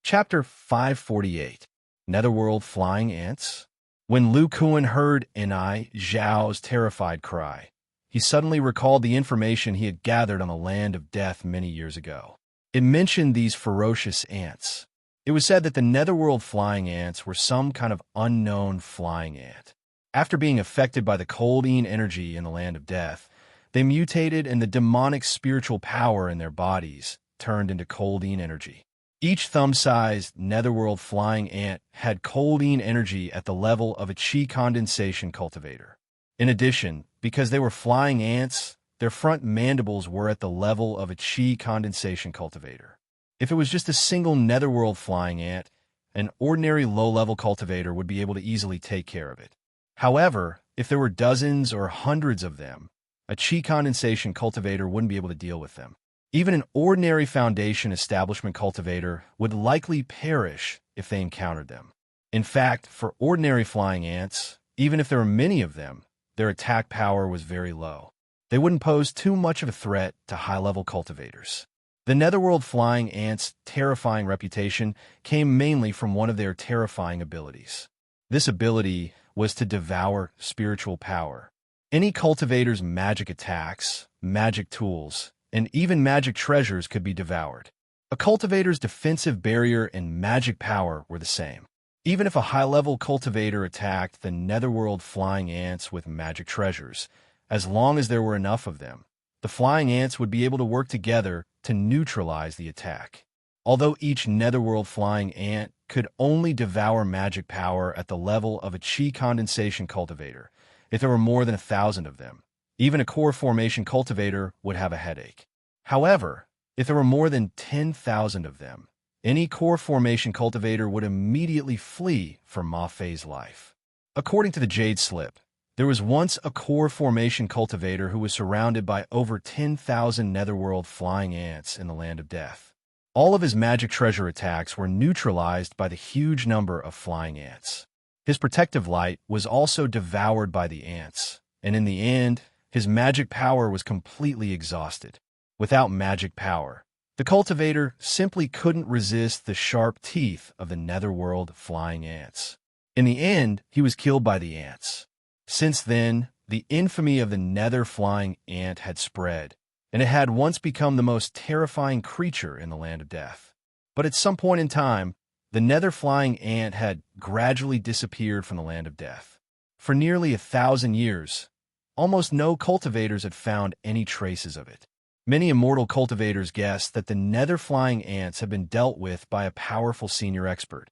Chapter 548 Netherworld Flying Ants. When Lu Kuan heard Enai Zhao's terrified cry, he suddenly recalled the information he had gathered on the land of death many years ago. It mentioned these ferocious ants. It was said that the Netherworld flying ants were some kind of unknown flying ant. After being affected by the Cultivator energy in the land of death, they mutated and the demonic spiritual power in their bodies turned into Cultivator energy. Each thumb-sized Netherworld flying ant had Cultivator energy at the level of a chi condensation cultivator. In addition, because they were flying ants, their front mandibles were at the level of a chi condensation cultivator. If it was just a single Netherworld flying ant, an ordinary low-level cultivator would be able to easily take care of it. However, if there were dozens or hundreds of them, a chi condensation cultivator wouldn't be able to deal with them. Even an ordinary foundation establishment cultivator would likely perish if they encountered them. In fact, for ordinary flying ants, even if there were many of them, their attack power was very low. They wouldn't pose too much of a threat to high-level cultivators. The Netherworld flying ants' terrifying reputation came mainly from one of their terrifying abilities. This ability was to devour spiritual power. Any cultivator's magic attacks, magic tools, and even magic treasures could be devoured. A cultivator's defensive barrier and magic power were the same. Even if a high-level cultivator attacked the Netherworld flying ants with magic treasures, as long as there were enough of them, the flying ants would be able to work together to neutralize the attack. Although each Netherworld flying ant could only devour magic power at the level of a chi condensation cultivator, if there were more than 1,000 of them, even a core formation cultivator would have a headache. However, if there were more than 10,000 of them, any core formation cultivator would immediately flee for Ma-Fei's life. According to the Jade Slip, there was once a core formation cultivator who was surrounded by over 10,000 Netherworld flying ants in the land of death. All of his magic treasure attacks were neutralized by the huge number of flying ants. His protective light was also devoured by the ants, and in the end, his magic power was completely exhausted. Without magic power, the cultivator simply couldn't resist the sharp teeth of the Netherworld flying ants. In the end, he was killed by the ants. Since then, the infamy of the Nether flying ant had spread, and it had once become the most terrifying creature in the land of death. But at some point in time, the Nether flying ant had gradually disappeared from the land of death. For nearly 1,000 years, almost no cultivators had found any traces of it. Many immortal cultivators guessed that the Nether flying ants had been dealt with by a powerful senior expert.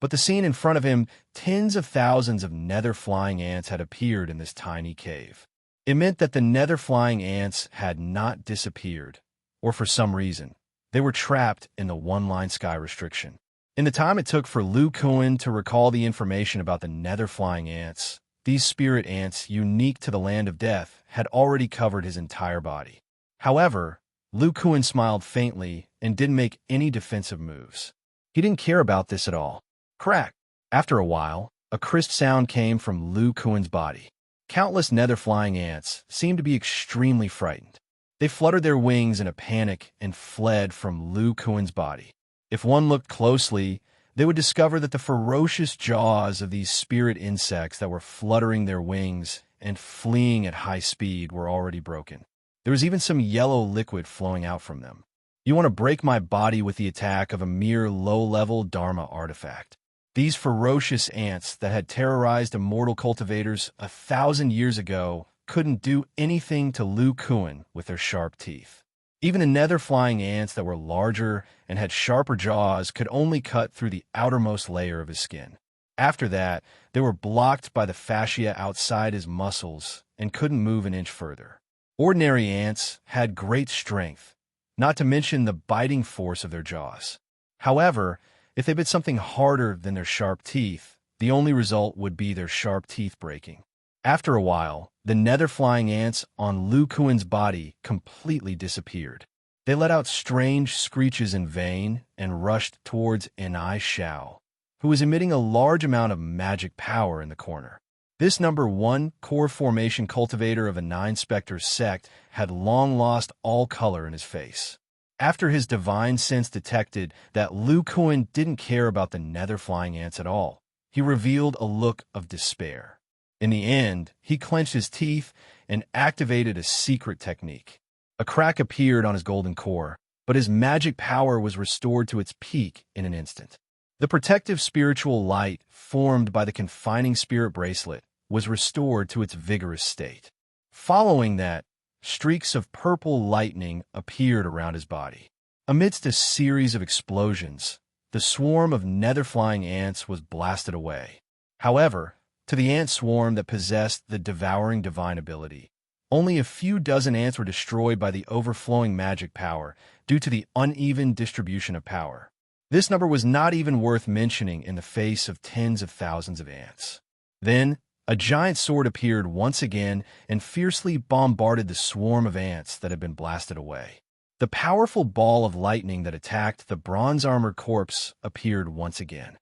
But the scene in front of him, tens of thousands of Nether flying ants had appeared in this tiny cave. It meant that the Nether flying ants had not disappeared, or for some reason, they were trapped in the one-line sky restriction. In the time it took for Lu Kuan to recall the information about the Nether flying ants, these spirit ants, unique to the land of death, had already covered his entire body. However, Lu Kuan smiled faintly and didn't make any defensive moves. He didn't care about this at all. Crack! After a while, a crisp sound came from Lu Kuan's body. Countless Nether flying ants seemed to be extremely frightened. They fluttered their wings in a panic and fled from Lu Kuan's body. If one looked closely, they would discover that the ferocious jaws of these spirit insects that were fluttering their wings and fleeing at high speed were already broken. There was even some yellow liquid flowing out from them. You want to break my body with the attack of a mere low-level Dharma artifact. These ferocious ants that had terrorized immortal cultivators 1,000 years ago couldn't do anything to Lu Kuan with their sharp teeth. Even the Nether flying ants that were larger and had sharper jaws could only cut through the outermost layer of his skin. After that, they were blocked by the fascia outside his muscles and couldn't move an inch further. Ordinary ants had great strength, not to mention the biting force of their jaws. However, if they bit something harder than their sharp teeth, the only result would be their sharp teeth breaking. After a while, the Nether flying ants on Lu Kuan's body completely disappeared. They let out strange screeches in vain and rushed towards Enai Zhao, who was emitting a large amount of magic power in the corner. This number 1 core formation cultivator of a 9 Spectre sect had long lost all color in his face. After his divine sense detected that Lu Kuan didn't care about the nether flying ants at all, he revealed a look of despair. In the end, he clenched his teeth and activated a secret technique. A crack appeared on his golden core, but his magic power was restored to its peak in an instant. The protective spiritual light formed by the confining spirit bracelet was restored to its vigorous state. Following that, streaks of purple lightning appeared around his body. Amidst a series of explosions, the swarm of nether-flying ants was blasted away. However, to the ant swarm that possessed the devouring divine ability, only a few dozen ants were destroyed by the overflowing magic power due to the uneven distribution of power. This number was not even worth mentioning in the face of tens of thousands of ants. Then, a giant sword appeared once again and fiercely bombarded the swarm of ants that had been blasted away. The powerful ball of lightning that attacked the bronze-armored corpse appeared once again.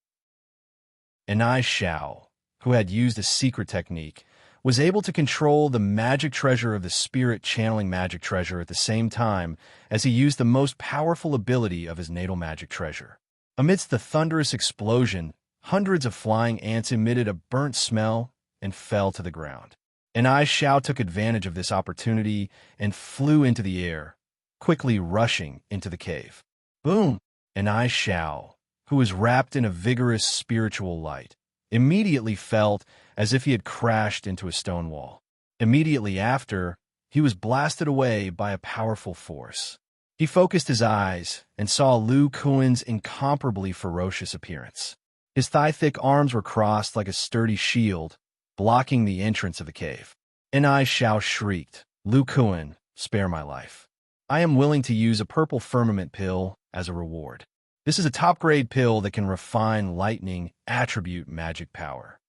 Enai Shao, who had used a secret technique, was able to control the magic treasure of the spirit channeling magic treasure at the same time as he used the most powerful ability of his natal magic treasure. Amidst the thunderous explosion, hundreds of flying ants emitted a burnt smell and fell to the ground. Enai Shao took advantage of this opportunity and flew into the air, quickly rushing into the cave. Boom! Enai Shao, who was wrapped in a vigorous spiritual light, immediately felt as if he had crashed into a stone wall. Immediately after, he was blasted away by a powerful force. He focused his eyes and saw Lu Kuan's incomparably ferocious appearance. His thigh-thick arms were crossed like a sturdy shield, blocking the entrance of the cave. Enai Shao shrieked, "Lu Kuan, spare my life. I am willing to use a purple firmament pill as a reward. This is a top-grade pill that can refine lightning attribute magic power."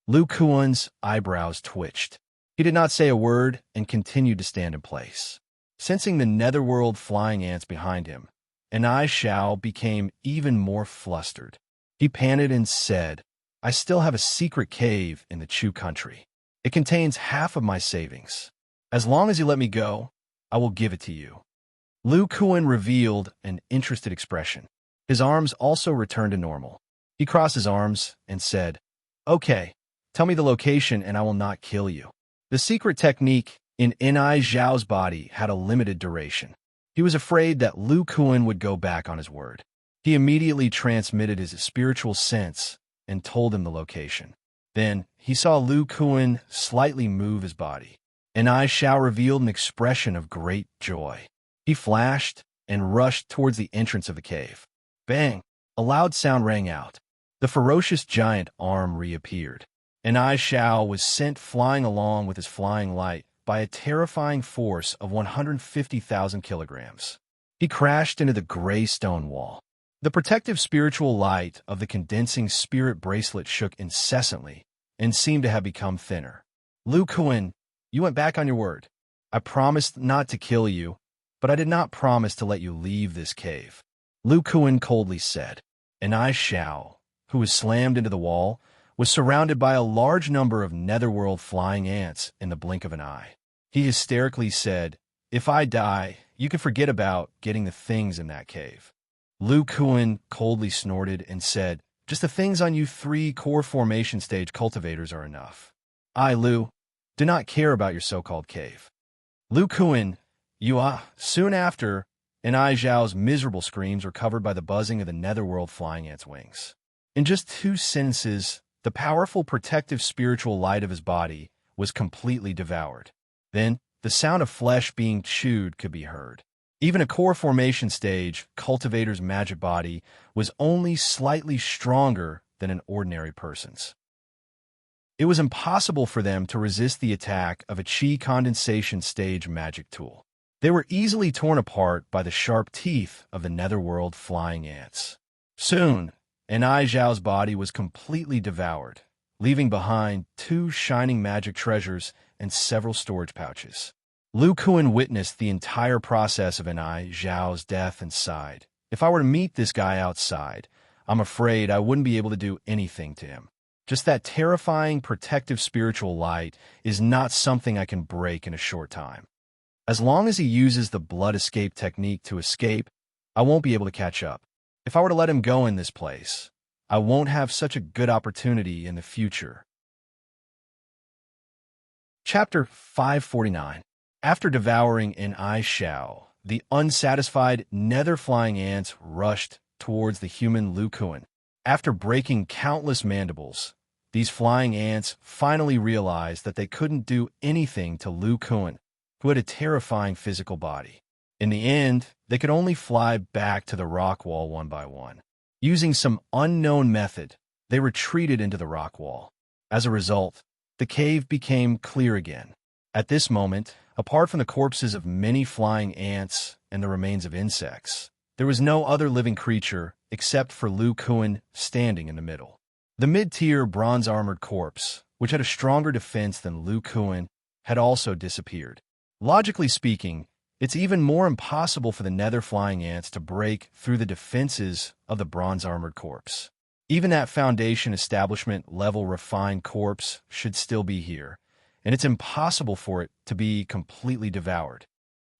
Lu Kuan's eyebrows twitched. He did not say a word and continued to stand in place. Sensing the netherworld flying ants behind him, Enai Shao became even more flustered. He panted and said, "I still have a secret cave in the Chu country. It contains half of my savings. As long as you let me go, I will give it to you." Lu Kuan revealed an interested expression. His arms also returned to normal. He crossed his arms and said, "Okay, tell me the location and I will not kill you." The secret technique in Enai Zhao's body had a limited duration. He was afraid that Lu Kuan would go back on his word. He immediately transmitted his spiritual sense and told him the location. Then, he saw Lu Kuan slightly move his body. Enai Zhao revealed an expression of great joy. He flashed and rushed towards the entrance of the cave. Bang! A loud sound rang out. The ferocious giant arm reappeared. Enai Zhao was sent flying along with his flying light by a terrifying force of 150,000 kilograms. He crashed into the gray stone wall. The protective spiritual light of the condensing spirit bracelet shook incessantly and seemed to have become thinner. "Lu Kuan, you went back on your word. I promised not to kill you, but I did not promise to let you leave this cave," Lu Kuan coldly said. Enai Zhao, who was slammed into the wall, was surrounded by a large number of netherworld flying ants in the blink of an eye. He hysterically said, "If I die, you can forget about getting the things in that cave." Lu Kuan coldly snorted and said, "Just the things on you 3 core formation stage cultivators are enough. I, Lu, do not care about your so-called cave." Lu Kuan, Soon after, Enai Zhao's miserable screams were covered by the buzzing of the netherworld flying ants' wings. In just 2 sentences, the powerful protective spiritual light of his body was completely devoured. Then, the sound of flesh being chewed could be heard. Even a core formation stage cultivator's magic body was only slightly stronger than an ordinary person's. It was impossible for them to resist the attack of a chi condensation stage magic tool. They were easily torn apart by the sharp teeth of the netherworld flying ants. Soon, Enai Zhao's body was completely devoured, leaving behind 2 shining magic treasures and several storage pouches. Lu Kuan witnessed the entire process of Enai Zhao's death and sighed, "If I were to meet this guy outside, I'm afraid I wouldn't be able to do anything to him. Just that terrifying protective spiritual light is not something I can break in a short time." As long as he uses the blood escape technique to escape, I won't be able to catch up. If I were to let him go in this place, I won't have such a good opportunity in the future. Chapter 549. After devouring an eye shao, the unsatisfied nether-flying ants rushed towards the human Lu Kuan. After breaking countless mandibles, these flying ants finally realized that they couldn't do anything to Lu Kuan, who had a terrifying physical body. In the end, they could only fly back to the rock wall one by one. Using some unknown method, they retreated into the rock wall. As a result, the cave became clear again. At this moment, apart from the corpses of many flying ants and the remains of insects, there was no other living creature except for Lu Kuan standing in the middle. The mid-tier bronze-armored corpse, which had a stronger defense than Lu Kuan, had also disappeared. Logically speaking, it's even more impossible for the nether flying ants to break through the defenses of the bronze-armored corpse. Even that foundation establishment level refined corpse should still be here, and it's impossible for it to be completely devoured.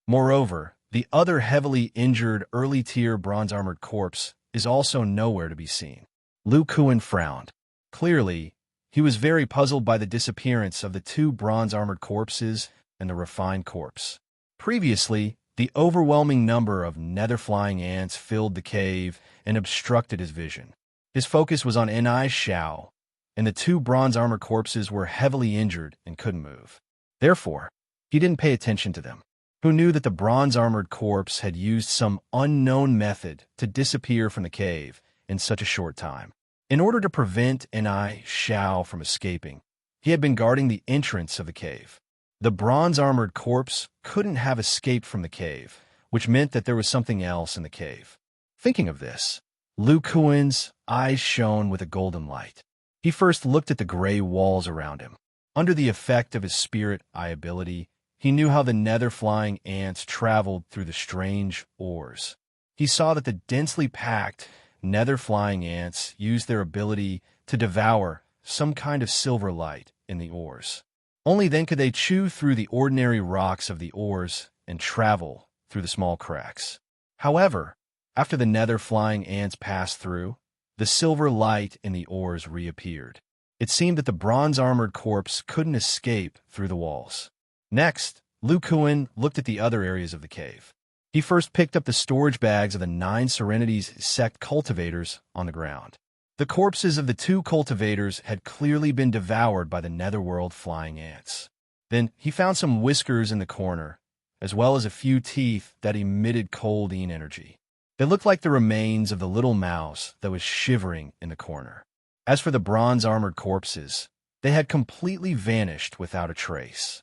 Moreover, the other heavily injured early-tier bronze-armored corpse is also nowhere to be seen. Lu Kuan frowned. Clearly, he was very puzzled by the disappearance of the two bronze-armored corpses and the refined corpse. Previously, the overwhelming number of nether-flying ants filled the cave and obstructed his vision. His focus was on Ni Shao, and the two bronze-armored corpses were heavily injured and couldn't move. Therefore, he didn't pay attention to them. Who knew that the bronze-armored corpse had used some unknown method to disappear from the cave in such a short time? In order to prevent Ni Shao from escaping, he had been guarding the entrance of the cave. The bronze-armored corpse couldn't have escaped from the cave, which meant that there was something else in the cave. Thinking of this, Lu Kuan's eyes shone with a golden light. He first looked at the gray walls around him. Under the effect of his spirit eye ability, he knew how the nether-flying ants traveled through the strange ores. He saw that the densely packed nether-flying ants used their ability to devour some kind of silver light in the ores. Only then could they chew through the ordinary rocks of the ores and travel through the small cracks. However, after the nether-flying ants passed through, the silver light in the ores reappeared. It seemed that the bronze-armored corpse couldn't escape through the walls. Next, Lu Kuan looked at the other areas of the cave. He first picked up the storage bags of the 9 Serenities sect cultivators on the ground. The corpses of the 2 cultivators had clearly been devoured by the netherworld flying ants. Then he found some whiskers in the corner, as well as a few teeth that emitted cold-ine energy. They looked like the remains of the little mouse that was shivering in the corner. As for the bronze-armored corpses, they had completely vanished without a trace.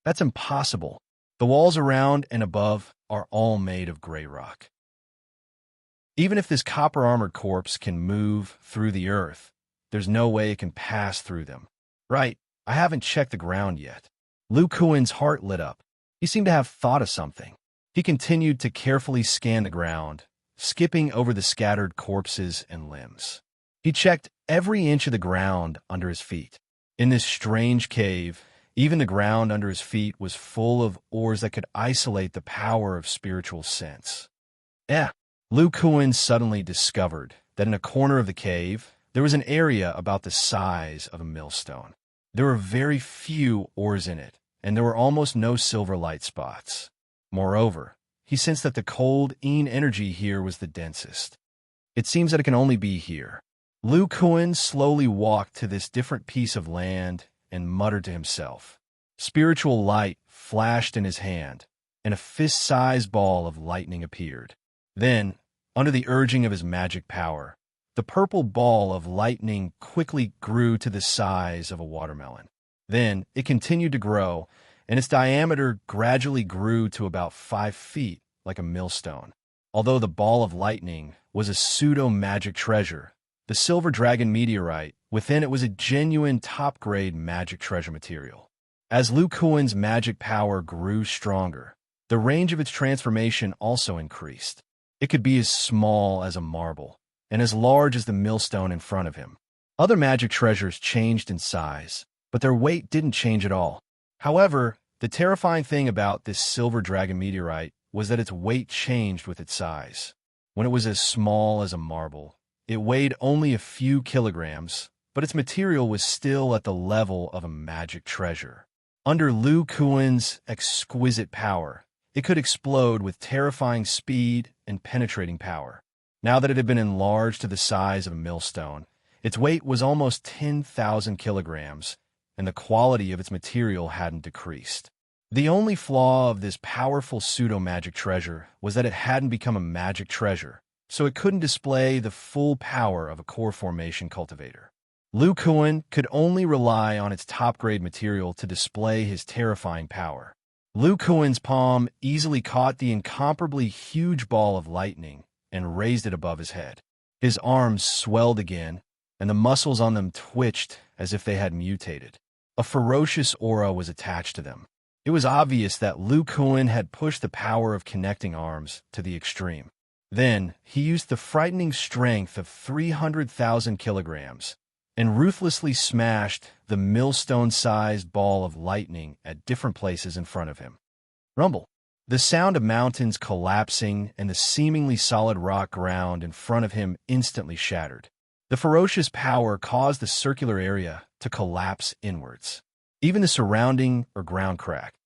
That's impossible. The walls around and above are all made of gray rock. Even if this copper-armored corpse can move through the earth, there's no way it can pass through them. Right, I haven't checked the ground yet. Lu Kuan's heart lit up. He seemed to have thought of something. He continued to carefully scan the ground, skipping over the scattered corpses and limbs. He checked every inch of the ground under his feet. In this strange cave, even the ground under his feet was full of ores that could isolate the power of spiritual sense. Lu Kuan suddenly discovered that in a corner of the cave, there was an area about the size of a millstone. There were very few ores in it, and there were almost no silver light spots. Moreover, he sensed that the cold-ine energy here was the densest. It seems that it can only be here. Lu Kuan slowly walked to this different piece of land and muttered to himself. Spiritual light flashed in his hand, and a fist-sized ball of lightning appeared. Then, under the urging of his magic power, the purple ball of lightning quickly grew to the size of a watermelon. Then it continued to grow, and its diameter gradually grew to about 5 feet, like a millstone. Although the ball of lightning was a pseudo-magic treasure, the silver dragon meteorite within it was a genuine top-grade magic treasure material. As Lu Kuan's magic power grew stronger, the range of its transformation also increased. It could be as small as a marble, and as large as the millstone in front of him. Other magic treasures changed in size, but their weight didn't change at all. However, The terrifying thing about this silver dragon meteorite was that its weight changed with its size. When it was as small as a marble, it weighed only a few kilograms, but its material was still at the level of a magic treasure. Under Lu Kuan's exquisite power, it could explode with terrifying speed and penetrating power. Now that it had been enlarged to the size of a millstone, its weight was almost 10,000 kilograms, and the quality of its material hadn't decreased. The only flaw of this powerful pseudo-magic treasure was that it hadn't become a magic treasure, so it couldn't display the full power of a core formation cultivator. Lu Kuan could only rely on its top-grade material to display his terrifying power. Lu Kuan's palm easily caught the incomparably huge ball of lightning and raised it above his head. His arms swelled again, and the muscles on them twitched as if they had mutated. A ferocious aura was attached to them. It was obvious that Lu Kuan had pushed the power of connecting arms to the extreme. Then, he used the frightening strength of 300,000 kilograms and ruthlessly smashed the millstone-sized ball of lightning at different places in front of him. Rumble. The sound of mountains collapsing and the seemingly solid rock ground in front of him instantly shattered. The ferocious power caused the circular area to collapse inwards. Even the surrounding or ground cracked.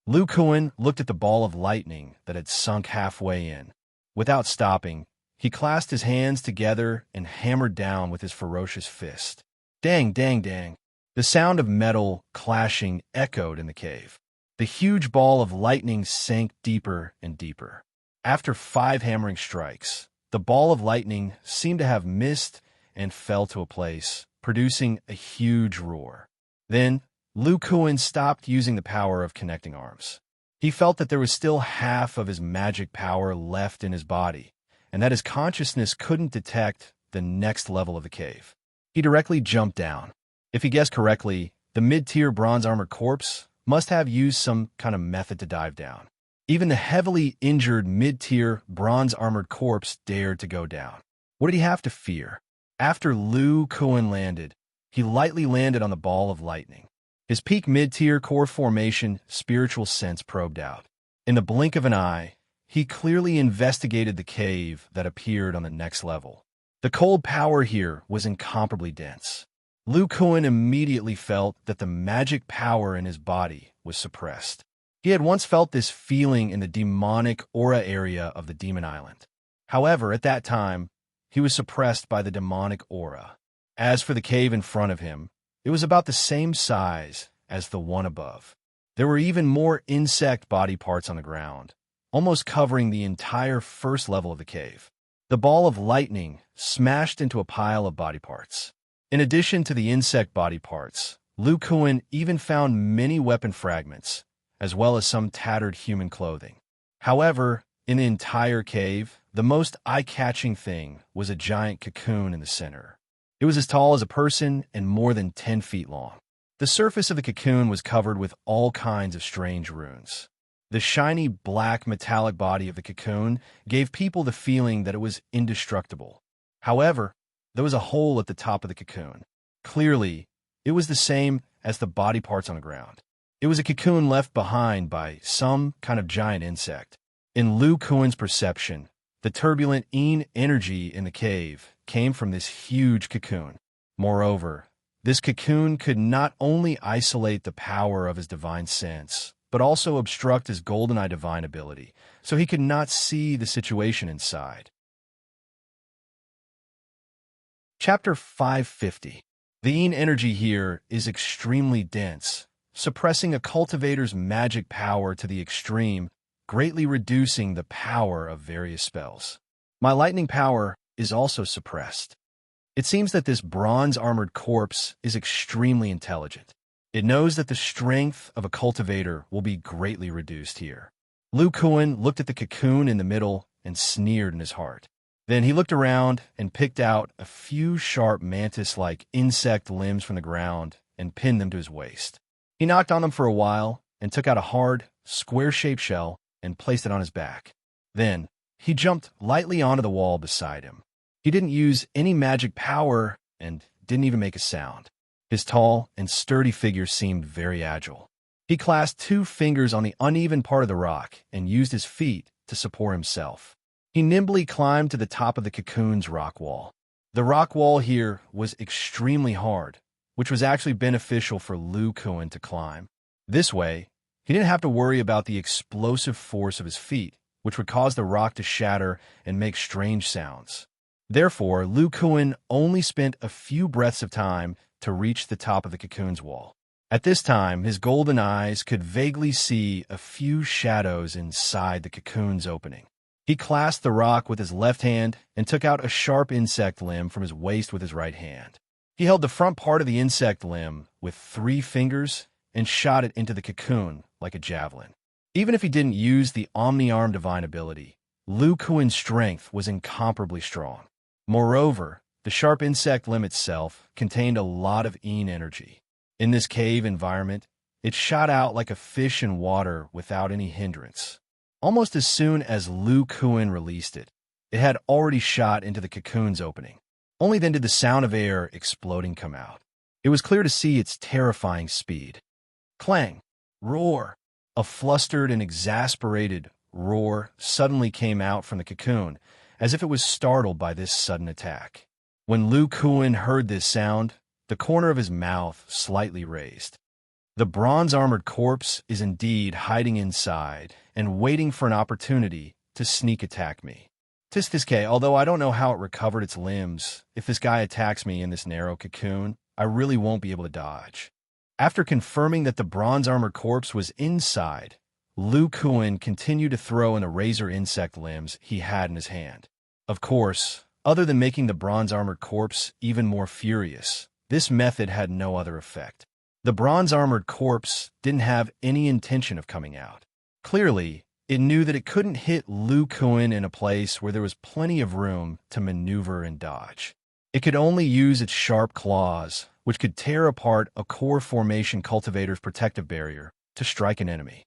Lu Kuan looked at the ball of lightning that had sunk halfway in. Without stopping, he clasped his hands together and hammered down with his ferocious fist. Dang, dang, dang. The sound of metal clashing echoed in the cave. The huge ball of lightning sank deeper and deeper. After 5 hammering strikes, the ball of lightning seemed to have missed and fell to a place, producing a huge roar. Then, Lu Kuan stopped using the power of connecting arms. He felt that there was still half of his magic power left in his body, and that his consciousness couldn't detect the next level of the cave. He directly jumped down. If he guessed correctly, the mid-tier bronze-armored corpse must have used some kind of method to dive down. Even the heavily injured mid-tier bronze-armored corpse dared to go down. What did he have to fear? After Lu Kuan landed, he lightly landed on the ball of lightning. His peak mid-tier core formation spiritual sense probed out. In the blink of an eye, he clearly investigated the cave that appeared on the next level. The cold power here was incomparably dense. Lu Kuan immediately felt that the magic power in his body was suppressed. He had once felt this feeling in the demonic aura area of the Demon Island. However, at that time, he was suppressed by the demonic aura. As for the cave in front of him, it was about the same size as the one above. There were even more insect body parts on the ground, almost covering the entire first level of the cave. The ball of lightning smashed into a pile of body parts. In addition to the insect body parts, Lu Kuan even found many weapon fragments, as well as some tattered human clothing. However, in the entire cave, the most eye-catching thing was a giant cocoon in the center. It was as tall as a person and more than 10 feet long. The surface of the cocoon was covered with all kinds of strange runes. The shiny black metallic body of the cocoon gave people the feeling that it was indestructible. However, there was a hole at the top of the cocoon. Clearly, it was the same as the body parts on the ground. It was a cocoon left behind by some kind of giant insect. In Lu Kuan's perception, the turbulent energy in the cave came from this huge cocoon. Moreover, this cocoon could not only isolate the power of his divine sense, but also obstruct his golden eye divine ability, so he could not see the situation inside. Chapter 550. The energy here is extremely dense, suppressing a cultivator's magic power to the extreme, greatly reducing the power of various spells. My lightning power is also suppressed. It seems that this bronze-armored corpse is extremely intelligent. It knows that the strength of a cultivator will be greatly reduced here. Lu Kuan looked at the cocoon in the middle and sneered in his heart. Then he looked around and picked out a few sharp mantis-like insect limbs from the ground and pinned them to his waist. He knocked on them for a while and took out a hard, square-shaped shell and placed it on his back. Then, he jumped lightly onto the wall beside him. He didn't use any magic power and didn't even make a sound. His tall and sturdy figure seemed very agile. He clasped 2 fingers on the uneven part of the rock and used his feet to support himself. He nimbly climbed to the top of the cocoon's rock wall. The rock wall here was extremely hard, which was actually beneficial for Lu Kuan to climb. This way, he didn't have to worry about the explosive force of his feet, which would cause the rock to shatter and make strange sounds. Therefore, Lu Kuan only spent a few breaths of time to reach the top of the cocoon's wall. At this time, his golden eyes could vaguely see a few shadows inside the cocoon's opening. He clasped the rock with his left hand and took out a sharp insect limb from his waist with his right hand. He held the front part of the insect limb with 3 fingers and shot it into the cocoon like a javelin. Even if he didn't use the Omni-Arm divine ability, Lu Kuan's strength was incomparably strong. Moreover, the sharp insect limb itself contained a lot of Yin energy. In this cave environment, it shot out like a fish in water without any hindrance. Almost as soon as Lu Kuan released it, it had already shot into the cocoon's opening. Only then did the sound of air exploding come out. It was clear to see its terrifying speed. Clang! Roar! A flustered and exasperated roar suddenly came out from the cocoon, as if it was startled by this sudden attack. When Lu Kuan heard this sound, the corner of his mouth slightly raised. The bronze-armored corpse is indeed hiding inside and waiting for an opportunity to sneak attack me. Tis this K, although I don't know how it recovered its limbs, if this guy attacks me in this narrow cocoon, I really won't be able to dodge. After confirming that the bronze-armored corpse was inside, Lu Kuan continued to throw in the razor insect limbs he had in his hand. Of course, other than making the bronze-armored corpse even more furious, this method had no other effect. The bronze-armored corpse didn't have any intention of coming out. Clearly, it knew that it couldn't hit Lu Kuan in a place where there was plenty of room to maneuver and dodge. It could only use its sharp claws, which could tear apart a core formation cultivator's protective barrier, to strike an enemy.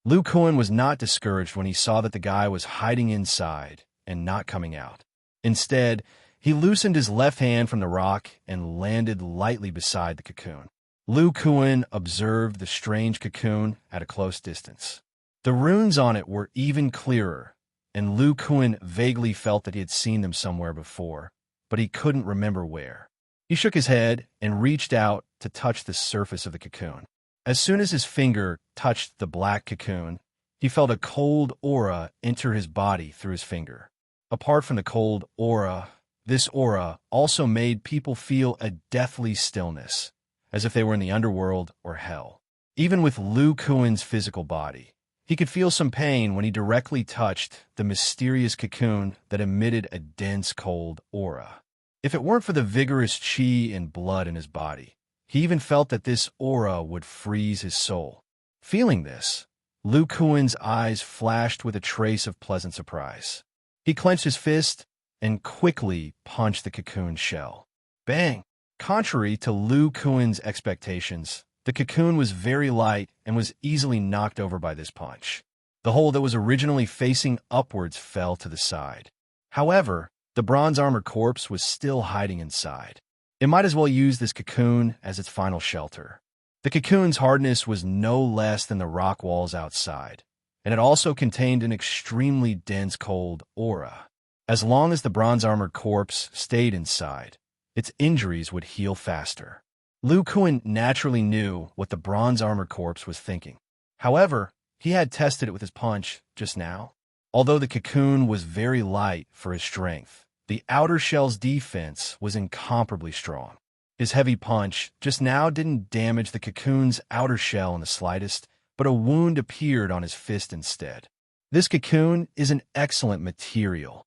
Lu Kuan was not discouraged when he saw that the guy was hiding inside and not coming out. Instead, he loosened his left hand from the rock and landed lightly beside the cocoon. Lu Kuan observed the strange cocoon at a close distance. The runes on it were even clearer, and Lu Kuan vaguely felt that he had seen them somewhere before, but he couldn't remember where. He shook his head and reached out to touch the surface of the cocoon. As soon as his finger touched the black cocoon, he felt a cold aura enter his body through his finger. Apart from the cold aura, this aura also made people feel a deathly stillness, as if they were in the underworld or hell. Even with Lu Kuan's physical body, he could feel some pain when he directly touched the mysterious cocoon that emitted a dense cold aura. If it weren't for the vigorous qi and blood in his body, he even felt that this aura would freeze his soul. Feeling this, Lu Kuan's eyes flashed with a trace of pleasant surprise. He clenched his fist and quickly punched the cocoon shell. Bang! Contrary to Lu Kuan's expectations, the cocoon was very light and was easily knocked over by this punch. The hole that was originally facing upwards fell to the side. However, the bronze-armored corpse was still hiding inside. It might as well use this cocoon as its final shelter. The cocoon's hardness was no less than the rock walls outside, and it also contained an extremely dense cold aura. As long as the bronze-armored corpse stayed inside, its injuries would heal faster. Lu Kuan naturally knew what the bronze-armored corpse was thinking. However, he had tested it with his punch just now. Although the cocoon was very light for his strength, the outer shell's defense was incomparably strong. His heavy punch just now didn't damage the cocoon's outer shell in the slightest, but a wound appeared on his fist instead. This cocoon is an excellent material.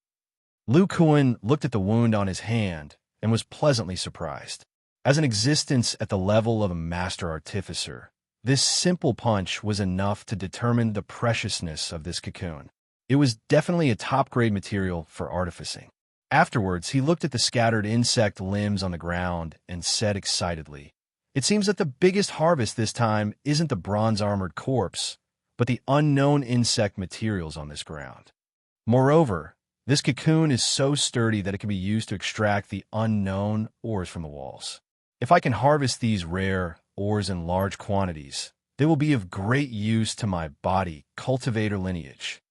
Lu Kuan looked at the wound on his hand and was pleasantly surprised. As an existence at the level of a master artificer, this simple punch was enough to determine the preciousness of this cocoon. It was definitely a top-grade material for artificing. Afterwards, he looked at the scattered insect limbs on the ground and said excitedly, "It seems that the biggest harvest this time isn't the bronze-armored corpse, but the unknown insect materials on this ground. Moreover, this cocoon is so sturdy that it can be used to extract the unknown ores from the walls. If I can harvest these rare ores in large quantities. They will be of great use to my body, cultivator lineage.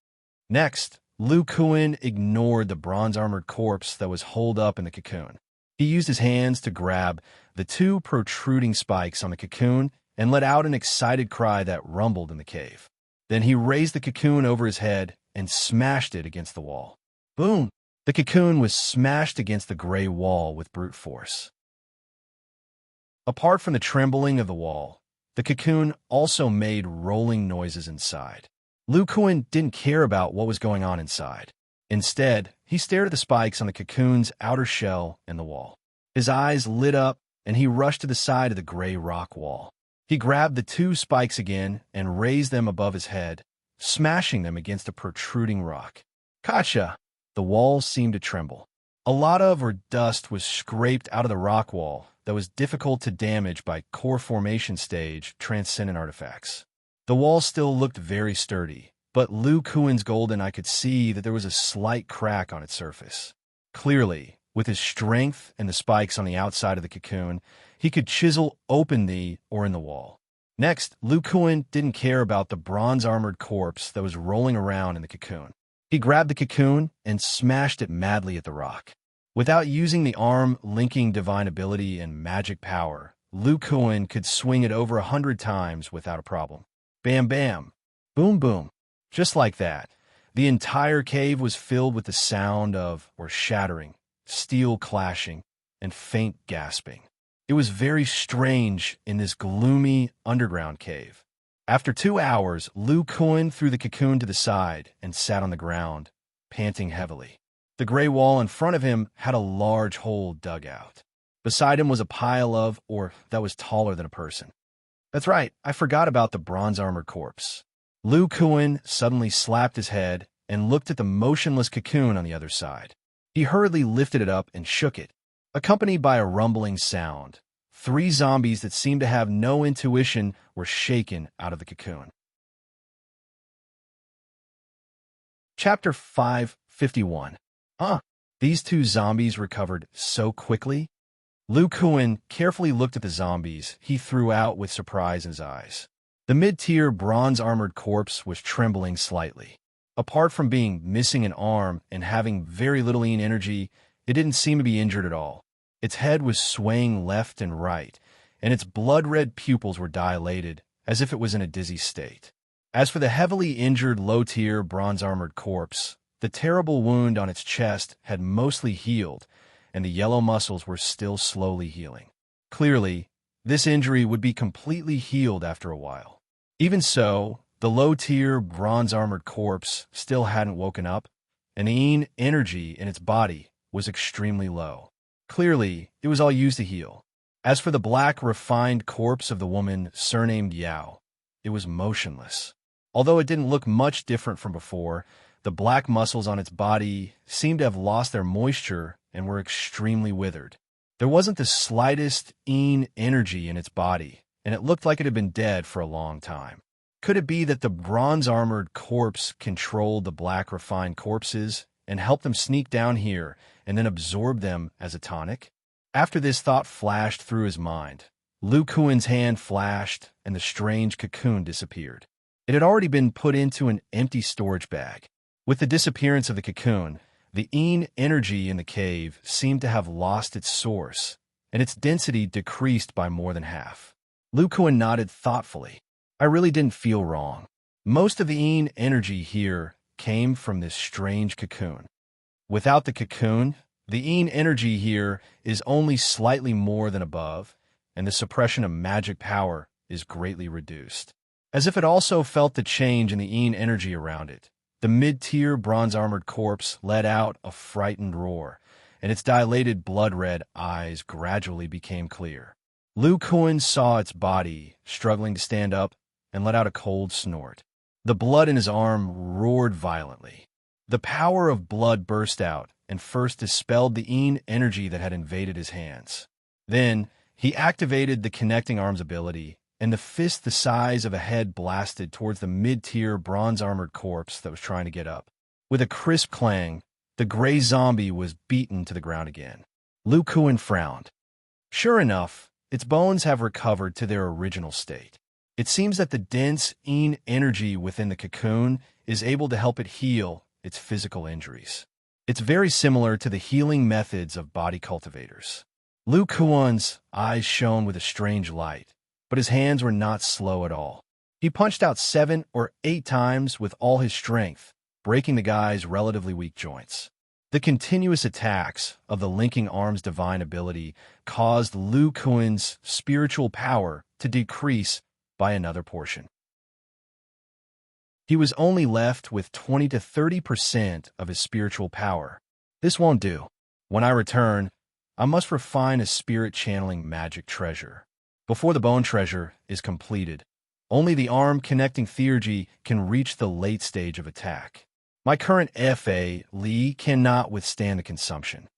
Next, Lu Kuan ignored the bronze-armored corpse that was holed up in the cocoon. He used his hands to grab the two protruding spikes on the cocoon and let out an excited cry that rumbled in the cave. Then he raised the cocoon over his head and smashed it against the wall. Boom! The cocoon was smashed against the gray wall with brute force. Apart from the trembling of the wall, the cocoon also made rolling noises inside. Lu Kuan didn't care about what was going on inside. Instead, he stared at the spikes on the cocoon's outer shell and the wall. His eyes lit up, and he rushed to the side of the gray rock wall. He grabbed the two spikes again and raised them above his head, smashing them against a protruding rock. Gotcha! The walls seemed to tremble. A lot of dust was scraped out of the rock wall that was difficult to damage by core formation stage transcendent artifacts. The wall still looked very sturdy, but Lu Kuan's golden eye could see that there was a slight crack on its surface. Clearly, with his strength and the spikes on the outside of the cocoon, he could chisel open the or in the wall. Next, Lu Kuan didn't care about the bronze-armored corpse that was rolling around in the cocoon. He grabbed the cocoon and smashed it madly at the rock. Without using the arm-linking divine ability and magic power, Lu Kuan could swing it over 100 times without a problem. Bam bam, boom boom. Just like that, the entire cave was filled with the sound of shattering, steel clashing, and faint gasping. It was very strange in this gloomy underground cave. After 2 hours, Lu Kuan threw the cocoon to the side and sat on the ground, panting heavily. The gray wall in front of him had a large hole dug out. Beside him was a pile of ore that was taller than a person. That's right, I forgot about the bronze-armored corpse. Lu Kuan suddenly slapped his head and looked at the motionless cocoon on the other side. He hurriedly lifted it up and shook it, accompanied by a rumbling sound. 3 zombies that seemed to have no intuition were shaken out of the cocoon. Chapter 551. These 2 zombies recovered so quickly? Lu Kuan carefully looked at the zombies he threw out with surprise in his eyes. The mid-tier bronze-armored corpse was trembling slightly. Apart from being missing an arm and having very little energy, it didn't seem to be injured at all. Its head was swaying left and right, and its blood-red pupils were dilated, as if it was in a dizzy state. As for the heavily injured low-tier bronze-armored corpse, the terrible wound on its chest had mostly healed, and the yellow muscles were still slowly healing. Clearly, this injury would be completely healed after a while. Even so, the low-tier bronze-armored corpse still hadn't woken up, and the energy in its body was extremely low. Clearly, it was all used to heal. As for the black, refined corpse of the woman surnamed Yao, it was motionless. Although it didn't look much different from before, the black muscles on its body seemed to have lost their moisture and were extremely withered. There wasn't the slightest energy in its body, and it looked like it had been dead for a long time. Could it be that the bronze-armored corpse controlled the black, refined corpses and helped them sneak down here and then absorb them as a tonic? After this thought flashed through his mind, Lu Kuan's hand flashed and the strange cocoon disappeared. It had already been put into an empty storage bag. With the disappearance of the cocoon, the energy in the cave seemed to have lost its source, and its density decreased by more than half. Lu Kuan nodded thoughtfully. I really didn't feel wrong. Most of the energy here came from this strange cocoon. Without the cocoon, the energy here is only slightly more than above, and the suppression of magic power is greatly reduced. As if it also felt the change in the energy around it, the mid-tier bronze-armored corpse let out a frightened roar, and its dilated blood-red eyes gradually became clear. Lu Kuan saw its body struggling to stand up and let out a cold snort. The blood in his arm roared violently. The power of blood burst out and first dispelled the energy that had invaded his hands. Then, he activated the connecting arms ability, and the fist the size of a head blasted towards the mid-tier bronze-armored corpse that was trying to get up. With a crisp clang, the gray zombie was beaten to the ground again. Lu Kuan frowned. Sure enough, its bones have recovered to their original state. It seems that the dense energy within the cocoon is able to help it heal its physical injuries. It's very similar to the healing methods of body cultivators. Lu Kuan's eyes shone with a strange light, but his hands were not slow at all. He punched out 7 or 8 times with all his strength, breaking the guy's relatively weak joints. The continuous attacks of the linking arm's divine ability caused Lu Kuan's spiritual power to decrease by another portion. He was only left with 20 to 30% of his spiritual power. This won't do. When I return, I must refine a spirit channeling magic treasure. Before the bone treasure is completed, only the arm connecting theurgy can reach the late stage of attack. My current FA, Li, cannot withstand the consumption.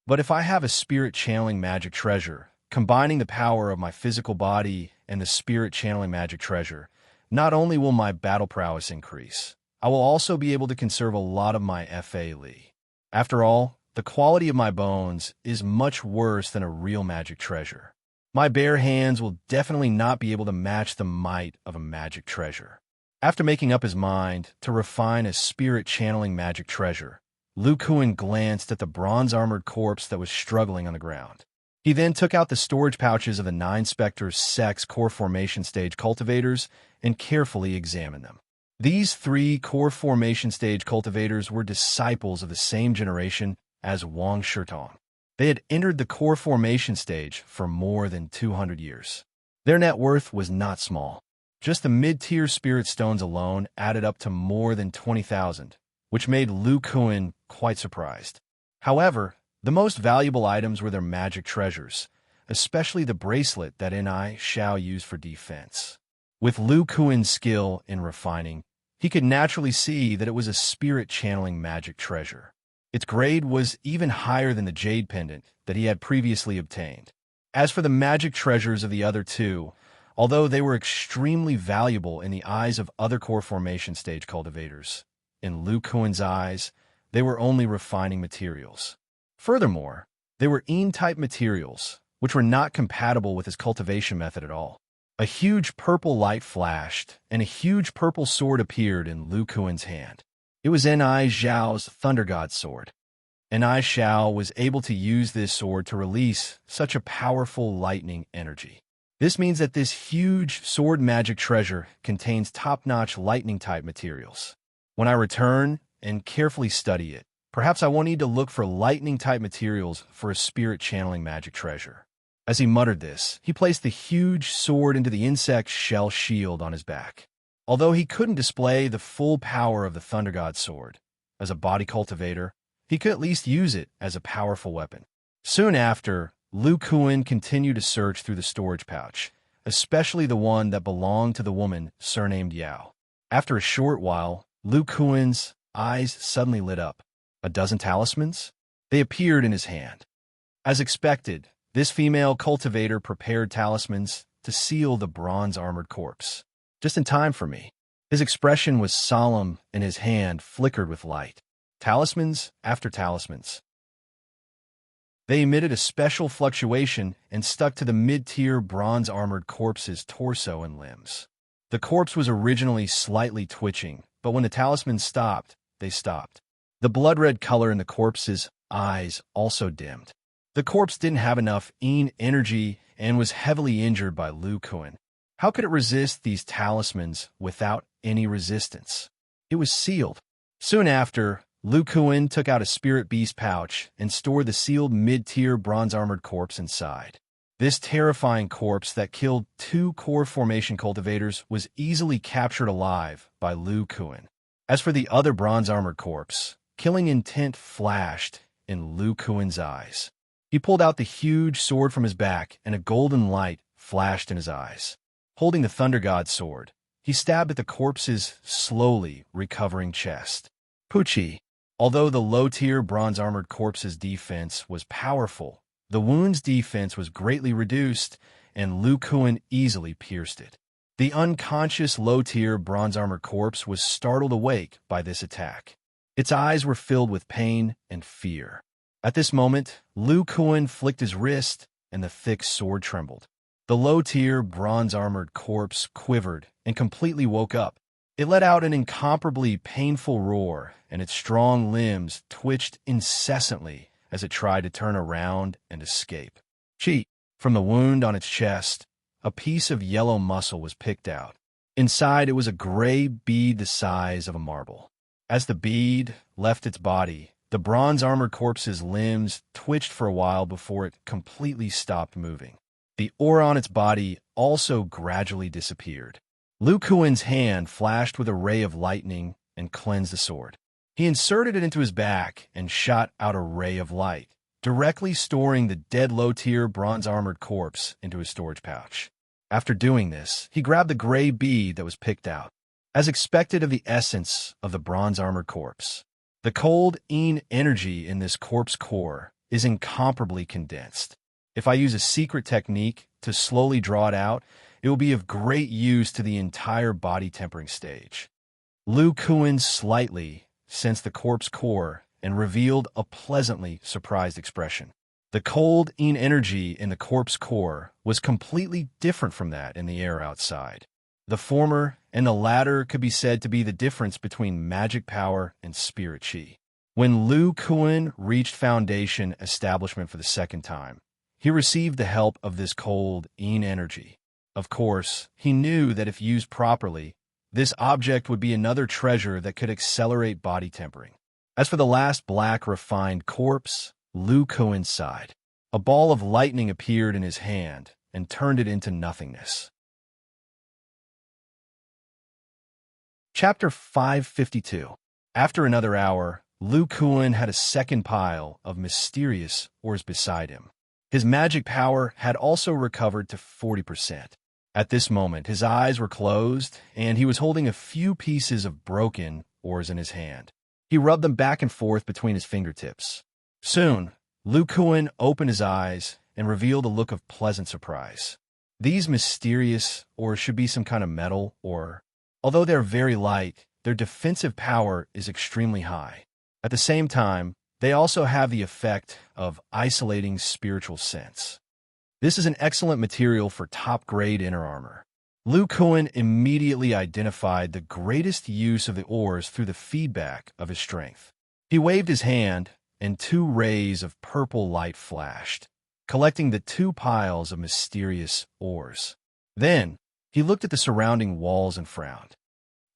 But if I have a spirit channeling magic treasure, combining the power of my physical body and the spirit channeling magic treasure, not only will my battle prowess increase, I will also be able to conserve a lot of my FA, Li. After all, the quality of my bones is much worse than a real magic treasure. My bare hands will definitely not be able to match the might of a magic treasure. After making up his mind to refine a spirit-channeling magic treasure, Lu Kuan glanced at the bronze-armored corpse that was struggling on the ground. He then took out the storage pouches of the 9 Spectre Sex core formation stage cultivators and carefully examined them. These 3 core formation stage cultivators were disciples of the same generation as Wang Shitong. They had entered the core formation stage for more than 200 years. Their net worth was not small. Just the mid-tier spirit stones alone added up to more than 20,000, which made Lu Kuan quite surprised. However, the most valuable items were their magic treasures, especially the bracelet that Ni Xiao used for defense. With Lu Kuan's skill in refining, he could naturally see that it was a spirit-channeling magic treasure. Its grade was even higher than the jade pendant that he had previously obtained. As for the magic treasures of the other 2, although they were extremely valuable in the eyes of other core formation stage cultivators, in Lu Kuan's eyes, they were only refining materials. Furthermore, they were type materials, which were not compatible with his cultivation method at all. A huge purple light flashed, and a huge purple sword appeared in Lu Kuan's hand. It was Ni Xiao's Thunder God sword. Ni Xiao was able to use this sword to release such a powerful lightning energy. This means that this huge sword magic treasure contains top-notch lightning-type materials. When I return and carefully study it, perhaps I won't need to look for lightning-type materials for a spirit-channeling magic treasure. As he muttered this, he placed the huge sword into the insect shell shield on his back. Although he couldn't display the full power of the Thunder God sword, as a body cultivator, he could at least use it as a powerful weapon. Soon after, Lu Kuan continued to search through the storage pouch, especially the one that belonged to the woman surnamed Yao. After a short while, Lu Kuan's eyes suddenly lit up. A dozen talismans? They appeared in his hand. As expected, this female cultivator prepared talismans to seal the bronze-armored corpse. Just in time for me. His expression was solemn and his hand flickered with light. Talismans after talismans. They emitted a special fluctuation and stuck to the mid-tier bronze-armored corpse's torso and limbs. The corpse was originally slightly twitching, but when the talismans stopped, they stopped. The blood-red color in the corpse's eyes also dimmed. The corpse didn't have enough energy and was heavily injured by Lu Kuan. How could it resist these talismans without any resistance? It was sealed. Soon after, Lu Kuan took out a spirit beast pouch and stored the sealed mid-tier bronze-armored corpse inside. This terrifying corpse that killed 2 core formation cultivators was easily captured alive by Lu Kuan. As for the other bronze-armored corpse, killing intent flashed in Lu Kuan's eyes. He pulled out the huge sword from his back and a golden light flashed in his eyes. Holding the Thunder God sword, he stabbed at the corpse's slowly recovering chest. Pucci. Although the low-tier bronze-armored corpse's defense was powerful, the wound's defense was greatly reduced, and Lu Kuan easily pierced it. The unconscious low-tier bronze-armored corpse was startled awake by this attack. Its eyes were filled with pain and fear. At this moment, Lu Kuan flicked his wrist, and the thick sword trembled. The low-tier, bronze-armored corpse quivered and completely woke up. It let out an incomparably painful roar, and its strong limbs twitched incessantly as it tried to turn around and escape. Cheat! From the wound on its chest, a piece of yellow muscle was picked out. Inside, it was a gray bead the size of a marble. As the bead left its body, the bronze-armored corpse's limbs twitched for a while before it completely stopped moving. The aura on its body also gradually disappeared. Lu Kuan's hand flashed with a ray of lightning and cleansed the sword. He inserted it into his back and shot out a ray of light, directly storing the dead low-tier bronze-armored corpse into his storage pouch. After doing this, he grabbed the gray bead that was picked out. As expected of the essence of the bronze-armored corpse, the cold Yin energy in this corpse core is incomparably condensed. If I use a secret technique to slowly draw it out, it will be of great use to the entire body tempering stage. Lu Kuan slightly sensed the corpse core and revealed a pleasantly surprised expression. The cold Yin energy in the corpse core was completely different from that in the air outside. The former and the latter could be said to be the difference between magic power and spirit chi. When Lu Kuan reached Foundation establishment for the second time, he received the help of this cold Yin energy. Of course, he knew that if used properly, this object would be another treasure that could accelerate body tempering. As for the last black refined corpse, Lu Kuan sighed. A ball of lightning appeared in his hand and turned it into nothingness. Chapter 552. After another hour, Lu Kuan had a second pile of mysterious ores beside him. His magic power had also recovered to 40%. At this moment, his eyes were closed, and he was holding a few pieces of broken ores in his hand. He rubbed them back and forth between his fingertips. Soon, Lu Kuan opened his eyes and revealed a look of pleasant surprise. These mysterious ores should be some kind of metal ore. Although they're very light, their defensive power is extremely high. At the same time, they also have the effect of isolating spiritual sense. This is an excellent material for top-grade inner armor. Lu Kuan immediately identified the greatest use of the ores through the feedback of his strength. He waved his hand, and 2 rays of purple light flashed, collecting the 2 piles of mysterious ores. Then, he looked at the surrounding walls and frowned.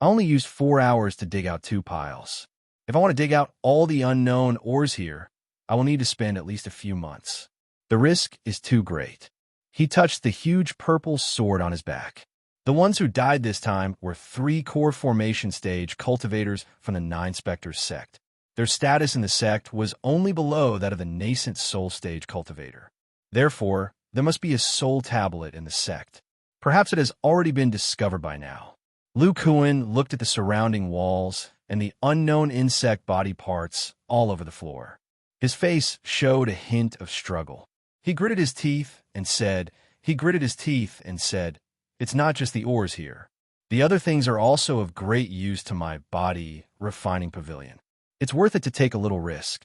I only used 4 hours to dig out 2 piles. If I want to dig out all the unknown ores here, I will need to spend at least a few months. The risk is too great. He touched the huge purple sword on his back. The ones who died this time were 3 core formation stage cultivators from the Nine Spectres sect. Their status in the sect was only below that of the nascent soul stage cultivator. Therefore, there must be a soul tablet in the sect. Perhaps it has already been discovered by now. Lu Kuan looked at the surrounding walls and the unknown insect body parts all over the floor. His face showed a hint of struggle. He gritted his teeth and said, "It's not just the ores here. The other things are also of great use to my body refining pavilion. It's worth it to take a little risk.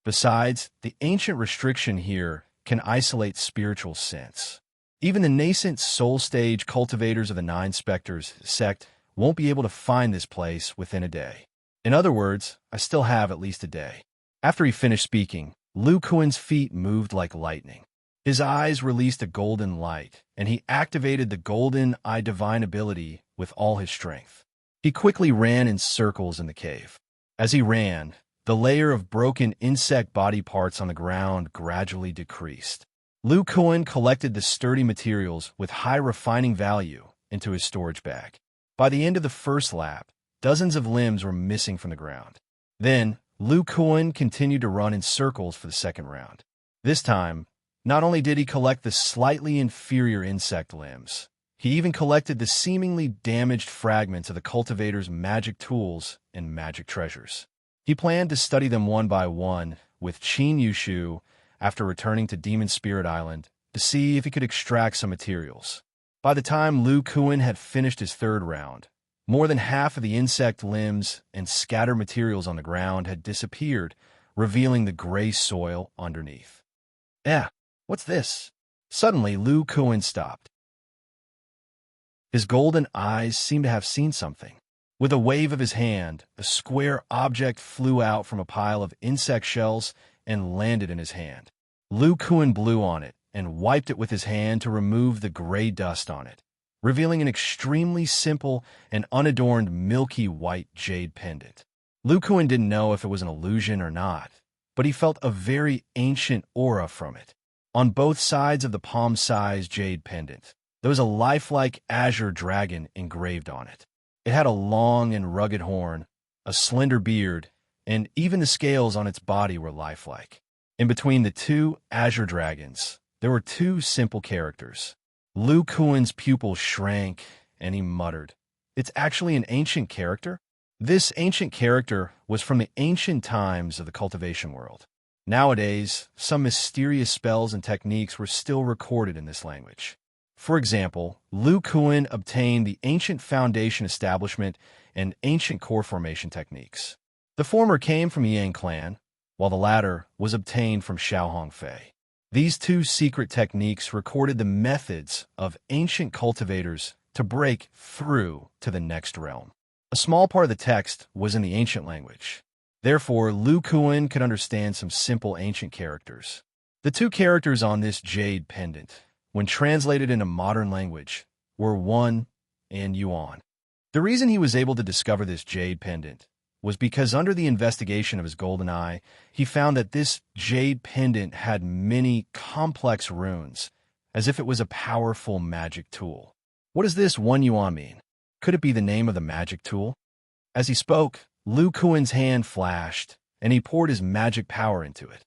Besides, the ancient restriction here can isolate spiritual sense. Even the nascent soul stage cultivators of the Nine Spectres sect won't be able to find this place within a day. In other words, I still have at least a day." After he finished speaking, Lu Kuan's feet moved like lightning. His eyes released a golden light, and he activated the golden eye divine ability with all his strength. He quickly ran in circles in the cave. As he ran, the layer of broken insect body parts on the ground gradually decreased. Lu Kuan collected the sturdy materials with high refining value into his storage bag. By the end of the first lap, dozens of limbs were missing from the ground. Then, Lu Kuan continued to run in circles for the second round. This time, not only did he collect the slightly inferior insect limbs, he even collected the seemingly damaged fragments of the cultivator's magic tools and magic treasures. He planned to study them one by one with Qin Yushu after returning to Demon Spirit Island to see if he could extract some materials. By the time Lu Kuan had finished his third round, more than half of the insect limbs and scattered materials on the ground had disappeared, revealing the gray soil underneath. "What's this?" Suddenly, Lu Kuan stopped. His golden eyes seemed to have seen something. With a wave of his hand, a square object flew out from a pile of insect shells and landed in his hand. Lu Kuan blew on it and wiped it with his hand to remove the gray dust on it, revealing an extremely simple and unadorned milky white jade pendant. Lu Kuan didn't know if it was an illusion or not, but he felt a very ancient aura from it. On both sides of the palm-sized jade pendant, there was a lifelike azure dragon engraved on it. It had a long and rugged horn, a slender beard, and even the scales on its body were lifelike. In between the two azure dragons, there were two simple characters. Lu Kuan's pupil shrank, and he muttered, "It's actually an ancient character?" This ancient character was from the ancient times of the cultivation world. Nowadays, some mysterious spells and techniques were still recorded in this language. For example, Lu Kuan obtained the ancient foundation establishment and ancient core formation techniques. The former came from Yang clan, while the latter was obtained from Xiao Hongfei. These two secret techniques recorded the methods of ancient cultivators to break through to the next realm. A small part of the text was in the ancient language. Therefore, Lu Kuan could understand some simple ancient characters. The two characters on this jade pendant, when translated into modern language, were Wan and Yuan. The reason he was able to discover this jade pendant was because under the investigation of his golden eye, he found that this jade pendant had many complex runes, as if it was a powerful magic tool. What does this 1 yuan mean? Could it be the name of the magic tool? As he spoke, Lu Kuan's hand flashed, and he poured his magic power into it.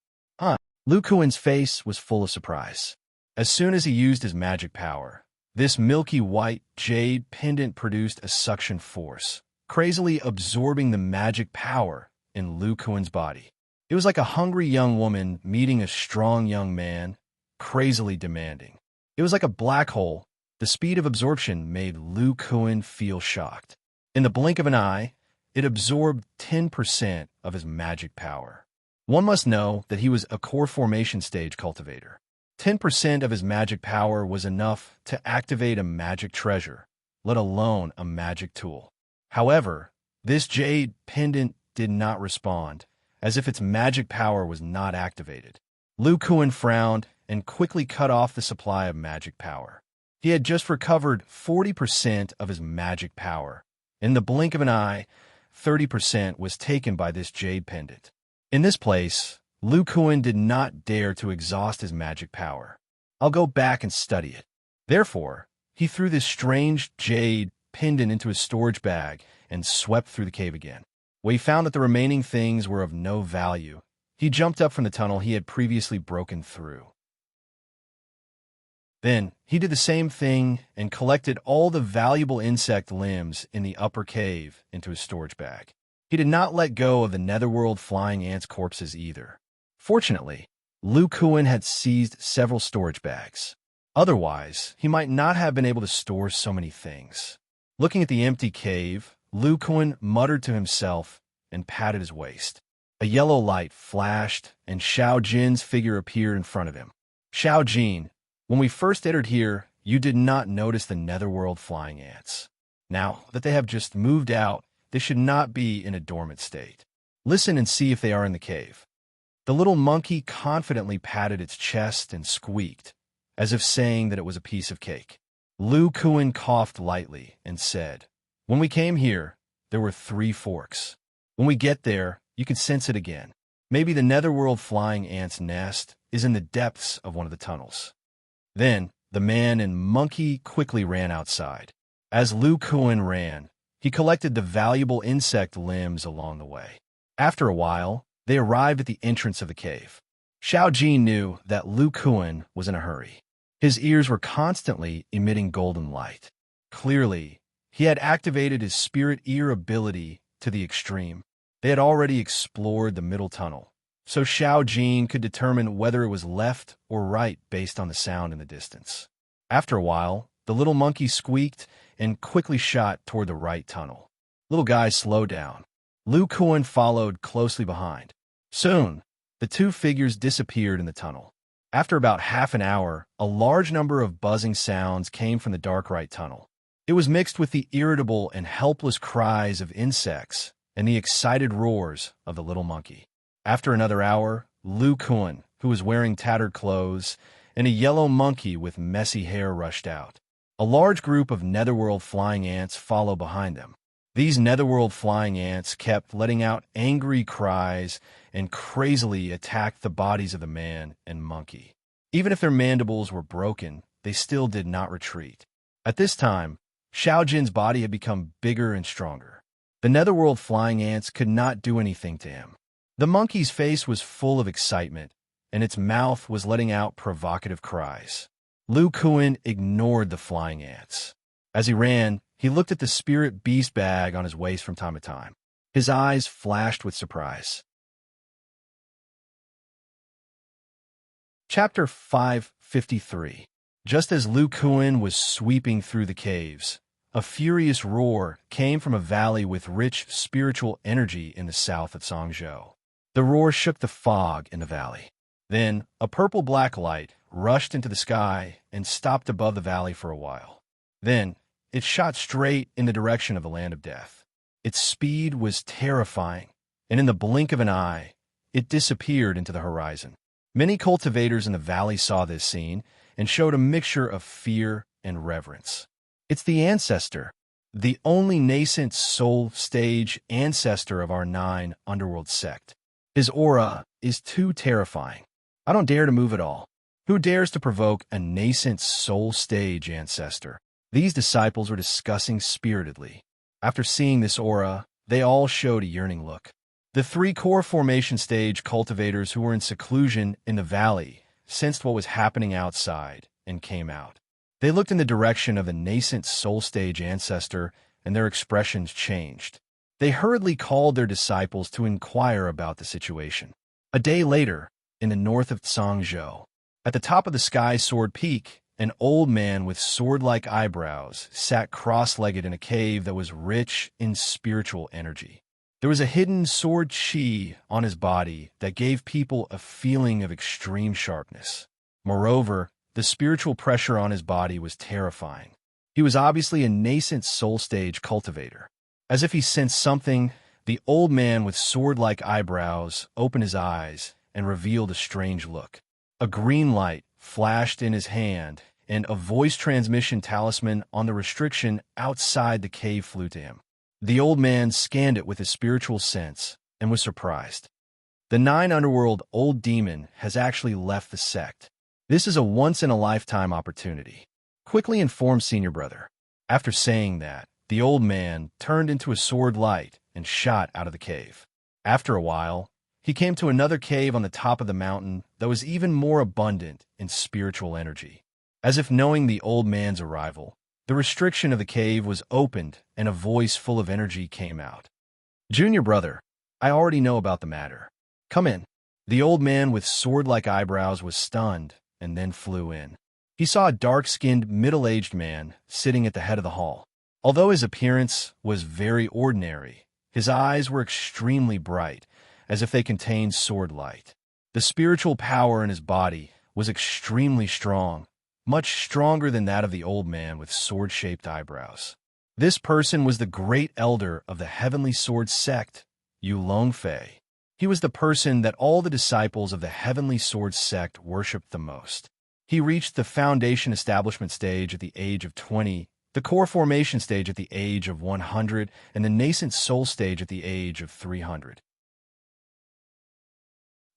Lu Kuan's face was full of surprise. As soon as he used his magic power, this milky white jade pendant produced a suction force, crazily absorbing the magic power in Lu Kuan's body. It was like a hungry young woman meeting a strong young man, crazily demanding. It was like a black hole. The speed of absorption made Lu Kuan feel shocked. In the blink of an eye, it absorbed 10% of his magic power. One must know that he was a core formation stage cultivator. 10% of his magic power was enough to activate a magic treasure, let alone a magic tool. However, this jade pendant did not respond, as if its magic power was not activated. Lu Kuan frowned and quickly cut off the supply of magic power. He had just recovered 40% of his magic power. In the blink of an eye, 30% was taken by this jade pendant. In this place, Lu Kuan did not dare to exhaust his magic power. "I'll go back and study it." Therefore, he threw this strange jade pendant into his storage bag and swept through the cave again. When he found that the remaining things were of no value, he jumped up from the tunnel he had previously broken through. Then, he did the same thing and collected all the valuable insect limbs in the upper cave into his storage bag. He did not let go of the netherworld flying ants' corpses either. Fortunately, Lu Kuan had seized several storage bags. Otherwise, he might not have been able to store so many things. Looking at the empty cave, Lu Kuan muttered to himself and patted his waist. A yellow light flashed, and Xiao Jin's figure appeared in front of him. "Xiao Jin, when we first entered here, you did not notice the netherworld flying ants. Now that they have just moved out, they should not be in a dormant state. Listen and see if they are in the cave." The little monkey confidently patted its chest and squeaked, as if saying that it was a piece of cake. Lu Kuan coughed lightly and said, "When we came here, there were 3 forks. When we get there, you can sense it again. Maybe the netherworld flying ant's nest is in the depths of one of the tunnels." Then, the man and monkey quickly ran outside. As Lu Kuan ran, he collected the valuable insect limbs along the way. After a while, they arrived at the entrance of the cave. Xiao Jin knew that Lu Kuan was in a hurry. His ears were constantly emitting golden light. Clearly, he had activated his spirit ear ability to the extreme. They had already explored the middle tunnel, so Xiao Jin could determine whether it was left or right based on the sound in the distance. After a while, the little monkey squeaked and quickly shot toward the right tunnel. "Little guy, slow down." Lu Kuan followed closely behind. Soon, the two figures disappeared in the tunnel. After about half an hour, a large number of buzzing sounds came from the dark right tunnel. It was mixed with the irritable and helpless cries of insects and the excited roars of the little monkey. After another hour, Lu Kuan, who was wearing tattered clothes, and a yellow monkey with messy hair rushed out. A large group of netherworld flying ants followed behind them. These netherworld flying ants kept letting out angry cries and crazily attacked the bodies of the man and monkey. Even if their mandibles were broken, they still did not retreat. At this time, Xiao Jin's body had become bigger and stronger. The netherworld flying ants could not do anything to him. The monkey's face was full of excitement, and its mouth was letting out provocative cries. Lu Kuan ignored the flying ants. As he ran, he looked at the spirit beast bag on his waist from time to time. His eyes flashed with surprise. Chapter 553. Just as Lu Kuan was sweeping through the caves, a furious roar came from a valley with rich spiritual energy in the south of Songzhou. The roar shook the fog in the valley. Then, a purple-black light rushed into the sky and stopped above the valley for a while. Then, it shot straight in the direction of the land of death. Its speed was terrifying, and in the blink of an eye, it disappeared into the horizon. Many cultivators in the valley saw this scene and showed a mixture of fear and reverence. It's the ancestor, the only nascent soul stage ancestor of our 9 underworld sect. His aura is too terrifying. I don't dare to move at all. Who dares to provoke a nascent soul stage ancestor? These disciples were discussing spiritedly. After seeing this aura, they all showed a yearning look. The 3 core formation stage cultivators who were in seclusion in the valley sensed what was happening outside and came out. They looked in the direction of the nascent soul stage ancestor, and their expressions changed. They hurriedly called their disciples to inquire about the situation. A day later, in the north of Songzhou, at the top of the Sky Sword Peak, an old man with sword-like eyebrows sat cross-legged in a cave that was rich in spiritual energy. There was a hidden sword chi on his body that gave people a feeling of extreme sharpness. Moreover, the spiritual pressure on his body was terrifying. He was obviously a nascent soul stage cultivator. As if he sensed something, the old man with sword-like eyebrows opened his eyes and revealed a strange look. A green light flashed in his hand, and a voice transmission talisman on the restriction outside the cave flew to him. The old man scanned it with his spiritual sense and was surprised. The 9 underworld old demon has actually left the sect. This is a once-in-a-lifetime opportunity. Quickly inform senior brother. After saying that, the old man turned into a sword light and shot out of the cave. After a while, he came to another cave on the top of the mountain that was even more abundant in spiritual energy. As if knowing the old man's arrival, the restriction of the cave was opened and a voice full of energy came out. Junior brother, I already know about the matter. Come in. The old man with sword-like eyebrows was stunned and then flew in. He saw a dark-skinned, middle-aged man sitting at the head of the hall. Although his appearance was very ordinary, his eyes were extremely bright, as if they contained sword light. The spiritual power in his body was extremely strong, much stronger than that of the old man with sword-shaped eyebrows. This person was the great elder of the Heavenly Sword sect, Yu Longfei. He was the person that all the disciples of the Heavenly Sword sect worshipped the most. He reached the foundation establishment stage at the age of 20, the core formation stage at the age of 100, and the nascent soul stage at the age of 300.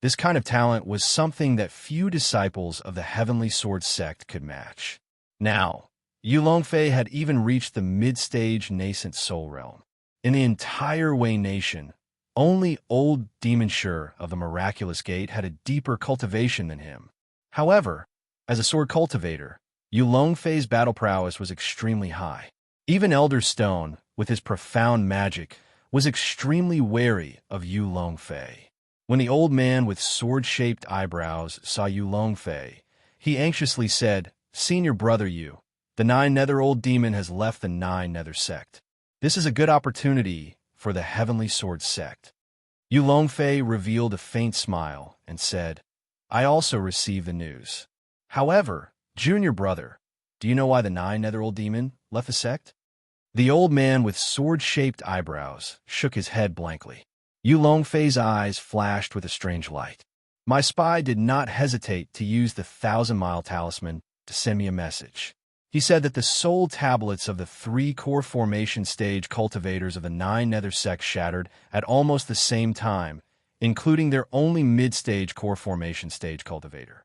This kind of talent was something that few disciples of the Heavenly Sword sect could match. Now, Yu Longfei had even reached the mid-stage nascent soul realm. In the entire Wei nation, only old Demon Sure of the Miraculous Gate had a deeper cultivation than him. However, as a sword cultivator, Yu Longfei's battle prowess was extremely high. Even Elder Stone, with his profound magic, was extremely wary of Yu Longfei. When the old man with sword-shaped eyebrows saw Yu Longfei, he anxiously said, "Senior brother Yu, the 9 Nether Old Demon has left the 9 Nether sect. This is a good opportunity for the Heavenly Sword sect." Yu Longfei revealed a faint smile and said, I also received the news. However, junior brother, do you know why the nine-nether-old demon left the sect? The old man with sword-shaped eyebrows shook his head blankly. Yu Longfei's eyes flashed with a strange light. My spy did not hesitate to use the 1,000-mile talisman to send me a message. He said that the soul tablets of the 3 core formation stage cultivators of the 9 nether sects shattered at almost the same time, including their only mid-stage core formation stage cultivator.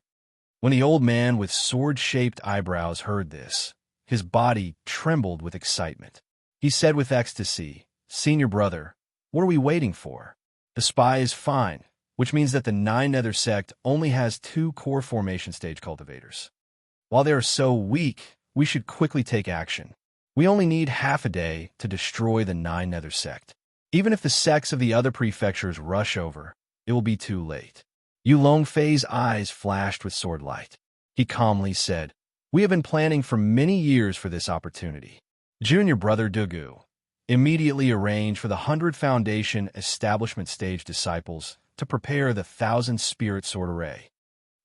When the old man with sword-shaped eyebrows heard this, his body trembled with excitement. He said with ecstasy, "Senior brother, what are we waiting for? The spy is fine, which means that the 9 nether sect only has 2 core formation stage cultivators. While they are so weak, we should quickly take action. We only need half a day to destroy the 9 nether sect. Even if the sects of the other prefectures rush over, it will be too late." Yu Longfei's eyes flashed with sword light. He calmly said, "We have been planning for many years for this opportunity." Junior brother Dugu immediately arranged for the 100 Foundation Establishment Stage disciples to prepare the 1,000 Spirit Sword Array.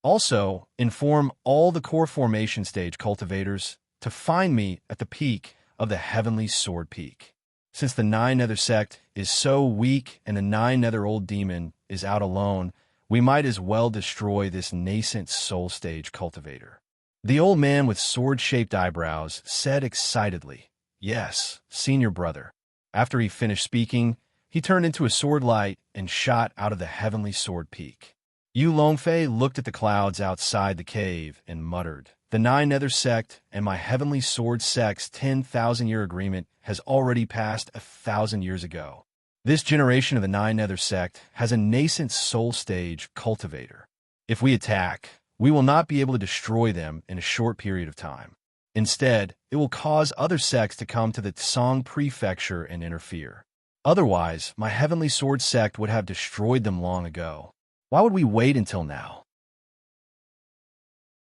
Also, inform all the core formation stage cultivators to find me at the peak of the Heavenly Sword Peak. Since the 9 nether sect is so weak and the 9 nether old demon is out alone, we might as well destroy this nascent soul stage cultivator. The old man with sword-shaped eyebrows said excitedly, "Yes, senior brother." After he finished speaking, he turned into a sword light and shot out of the Heavenly Sword Peak. Yu Longfei looked at the clouds outside the cave and muttered, "The 9 nether sect and my Heavenly Sword sect's 10,000-year agreement has already passed 1,000 years ago. This generation of the 9 nether sect has a nascent soul stage cultivator. If we attack, we will not be able to destroy them in a short period of time. Instead, it will cause other sects to come to the Tsang Prefecture and interfere. Otherwise, my Heavenly Sword sect would have destroyed them long ago. Why would we wait until now?"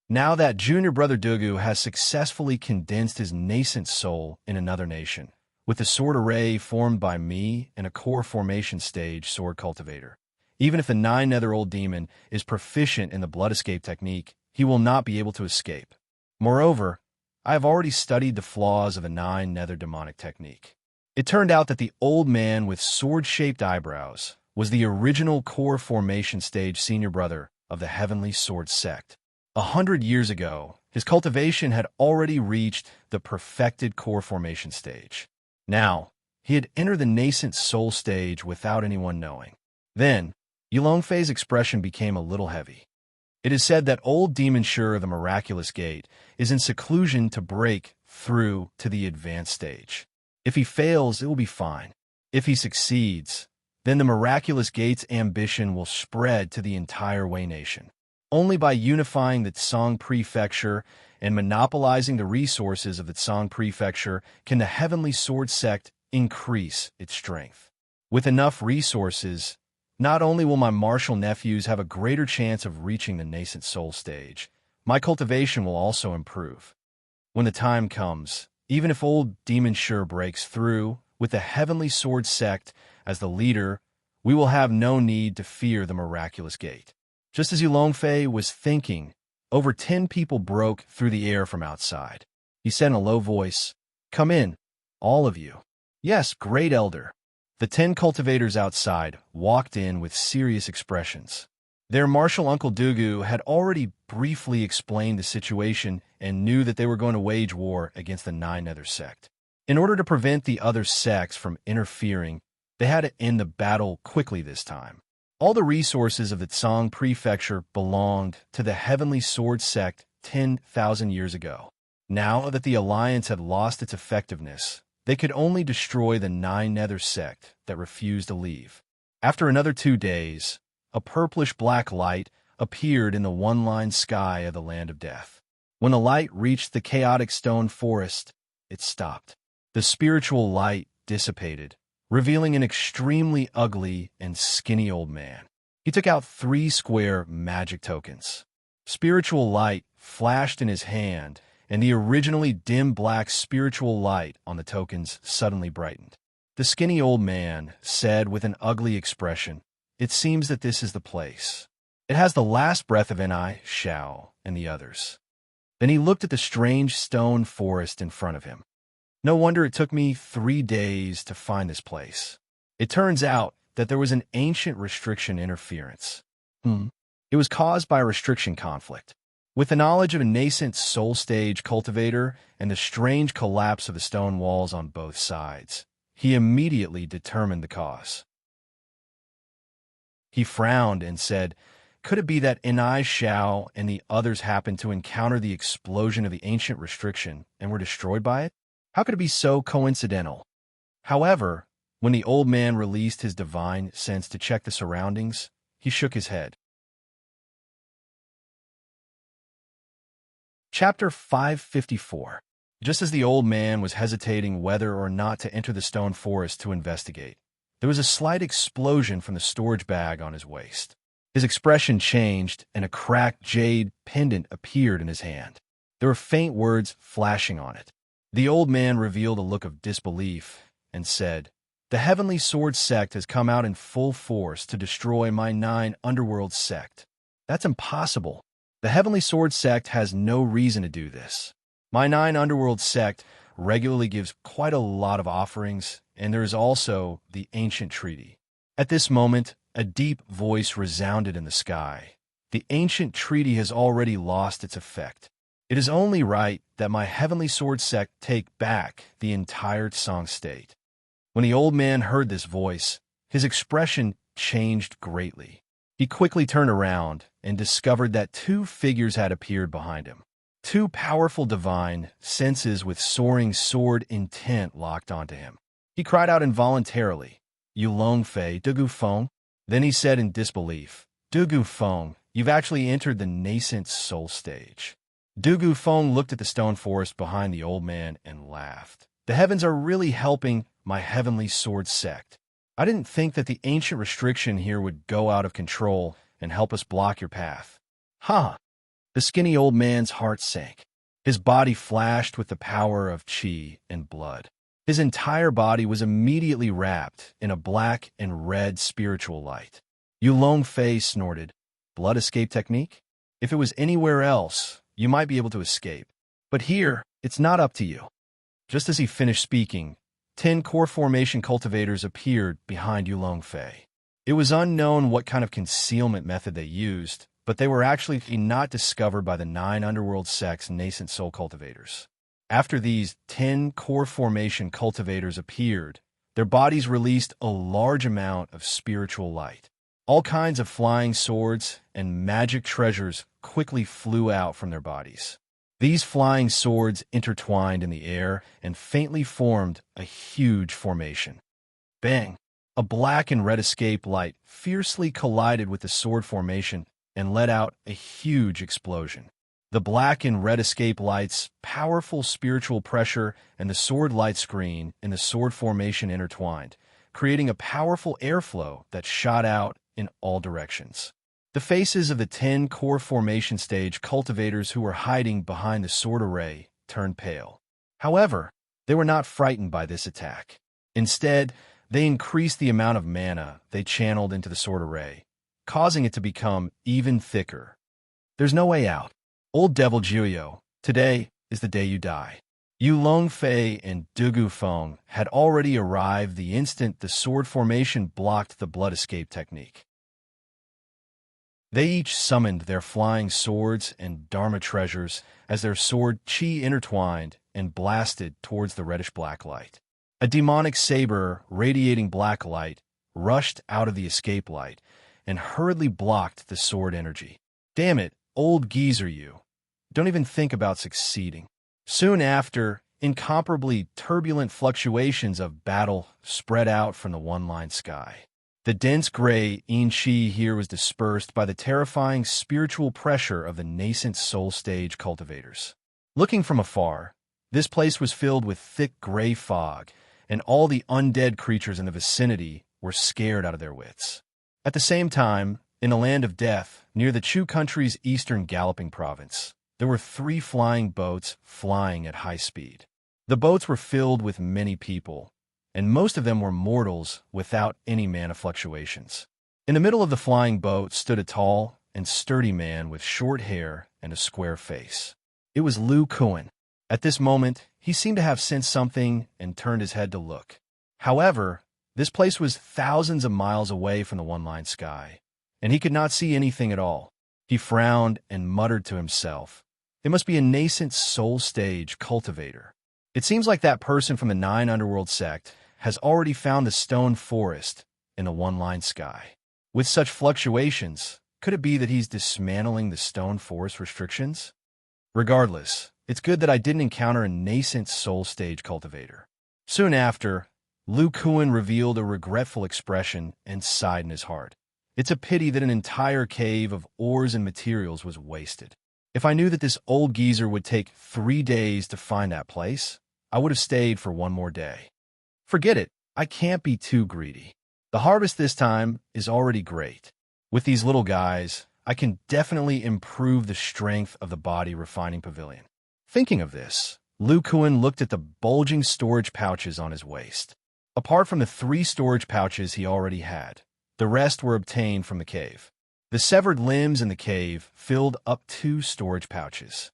Now that junior brother Dugu has successfully condensed his nascent soul in another nation, with the sword array formed by me and a core formation stage sword cultivator, even if the 9 nether old demon is proficient in the blood escape technique, he will not be able to escape. Moreover, I have already studied the flaws of a 9 nether demonic technique. It turned out that the old man with sword-shaped eyebrows was the original core formation stage senior brother of the Heavenly Sword sect. 100 years ago, his cultivation had already reached the perfected core formation stage. Now, he had entered the nascent soul stage without anyone knowing. Then, Yu Longfei's expression became a little heavy. It is said that old demon sure of the miraculous gate is in seclusion to break through to the advanced stage. If he fails, it will be fine. If he succeeds, then the miraculous gate's ambition will spread to the entire Wei nation. Only by unifying the Tsang Prefecture and monopolizing the resources of the Tsang Prefecture can the Heavenly Sword sect increase its strength. With enough resources, not only will my martial nephews have a greater chance of reaching the nascent soul stage, my cultivation will also improve. When the time comes, even if old Demon Sure breaks through, with the Heavenly Sword sect as the leader, we will have no need to fear the miraculous gate." Just as Yu Longfei was thinking, over 10 people broke through the air from outside. He said in a low voice, "Come in, all of you." "Yes, great elder." The 10 cultivators outside walked in with serious expressions. Their martial uncle Dugu had already briefly explained the situation and knew that they were going to wage war against the 9 nether sect. In order to prevent the other sects from interfering, they had to end the battle quickly this time. All the resources of the Tsang Prefecture belonged to the Heavenly Sword sect 10,000 years ago. Now that the alliance had lost its effectiveness, they could only destroy the 9 nether sect that refused to leave. After another 2 days, a purplish-black light appeared in the one-line sky of the Land of Death. When the light reached the chaotic stone forest, it stopped. The spiritual light dissipated, revealing an extremely ugly and skinny old man. He took out 3 square magic tokens. Spiritual light flashed in his hand, and the originally dim black spiritual light on the tokens suddenly brightened. The skinny old man said with an ugly expression, "It seems that this is the place." It has the last breath of Ni, Shao, and the others. Then he looked at the strange stone forest in front of him. No wonder it took me 3 days to find this place. It turns out that there was an ancient restriction interference. It was caused by a restriction conflict. With the knowledge of a nascent soul stage cultivator and the strange collapse of the stone walls on both sides, he immediately determined the cause. He frowned and said, "Could it be that Ni, Shao, and the others happened to encounter the explosion of the ancient restriction and were destroyed by it? How could it be so coincidental?" However, when the old man released his divine sense to check the surroundings, he shook his head. Chapter 554. Just as the old man was hesitating whether or not to enter the stone forest to investigate, there was a slight explosion from the storage bag on his waist. His expression changed, and a cracked jade pendant appeared in his hand. There were faint words flashing on it. The old man revealed a look of disbelief and said, "The Heavenly Sword Sect has come out in full force to destroy my 9 underworld sect. That's impossible. The Heavenly Sword Sect has no reason to do this. My 9 underworld sect regularly gives quite a lot of offerings, and there is also the ancient treaty." At this moment, a deep voice resounded in the sky. "The ancient treaty has already lost its effect. It is only right that my Heavenly Sword Sect take back the entire Tsang state." When the old man heard this voice, his expression changed greatly. He quickly turned around and discovered that 2 figures had appeared behind him. 2 powerful divine senses with soaring sword intent locked onto him. He cried out involuntarily, "You Longfei, Dugu Feng." Then he said in disbelief, "Dugu Feng, you've actually entered the nascent soul stage." Dugu Feng looked at the stone forest behind the old man and laughed. "The heavens are really helping my Heavenly Sword Sect. I didn't think that the ancient restriction here would go out of control and help us block your path." "Ha!" The skinny old man's heart sank. His body flashed with the power of qi and blood. His entire body was immediately wrapped in a black and red spiritual light. Yu Longfei snorted, "Blood escape technique? If it was anywhere else, you might be able to escape. But here, it's not up to you." Just as he finished speaking, 10 core formation cultivators appeared behind Yu Longfei. It was unknown what kind of concealment method they used, but they were actually not discovered by the 9 underworld sect's nascent soul cultivators. After these 10 core formation cultivators appeared, their bodies released a large amount of spiritual light. All kinds of flying swords and magic treasures quickly flew out from their bodies. These flying swords intertwined in the air and faintly formed a huge formation. Bang! A black and red escape light fiercely collided with the sword formation and let out a huge explosion. The black and red escape lights, powerful spiritual pressure, and the sword light screen in the sword formation intertwined, creating a powerful airflow that shot out in all directions. The faces of the 10 core formation stage cultivators who were hiding behind the sword array turned pale. However, they were not frightened by this attack. Instead, they increased the amount of mana they channeled into the sword array, causing it to become even thicker. "There's no way out. Old Devil Jiuyo, today is the day you die." Yu Longfei and Dugu Feng had already arrived the instant the sword formation blocked the blood escape technique. They each summoned their flying swords and dharma treasures as their sword qi intertwined and blasted towards the reddish-black light. A demonic saber radiating black light rushed out of the escape light and hurriedly blocked the sword energy. "Damn it, old geezer you. Don't even think about succeeding." Soon after, incomparably turbulent fluctuations of battle spread out from the one-line sky. The dense gray yin qi here was dispersed by the terrifying spiritual pressure of the nascent soul stage cultivators. Looking from afar, this place was filled with thick gray fog, and all the undead creatures in the vicinity were scared out of their wits. At the same time, in the land of death, near the Chu country's eastern galloping province, there were 3 flying boats flying at high speed. The boats were filled with many people, and most of them were mortals without any mana fluctuations. In the middle of the flying boat stood a tall and sturdy man with short hair and a square face. It was Lu Kuan. At this moment, he seemed to have sensed something and turned his head to look. However, this place was thousands of miles away from the one-line sky, and he could not see anything at all. He frowned and muttered to himself, "It must be a nascent soul stage cultivator. It seems like that person from the 9 Underworld sect has already found the stone forest in the one-line sky. With such fluctuations, could it be that he's dismantling the stone forest restrictions? Regardless, it's good that I didn't encounter a nascent soul stage cultivator." Soon after, Lu Kuan revealed a regretful expression and sighed in his heart. It's a pity that an entire cave of ores and materials was wasted. If I knew that this old geezer would take 3 days to find that place, I would have stayed for 1 more day. Forget it, I can't be too greedy. The harvest this time is already great. With these little guys, I can definitely improve the strength of the body refining pavilion. Thinking of this, Lu Kuan looked at the bulging storage pouches on his waist. Apart from the 3 storage pouches he already had, the rest were obtained from the cave. The severed limbs in the cave filled up 2 storage pouches.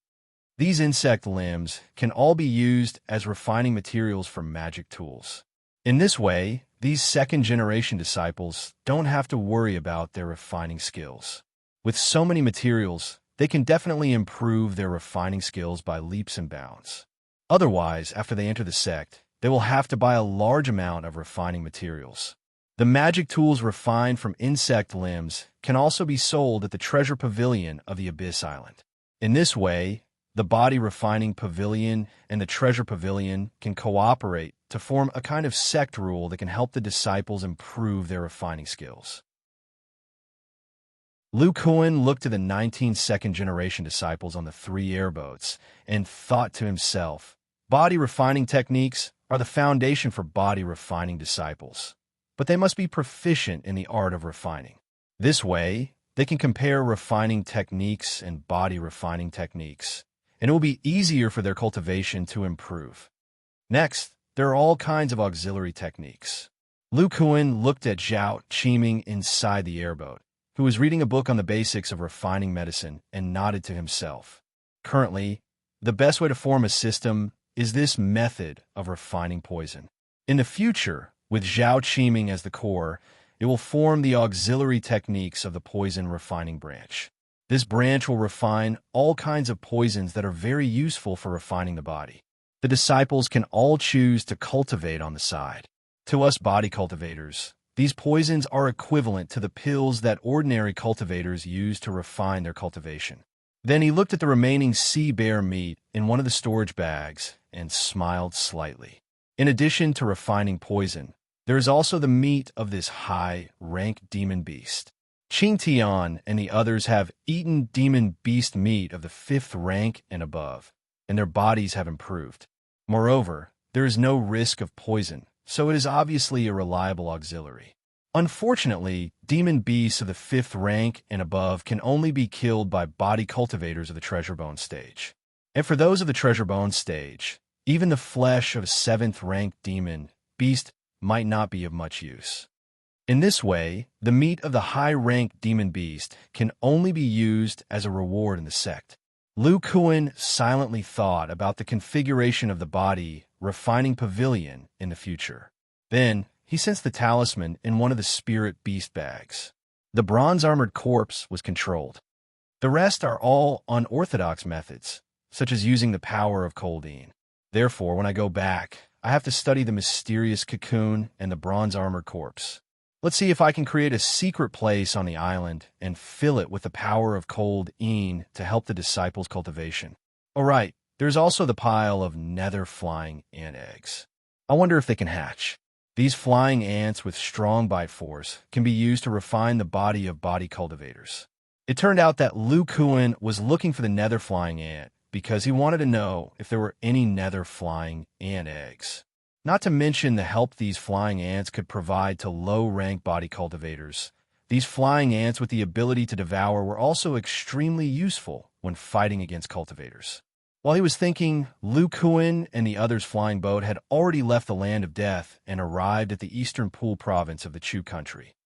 These insect limbs can all be used as refining materials for magic tools. In this way, these second-generation disciples don't have to worry about their refining skills. With so many materials, they can definitely improve their refining skills by leaps and bounds. Otherwise, after they enter the sect, they will have to buy a large amount of refining materials. The magic tools refined from insect limbs can also be sold at the treasure pavilion of the Abyss Island. In this way, the body refining pavilion and the treasure pavilion can cooperate to form a kind of sect rule that can help the disciples improve their refining skills. Lu Kuan looked at the 19 second-generation disciples on the 3 airboats and thought to himself, body refining techniques are the foundation for body refining disciples, but they must be proficient in the art of refining. This way, they can compare refining techniques and body refining techniques, and it will be easier for their cultivation to improve. Next, there are all kinds of auxiliary techniques. Lu Kuan looked at Zhao Qiming inside the airboat, who was reading a book on the basics of refining medicine, and nodded to himself. Currently, the best way to form a system is this method of refining poison. In the future, with Zhao Qiming as the core, it will form the auxiliary techniques of the poison refining branch. This branch will refine all kinds of poisons that are very useful for refining the body. The disciples can all choose to cultivate on the side. To us body cultivators, these poisons are equivalent to the pills that ordinary cultivators use to refine their cultivation. Then he looked at the remaining sea bear meat in one of the storage bags and smiled slightly. In addition to refining poison, there is also the meat of this high-rank demon beast. Qing Tian and the others have eaten demon beast meat of the 5th rank and above, and their bodies have improved. Moreover, there is no risk of poison, so it is obviously a reliable auxiliary. Unfortunately, demon beasts of the 5th rank and above can only be killed by body cultivators of the treasure bone stage. And for those of the treasure bone stage, even the flesh of a 7th rank demon beast might not be of much use. In this way, the meat of the high-rank demon beast can only be used as a reward in the sect. Lu Kuan silently thought about the configuration of the body refining pavilion in the future. Then, he sensed the talisman in one of the spirit beast bags. The bronze-armored corpse was controlled. The rest are all unorthodox methods, such as using the power of coldine. Therefore, when I go back, I have to study the mysterious cocoon and the bronze-armored corpse. Let's see if I can create a secret place on the island and fill it with the power of coldine to help the disciples' cultivation. All right, there's also the pile of nether flying ant eggs. I wonder if they can hatch. These flying ants with strong bite force can be used to refine the body of body cultivators. It turned out that Lu Kuan was looking for the nether flying ant because he wanted to know if there were any nether flying ant eggs. Not to mention the help these flying ants could provide to low-rank body cultivators. These flying ants with the ability to devour were also extremely useful when fighting against cultivators. While he was thinking, Lu Kuan and the others' flying boat had already left the land of death and arrived at the eastern Pool province of the Chu country.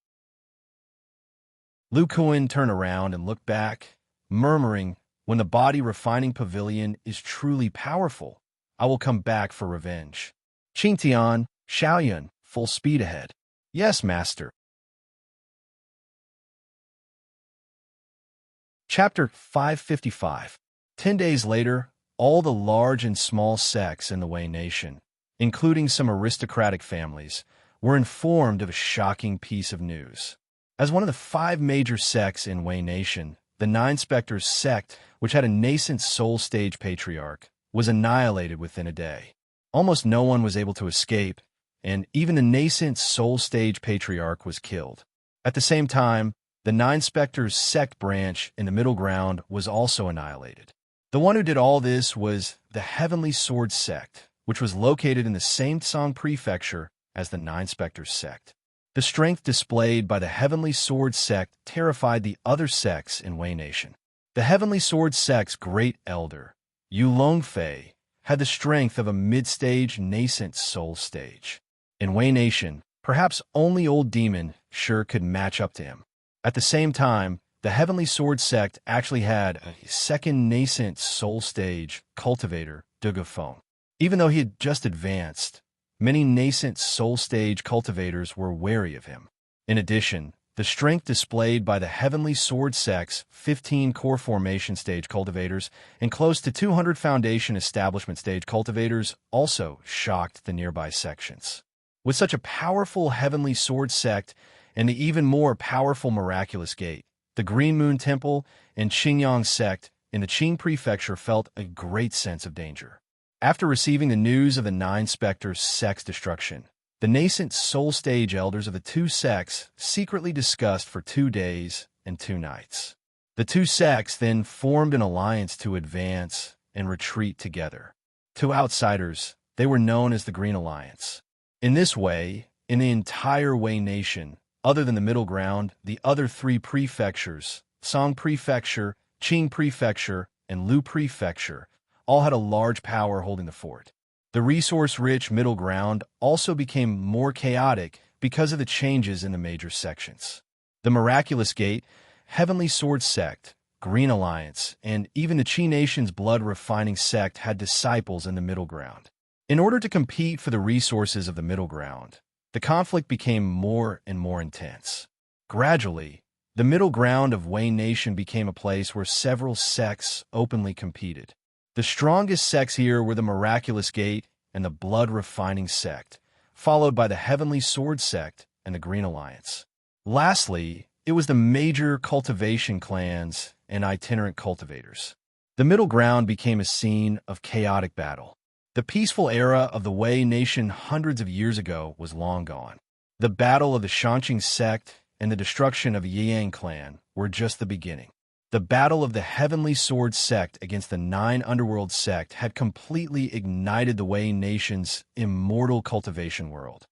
Lu Kuan turned around and looked back, murmuring, "When the body refining pavilion is truly powerful, I will come back for revenge." Qingtian, Xiaoyun, full speed ahead. Yes, master. Chapter 555. 10 days later, all the large and small sects in the Wei nation, including some aristocratic families, were informed of a shocking piece of news. As one of the 5 major sects in Wei nation, the Nine Spectres sect, which had a nascent soul stage patriarch, was annihilated within a day. Almost no one was able to escape, and even the nascent soul stage patriarch was killed. At the same time, the Nine Spectres sect branch in the middle ground was also annihilated. The one who did all this was the Heavenly Sword sect, which was located in the same Tsang prefecture as the Nine Spectres sect. The strength displayed by the Heavenly Sword sect terrified the other sects in Wei nation. The Heavenly Sword sect's great elder, Yu Longfei, had the strength of a mid-stage nascent soul stage. In Wei nation, perhaps only Old Demon sure could match up to him. At the same time, the Heavenly Sword sect actually had a second nascent soul stage cultivator, Dugafeng. Even though he had just advanced, many nascent soul stage cultivators were wary of him. In addition, the strength displayed by the Heavenly Sword sect's 15 core formation stage cultivators and close to 200 foundation establishment stage cultivators also shocked the nearby sections. With such a powerful Heavenly Sword sect and the even more powerful Miraculous Gate, the Green Moon Temple and Qingyang sect in the Qing prefecture felt a great sense of danger. After receiving the news of the Nine Spectres sect's destruction, the nascent soul stage elders of the 2 sects secretly discussed for 2 days and 2 nights. The 2 sects then formed an alliance to advance and retreat together. To outsiders, they were known as the Green Alliance. In this way, in the entire Wei nation, other than the middle ground, the other 3 prefectures, Song Prefecture, Qing Prefecture, and Lu Prefecture, all had a large power holding the fort. The resource-rich middle ground also became more chaotic because of the changes in the major sections. The Miraculous Gate, Heavenly Sword sect, Green Alliance, and even the Qi Nation's blood-refining sect had disciples in the middle ground. In order to compete for the resources of the middle ground, the conflict became more and more intense. Gradually, the middle ground of Wei nation became a place where several sects openly competed. The strongest sects here were the Miraculous Gate and the Blood-Refining sect, followed by the Heavenly Sword sect and the Green Alliance. Lastly, it was the major cultivation clans and itinerant cultivators. The middle ground became a scene of chaotic battle. The peaceful era of the Wei nation hundreds of years ago was long gone. The battle of the Shanqing sect and the destruction of the Yang clan were just the beginning. The battle of the Heavenly Sword sect against the 9 Underworld sect had completely ignited the Wei nation's immortal cultivation world.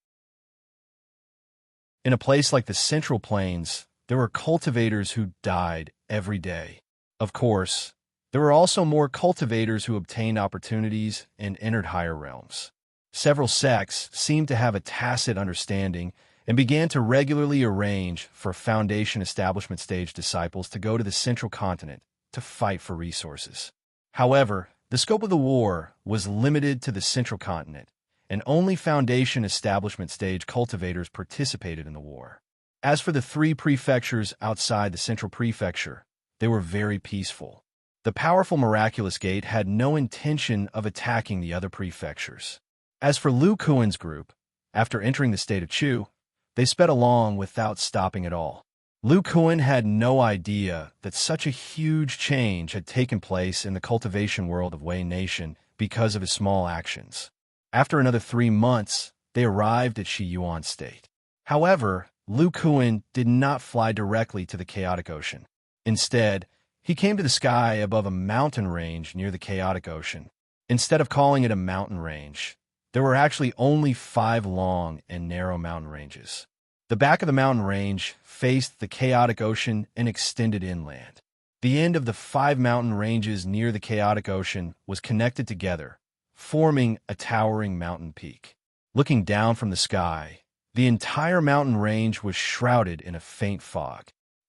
In a place like the Central Plains, there were cultivators who died every day. Of course, there were also more cultivators who obtained opportunities and entered higher realms. Several sects seemed to have a tacit understanding and began to regularly arrange for Foundation Establishment stage disciples to go to the Central Continent to fight for resources. However, the scope of the war was limited to the Central Continent, and only Foundation Establishment stage cultivators participated in the war. As for the 3 prefectures outside the Central Prefecture, they were very peaceful. The powerful Miraculous Gate had no intention of attacking the other prefectures. As for Lu Kuan's group, after entering the state of Chu, they sped along without stopping at all. Lu Kuan had no idea that such a huge change had taken place in the cultivation world of Wei nation because of his small actions. After another 3 months, they arrived at Shiyuan State. However, Lu Kuan did not fly directly to the chaotic ocean. Instead, he came to the sky above a mountain range near the chaotic ocean. Instead of calling it a mountain range, there were actually only 5 long and narrow mountain ranges. The back of the mountain range faced the chaotic ocean and extended inland. The end of the 5 mountain ranges near the chaotic ocean was connected together, forming a towering mountain peak. Looking down from the sky, the entire mountain range was shrouded in a faint fog.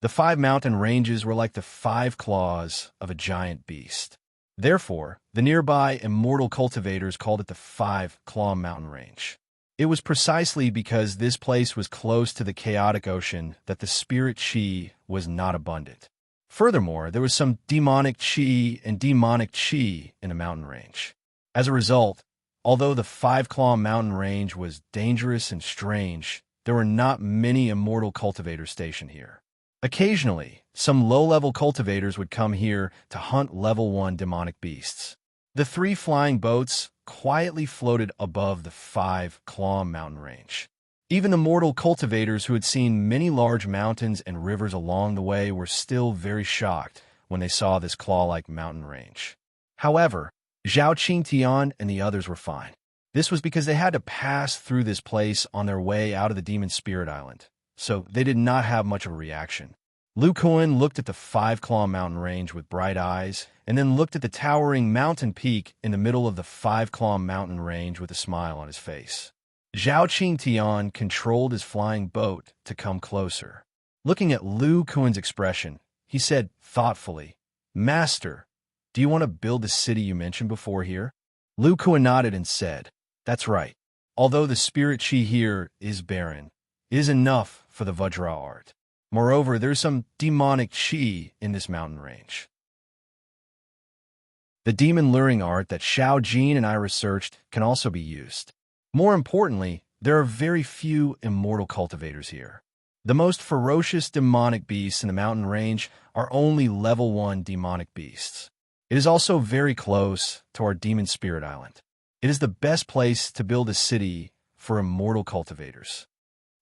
The 5 mountain ranges were like the 5 claws of a giant beast. Therefore, the nearby immortal cultivators called it the 5-claw mountain range. It was precisely because this place was close to the chaotic ocean that the spirit chi was not abundant. Furthermore, there was some demonic chi and demonic chi in the mountain range. As a result, although the 5-claw mountain range was dangerous and strange, there were not many immortal cultivators stationed here. Occasionally, some low-level cultivators would come here to hunt level 1 demonic beasts. The 3 flying boats quietly floated above the 5-claw mountain range. Even the mortal cultivators who had seen many large mountains and rivers along the way were still very shocked when they saw this claw-like mountain range. However, Zhao Qingtian and the others were fine. This was because they had to pass through this place on their way out of the Demon Spirit Island, so they did not have much of a reaction. Lu Kuan looked at the 5-claw mountain range with bright eyes, and then looked at the towering mountain peak in the middle of the 5-claw mountain range with a smile on his face. Zhao Qingtian controlled his flying boat to come closer. Looking at Lu Kuan's expression, he said thoughtfully, "Master, do you want to build the city you mentioned before here?" Lu Kuan nodded and said, "That's right. Although the spirit chi here is barren, it is enough for the Vajra art. Moreover, there's some demonic chi in this mountain range. The demon luring art that Xiao Jin and I researched can also be used. More importantly, there are very few immortal cultivators here. The most ferocious demonic beasts in the mountain range are only level 1 demonic beasts. It is also very close to our Demon Spirit Island. It is the best place to build a city for immortal cultivators."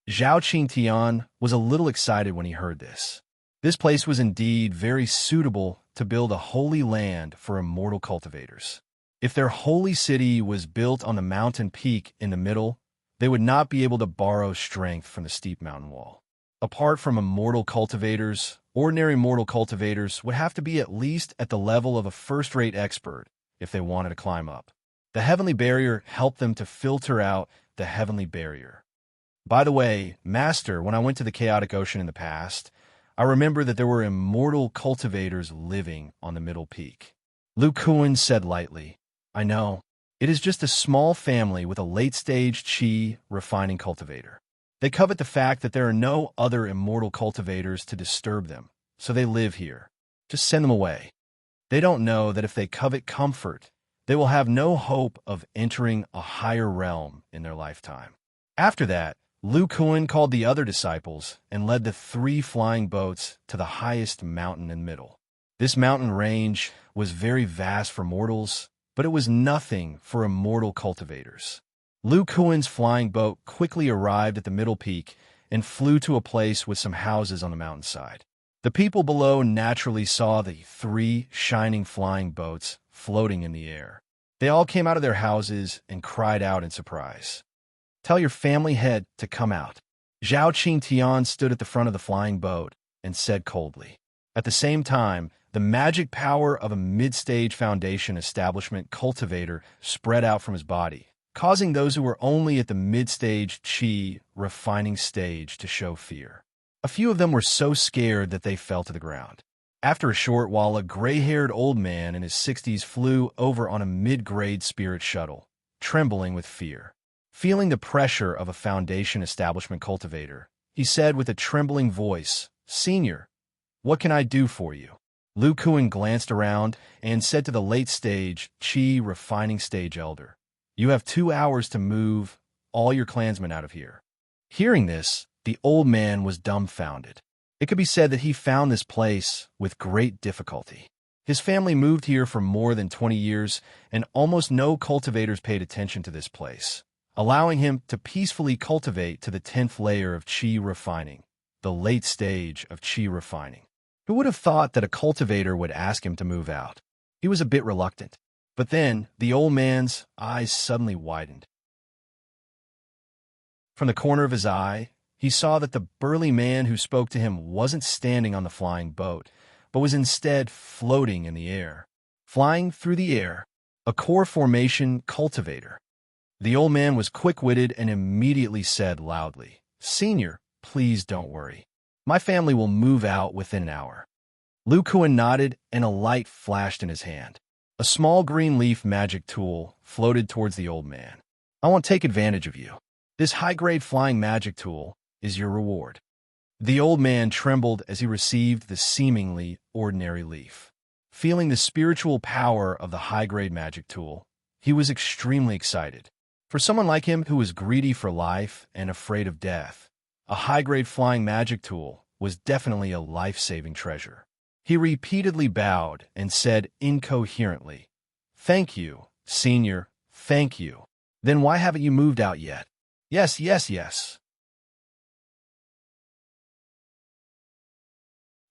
Zhao Qingtian was a little excited when he heard this. This place was indeed very suitable to build a holy land for immortal cultivators. If their holy city was built on the mountain peak in the middle, they would not be able to borrow strength from the steep mountain wall. Apart from immortal cultivators, ordinary mortal cultivators would have to be at least at the level of a first-rate expert if they wanted to climb up. The heavenly barrier helped them to filter out the heavenly barrier. By the way, Master, when I went to the chaotic ocean in the past, I remember that there were immortal cultivators living on the middle peak. Lu Kuan said lightly, "I know. It is just a small family with a late-stage chi refining cultivator. They covet the fact that there are no other immortal cultivators to disturb them, so they live here. Just send them away. They don't know that if they covet comfort, they will have no hope of entering a higher realm in their lifetime." After that, Lu Kuan called the other disciples and led the 3 flying boats to the highest mountain in the middle. This mountain range was very vast for mortals, but it was nothing for immortal cultivators. Lu Kuan's flying boat quickly arrived at the middle peak and flew to a place with some houses on the mountainside. The people below naturally saw the 3 shining flying boats floating in the air. They all came out of their houses and cried out in surprise. "Tell your family head to come out." Zhao Qingtian stood at the front of the flying boat and said coldly. At the same time, the magic power of a mid-stage foundation establishment cultivator spread out from his body, causing those who were only at the mid-stage chi refining stage to show fear. A few of them were so scared that they fell to the ground. After a short while, a gray-haired old man in his 60s flew over on a mid-grade spirit shuttle, trembling with fear. Feeling the pressure of a foundation establishment cultivator, he said with a trembling voice, "Senior, what can I do for you?" Lu Kuan glanced around and said to the late-stage chi refining stage elder, "You have 2 hours to move all your clansmen out of here." Hearing this, the old man was dumbfounded. It could be said that he found this place with great difficulty. His family moved here for more than 20 years, and almost no cultivators paid attention to this place, allowing him to peacefully cultivate to the 10th layer of chi refining, the late stage of chi refining. Who would have thought that a cultivator would ask him to move out? He was a bit reluctant. But then, the old man's eyes suddenly widened. From the corner of his eye, he saw that the burly man who spoke to him wasn't standing on the flying boat, but was instead floating in the air. Flying through the air, a core formation cultivator. The old man was quick-witted and immediately said loudly, "Senior, please don't worry. My family will move out within an hour. Lu Kuan nodded, and a light flashed in his hand. A small green leaf magic tool floated towards the old man. I want to take advantage of you. This high-grade flying magic tool is your reward. The old man trembled as he received the seemingly ordinary leaf. Feeling the spiritual power of the high-grade magic tool, he was extremely excited. For someone like him who was greedy for life and afraid of death, a high-grade flying magic tool was definitely a life-saving treasure. He repeatedly bowed and said incoherently, "Thank you, Senior, thank you. Then why haven't you moved out yet?" "Yes, yes, yes."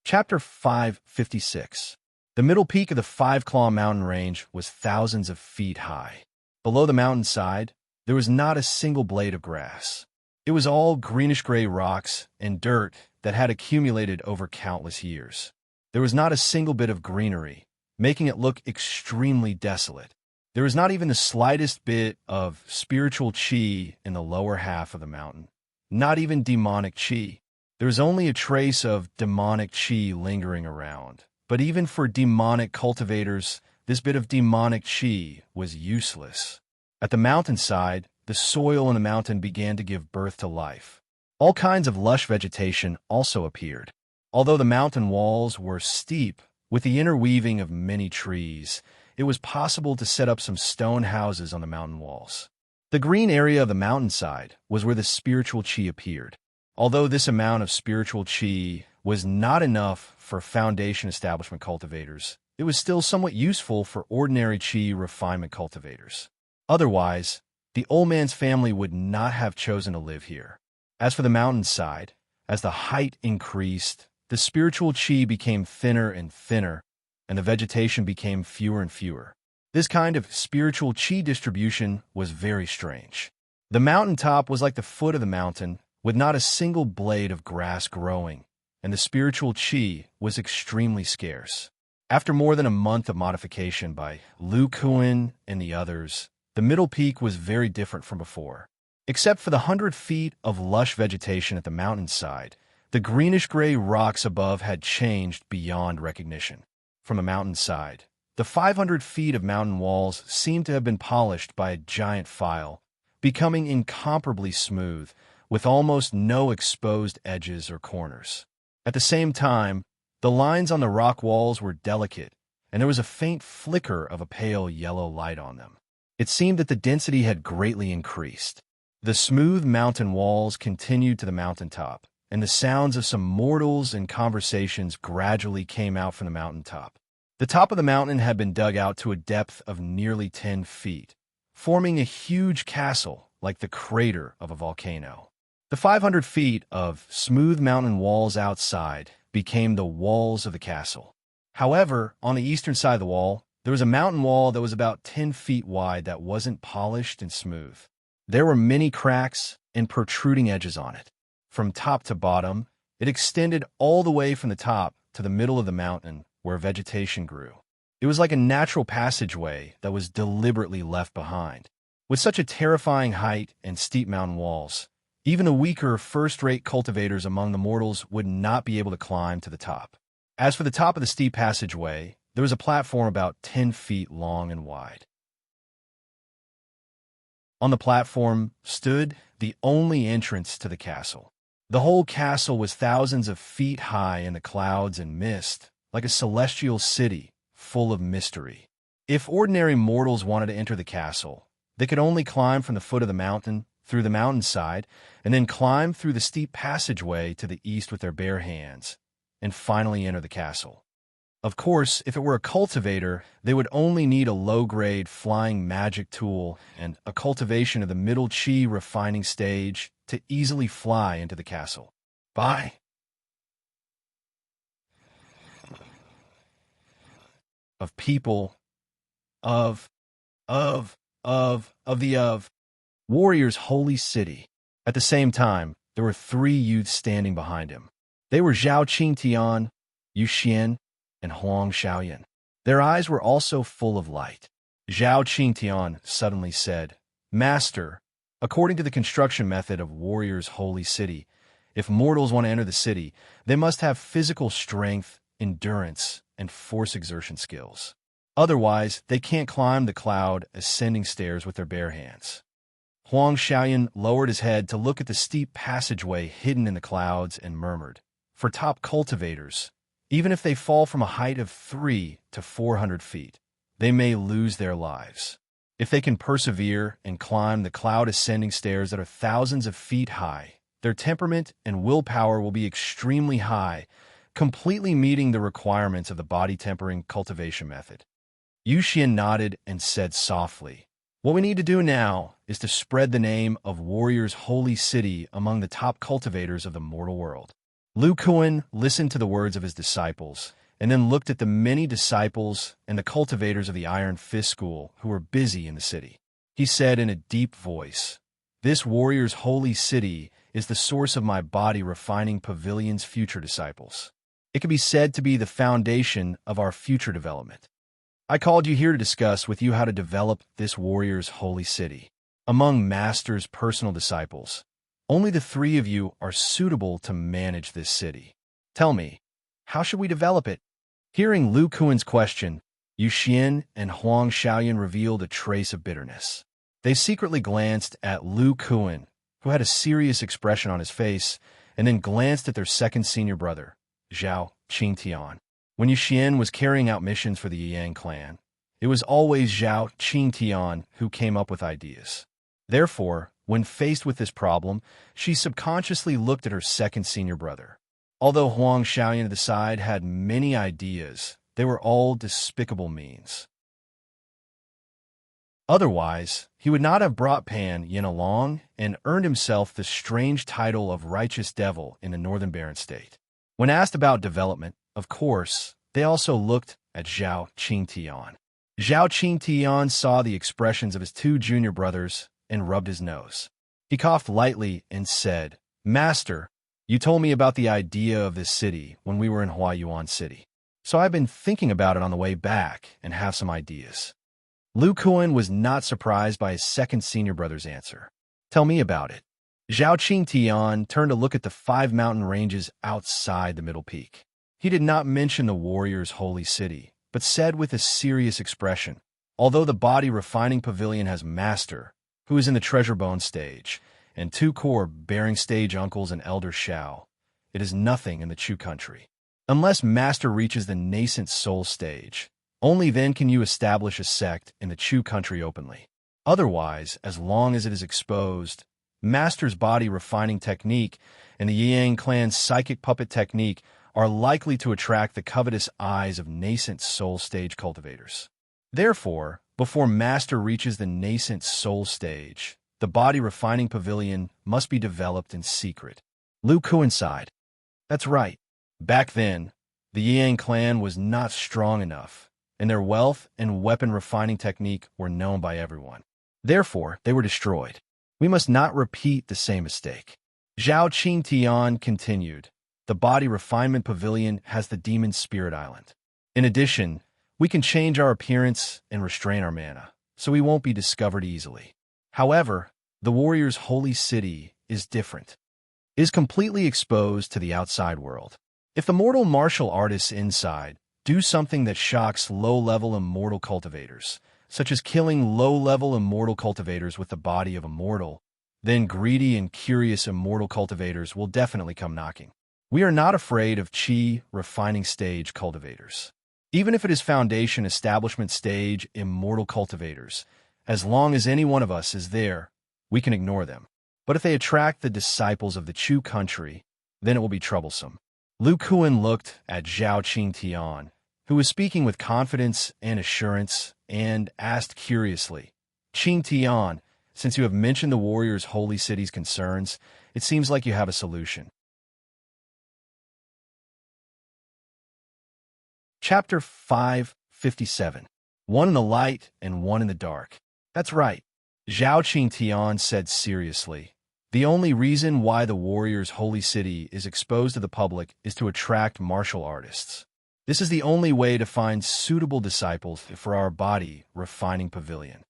Chapter 556. The middle peak of the Five Claw Mountain Range was thousands of feet high. Below the mountainside, there was not a single blade of grass. It was all greenish-gray rocks and dirt that had accumulated over countless years. There was not a single bit of greenery, making it look extremely desolate. There was not even the slightest bit of spiritual chi in the lower half of the mountain. Not even demonic chi. There was only a trace of demonic chi lingering around. But even for demonic cultivators, this bit of demonic chi was useless. At the mountainside, the soil in the mountain began to give birth to life. All kinds of lush vegetation also appeared. Although the mountain walls were steep, with the interweaving of many trees, it was possible to set up some stone houses on the mountain walls. The green area of the mountainside was where the spiritual chi appeared. Although this amount of spiritual chi was not enough for foundation establishment cultivators, it was still somewhat useful for ordinary chi refinement cultivators. Otherwise, the old man's family would not have chosen to live here. As for the mountainside, as the height increased, the spiritual chi became thinner and thinner, and the vegetation became fewer and fewer. This kind of spiritual chi distribution was very strange. The mountaintop was like the foot of the mountain, with not a single blade of grass growing, and the spiritual chi was extremely scarce. After more than a month of modification by Lu Kuan and the others, the middle peak was very different from before. Except for the 100 feet of lush vegetation at the mountainside, the greenish-gray rocks above had changed beyond recognition. From the mountainside, the 500 feet of mountain walls seemed to have been polished by a giant file, becoming incomparably smooth, with almost no exposed edges or corners. At the same time, the lines on the rock walls were delicate, and there was a faint flicker of a pale yellow light on them. It seemed that the density had greatly increased. The smooth mountain walls continued to the mountaintop, and the sounds of some mortals and conversations gradually came out from the mountaintop. The top of the mountain had been dug out to a depth of nearly 10 feet, forming a huge castle like the crater of a volcano. The 500 feet of smooth mountain walls outside became the walls of the castle. However, on the eastern side of the wall, there was a mountain wall that was about 10 feet wide that wasn't polished and smooth. There were many cracks and protruding edges on it. From top to bottom, it extended all the way from the top to the middle of the mountain where vegetation grew. It was like a natural passageway that was deliberately left behind. With such a terrifying height and steep mountain walls, even the weaker first-rate cultivators among the mortals would not be able to climb to the top. As for the top of the steep passageway, there was a platform about 10 feet long and wide. On the platform stood the only entrance to the castle. The whole castle was thousands of feet high in the clouds and mist, like a celestial city full of mystery. If ordinary mortals wanted to enter the castle, they could only climb from the foot of the mountain through the mountainside, and then climb through the steep passageway to the east with their bare hands, and finally enter the castle. Of course, if it were a cultivator, they would only need a low-grade flying magic tool and a cultivation of the middle chi refining stage to easily fly into the castle. Bye. Of people, of Warrior's holy city. At the same time, there were 3 youths standing behind him. They were Zhao Qingtian, Yu Xian, and Huang Xiaoyan. Their eyes were also full of light. Zhao Qingtian suddenly said, "Master, according to the construction method of Warrior's holy city, If mortals want to enter the city, they must have physical strength, endurance, and force exertion skills. Otherwise, they can't climb the cloud ascending stairs with their bare hands. Huang Xiaoyan lowered his head to look at the steep passageway hidden in the clouds and murmured, "For top cultivators, even if they fall from a height of 300 to 400 feet, they may lose their lives. If they can persevere and climb the cloud ascending stairs that are thousands of feet high, their temperament and willpower will be extremely high, completely meeting the requirements of the body-tempering cultivation method." Yu Xian nodded and said softly, "What we need to do now is to spread the name of Warrior's Holy City among the top cultivators of the mortal world." Lu Kuan listened to the words of his disciples and then looked at the many disciples and the cultivators of the Iron Fist School who were busy in the city. He said in a deep voice, "This Warrior's Holy City is the source of my body refining pavilion's future disciples. It can be said to be the foundation of our future development. I called you here to discuss with you how to develop this Warrior's Holy City. Among Master's personal disciples, only the 3 of you are suitable to manage this city. Tell me, how should we develop it?" Hearing Lu Kuan's question, Yu Xian and Huang Xiaoyan revealed a trace of bitterness. They secretly glanced at Lu Kuan, who had a serious expression on his face, and then glanced at their second senior brother, Zhao Qingtian. When Yu Xian was carrying out missions for the Yang clan, it was always Zhao Qingtian who came up with ideas. Therefore, when faced with this problem, she subconsciously looked at her second senior brother. Although Huang Xiaoyan at the side had many ideas, they were all despicable means. Otherwise, he would not have brought Pan Yin along and earned himself the strange title of Righteous Devil in the Northern Barren State. When asked about development, of course, they also looked at Zhao Qingtian. Zhao Qingtian saw the expressions of his 2 junior brothers and rubbed his nose. He coughed lightly and said, "Master, you told me about the idea of this city when we were in Huayuan City. So I've been thinking about it on the way back and have some ideas." Lu Kuan was not surprised by his second senior brother's answer. "Tell me about it." Zhao Qingtian turned to look at the 5 mountain ranges outside the middle peak. He did not mention the Warrior's Holy City, but said with a serious expression, "Although the body refining pavilion has Master, who is in the treasure bone stage, and 2 core bearing stage uncles and elder Shao, it is nothing in the Chu country. Unless Master reaches the nascent soul stage, only then can you establish a sect in the Chu country openly. Otherwise, as long as it is exposed, Master's body refining technique and the Yang clan's psychic puppet technique are likely to attract the covetous eyes of nascent soul stage cultivators. Therefore, before Master reaches the nascent soul stage, the body refining pavilion must be developed in secret." Lu Kuan sighed. "That's right. Back then, the Yang clan was not strong enough, and their wealth and weapon refining technique were known by everyone. Therefore, they were destroyed. We must not repeat the same mistake." Zhao Qingtian continued, "The body refinement pavilion has the demon spirit island. In addition, we can change our appearance and restrain our mana, so we won't be discovered easily. However, the Warrior's Holy City is different. It is completely exposed to the outside world. If the mortal martial artists inside do something that shocks low-level immortal cultivators, such as killing low-level immortal cultivators with the body of a mortal, then greedy and curious immortal cultivators will definitely come knocking. We are not afraid of Qi refining stage cultivators. Even if it is foundation establishment stage immortal cultivators, as long as any one of us is there, we can ignore them. But if they attract the disciples of the Chu country, then it will be troublesome." Lu Kuan looked at Zhao Qingtian, who was speaking with confidence and assurance, and asked curiously, "Qingtian, since you have mentioned the Warrior's Holy City's concerns, it seems like you have a solution." Chapter 557. One in the light and one in the dark. "That's right," Zhao Qingtian said seriously. "The only reason why the Warrior's Holy City is exposed to the public is to attract martial artists. This is the only way to find suitable disciples for our body refining pavilion.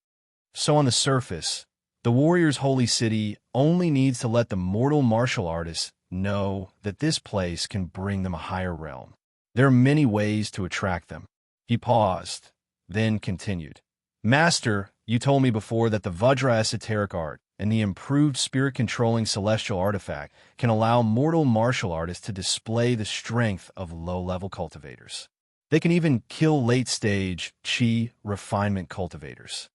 So on the surface, the Warrior's Holy City only needs to let the mortal martial artists know that this place can bring them a higher realm. There are many ways to attract them. He paused, then continued. Master, you told me before that the Vajra esoteric art and the improved spirit-controlling celestial artifact can allow mortal martial artists to display the strength of low-level cultivators. They can even kill late-stage chi refinement cultivators.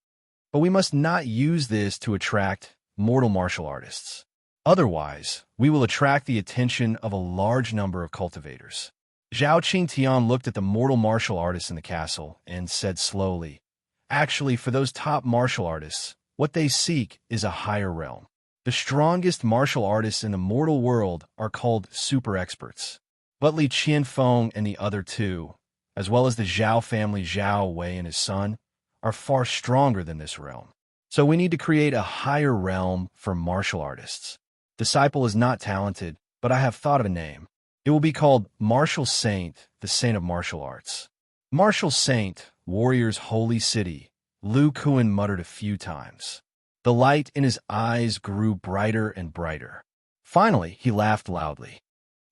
But we must not use this to attract mortal martial artists. Otherwise, we will attract the attention of a large number of cultivators. Zhao Qingtian looked at the mortal martial artists in the castle and said slowly, Actually, for those top martial artists, what they seek is a higher realm. The strongest martial artists in the mortal world are called super experts. But Li Qianfeng and the other two, as well as the Zhao family Zhao Wei and his son, are far stronger than this realm. So we need to create a higher realm for martial artists. Disciple is not talented, but I have thought of a name. It will be called Martial Saint, the Saint of Martial Arts. Martial Saint, warrior's holy city, Lu Kuan muttered a few times. The light in his eyes grew brighter and brighter. Finally, he laughed loudly.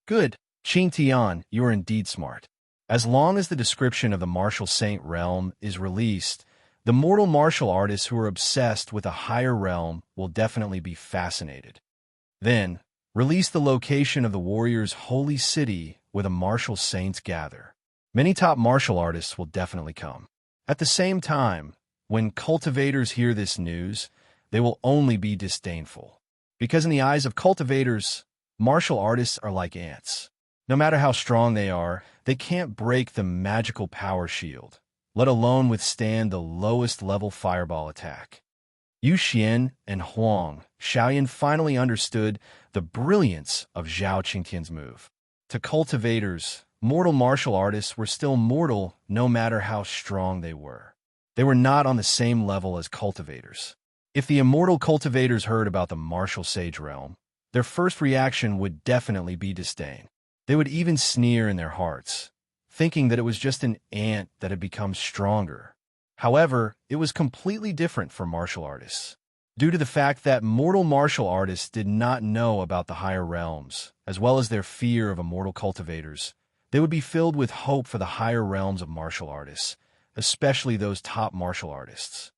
Good, Qingtian, you are indeed smart. As long as the description of the Martial Saint realm is released, the mortal martial artists who are obsessed with a higher realm will definitely be fascinated. Then, release the location of the warrior's holy city where the martial saints gather. Many top martial artists will definitely come. At the same time, when cultivators hear this news, they will only be disdainful. Because in the eyes of cultivators, martial artists are like ants. No matter how strong they are, they can't break the magical power shield, let alone withstand the lowest level fireball attack. Yu Xian and Huang Xiaoyan finally understood the brilliance of Zhao Qingtian's move. To cultivators, mortal martial artists were still mortal no matter how strong they were. They were not on the same level as cultivators. If the immortal cultivators heard about the martial sage realm, their first reaction would definitely be disdain. They would even sneer in their hearts, thinking that it was just an ant that had become stronger. However, it was completely different for martial artists. Due to the fact that mortal martial artists did not know about the higher realms, as well as their fear of immortal cultivators, they would be filled with hope for the higher realms of martial artists, especially those top martial artists.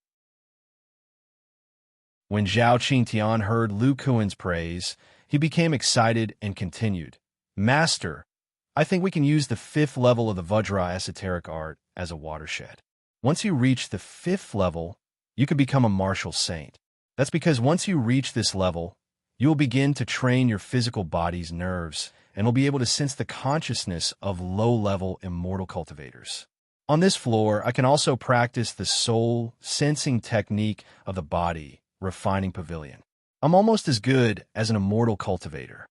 When Zhao Qingtian heard Lu Kuan's praise, he became excited and continued, Master, I think we can use the 5th level of the Vajra esoteric art as a watershed. Once you reach the 5th level, you could become a martial saint. That's because once you reach this level, you will begin to train your physical body's nerves and will be able to sense the consciousness of low-level immortal cultivators. On this floor, I can also practice the soul sensing technique of the body refining pavilion. I'm almost as good as an immortal cultivator.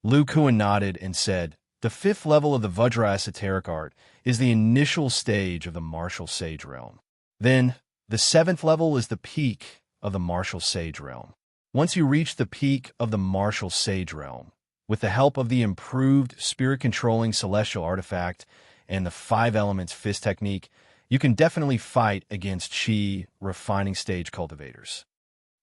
Lu Kuan nodded and said, the 5th level of the Vajra esoteric art is the initial stage of the martial sage realm. Then, the 7th level is the peak of the martial sage realm. Once you reach the peak of the martial sage realm, with the help of the improved spirit-controlling celestial artifact and the 5 elements fist technique, you can definitely fight against chi refining stage cultivators.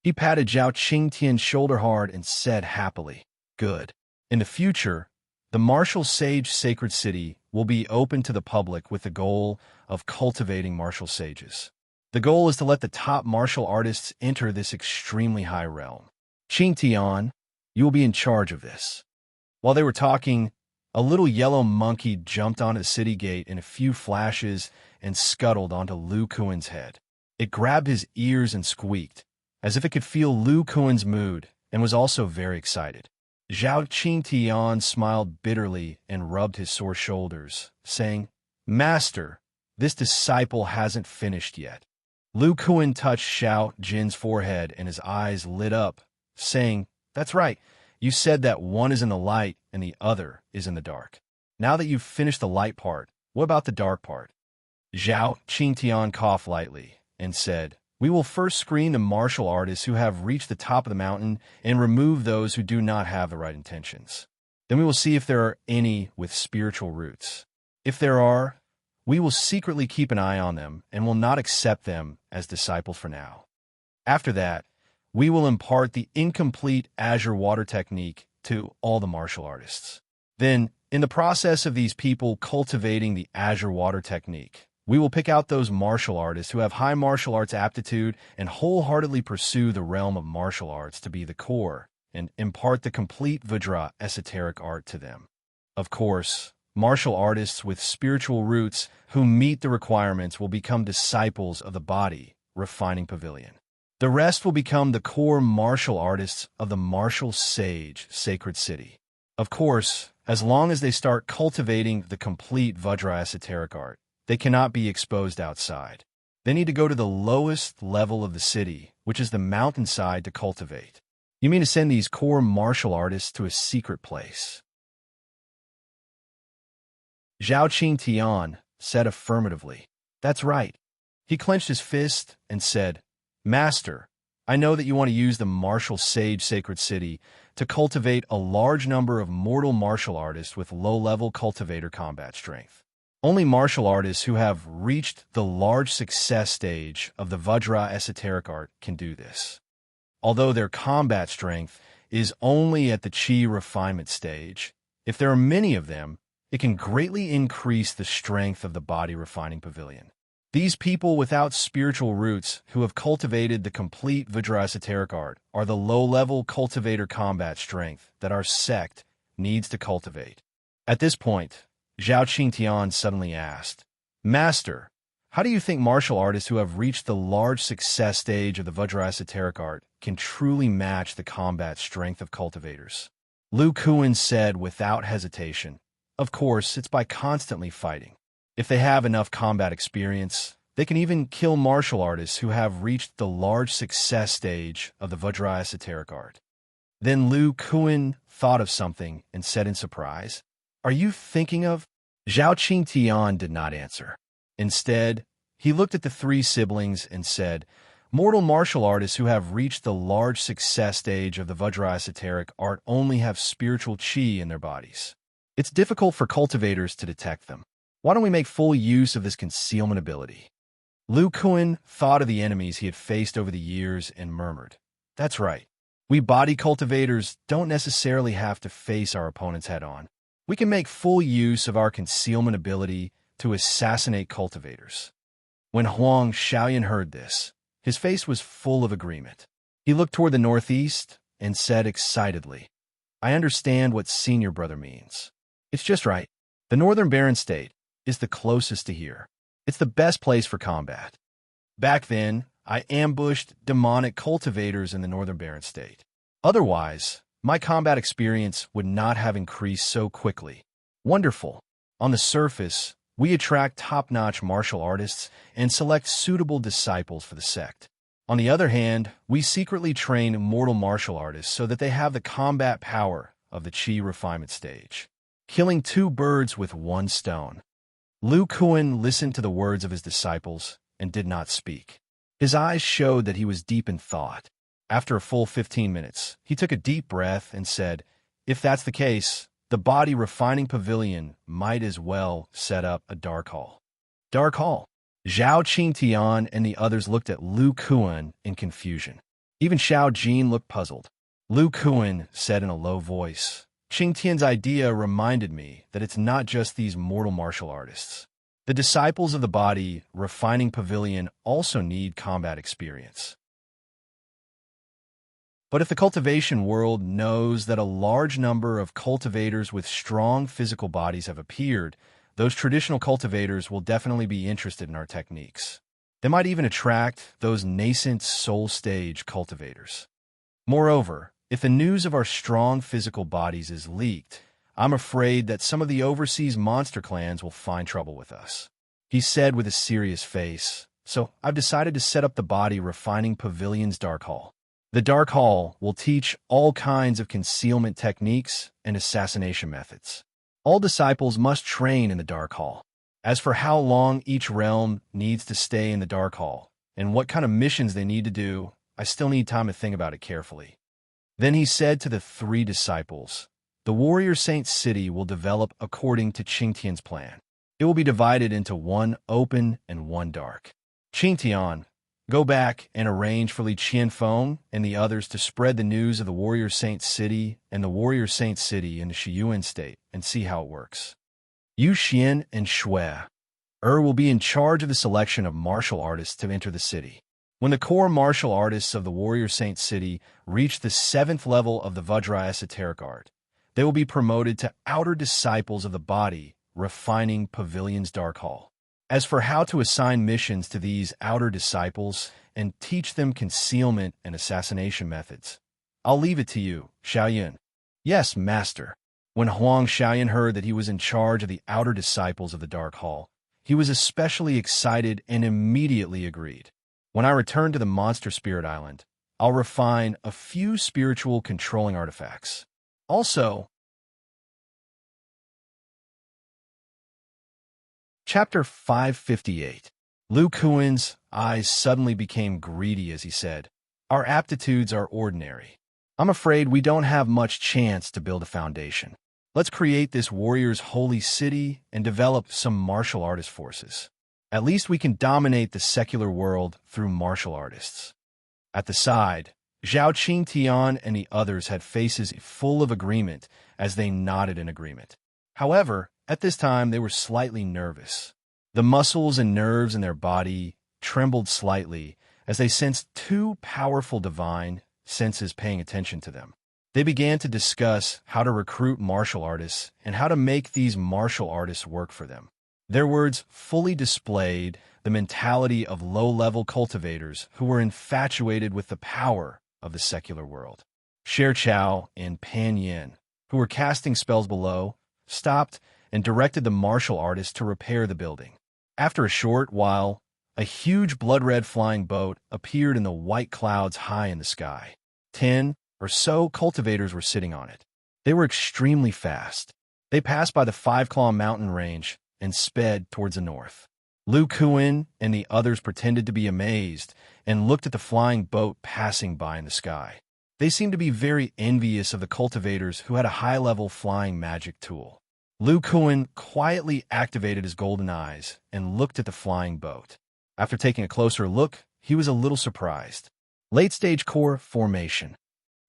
He patted Zhao Qingtian's shoulder hard and said happily, Good. In the future, the martial sage sacred city will be open to the public with the goal of cultivating martial sages. The goal is to let the top martial artists enter this extremely high realm. Qingtian, you will be in charge of this. While they were talking, a little yellow monkey jumped onto the city gate in a few flashes and scuttled onto Lu Kuan's head. It grabbed his ears and squeaked, as if it could feel Lu Kuan's mood, and was also very excited. Zhao Qingtian smiled bitterly and rubbed his sore shoulders, saying, Master, this disciple hasn't finished yet. Lu Kuan touched Xiao Jin's forehead and his eyes lit up, saying, That's right, you said that one is in the light and the other is in the dark. Now that you've finished the light part, what about the dark part? Zhao Qingtian coughed lightly and said, We will first screen the martial artists who have reached the top of the mountain and remove those who do not have the right intentions. Then we will see if there are any with spiritual roots. If there are, we will secretly keep an eye on them and will not accept them as disciples for now. After that, we will impart the incomplete azure water technique to all the martial artists. Then, in the process of these people cultivating the azure water technique, we will pick out those martial artists who have high martial arts aptitude and wholeheartedly pursue the realm of martial arts to be the core and impart the complete Vajra esoteric art to them. Of course, martial artists with spiritual roots who meet the requirements will become disciples of the body refining pavilion. The rest will become the core martial artists of the martial sage sacred city. Of course, as long as they start cultivating the complete Vajra esoteric art, they cannot be exposed outside. They need to go to the lowest level of the city, which is the mountainside, to cultivate. You mean to send these core martial artists to a secret place? Zhao Qingtian said affirmatively. That's right. He clenched his fist and said, Master, I know that you want to use the martial sage sacred city to cultivate a large number of mortal martial artists with low-level cultivator combat strength. Only martial artists who have reached the large success stage of the Vajra esoteric art can do this. Although their combat strength is only at the Qi refinement stage, if there are many of them, it can greatly increase the strength of the body refining pavilion. These people without spiritual roots who have cultivated the complete Vajra esoteric art are the low-level cultivator combat strength that our sect needs to cultivate. At this point, Zhao Qingtian suddenly asked, Master, how do you think martial artists who have reached the large success stage of the Vajra esoteric art can truly match the combat strength of cultivators? Lu Kuan said without hesitation, Of course, it's by constantly fighting. If they have enough combat experience, they can even kill martial artists who have reached the large success stage of the Vajra esoteric art. Then Lu Kuan thought of something and said in surprise, Are you thinking of? Zhao Qingtian did not answer. Instead, he looked at the three siblings and said, Mortal martial artists who have reached the large success stage of the Vajra esoteric art only have spiritual qi in their bodies. It's difficult for cultivators to detect them. Why don't we make full use of this concealment ability? Lu Kuan thought of the enemies he had faced over the years and murmured, That's right. We body cultivators don't necessarily have to face our opponents head-on. We can make full use of our concealment ability to assassinate cultivators. When Huang Xiaoyan heard this, his face was full of agreement. He looked toward the northeast and said excitedly, I understand what senior brother means. It's just right. The northern Baron State is the closest to here. It's the best place for combat. Back then, I ambushed demonic cultivators in the northern Baron State. Otherwise, my combat experience would not have increased so quickly. Wonderful. On the surface, we attract top-notch martial artists and select suitable disciples for the sect. On the other hand, we secretly train mortal martial artists so that they have the combat power of the Qi refinement stage, killing two birds with one stone. Lu Kuan listened to the words of his disciples and did not speak. His eyes showed that he was deep in thought. After a full 15 minutes, he took a deep breath and said, If that's the case, the body refining pavilion might as well set up a dark hall. Dark hall? Zhao Qingtian and the others looked at Lu Kuan in confusion. Even Xiao Jin looked puzzled. Lu Kuan said in a low voice, Qingtian's idea reminded me that it's not just these mortal martial artists. The disciples of the body refining pavilion also need combat experience. But if the cultivation world knows that a large number of cultivators with strong physical bodies have appeared, those traditional cultivators will definitely be interested in our techniques. They might even attract those nascent soul stage cultivators. Moreover, if the news of our strong physical bodies is leaked, I'm afraid that some of the overseas monster clans will find trouble with us. He said with a serious face, So I've decided to set up the body refining pavilion's dark hall. The Dark Hall will teach all kinds of concealment techniques and assassination methods. All disciples must train in the Dark Hall. As for how long each realm needs to stay in the Dark Hall and what kind of missions they need to do, I still need time to think about it carefully. Then he said to the three disciples, The Warrior Saint City will develop according to Qingtian's plan. It will be divided into one open and one dark. Qingtian, Go back and arrange for Li Qianfeng and the others to spread the news of the Warrior Saint City and the Warrior Saint City in the Shiyuan state and see how it works. Yu Xian and Shui will be in charge of the selection of martial artists to enter the city. When the core martial artists of the Warrior Saint City reach the 7th level of the Vajra esoteric art, they will be promoted to outer disciples of the body, refining Pavilion's Dark Hall. As for how to assign missions to these outer disciples and teach them concealment and assassination methods, I'll leave it to you, Xiaoyan. Yes, master. When Huang Xiaoyan heard that he was in charge of the outer disciples of the Dark Hall, he was especially excited and immediately agreed. When I return to the Monster Spirit Island, I'll refine a few spiritual controlling artifacts. Also, Chapter 558. Lu Kuan's eyes suddenly became greedy as he said, "Our aptitudes are ordinary. I'm afraid we don't have much chance to build a foundation. Let's create this warrior's holy city and develop some martial artist forces. At least we can dominate the secular world through martial artists." At the side, Zhao Qingtian and the others had faces full of agreement as they nodded in agreement. However, at this time, they were slightly nervous. The muscles and nerves in their body trembled slightly as they sensed two powerful divine senses paying attention to them. They began to discuss how to recruit martial artists and how to make these martial artists work for them. Their words fully displayed the mentality of low-level cultivators who were infatuated with the power of the secular world. Sher Chao and Pan Yin, who were casting spells below, stopped and directed the martial artist to repair the building. After a short while, a huge blood-red flying boat appeared in the white clouds high in the sky. 10 or so cultivators were sitting on it. They were extremely fast. They passed by the Five-Claw mountain range and sped towards the north. Lu Kuan and the others pretended to be amazed and looked at the flying boat passing by in the sky. They seemed to be very envious of the cultivators who had a high-level flying magic tool. Lu Kuan quietly activated his golden eyes and looked at the flying boat. After taking a closer look, he was a little surprised. Late-stage core formation.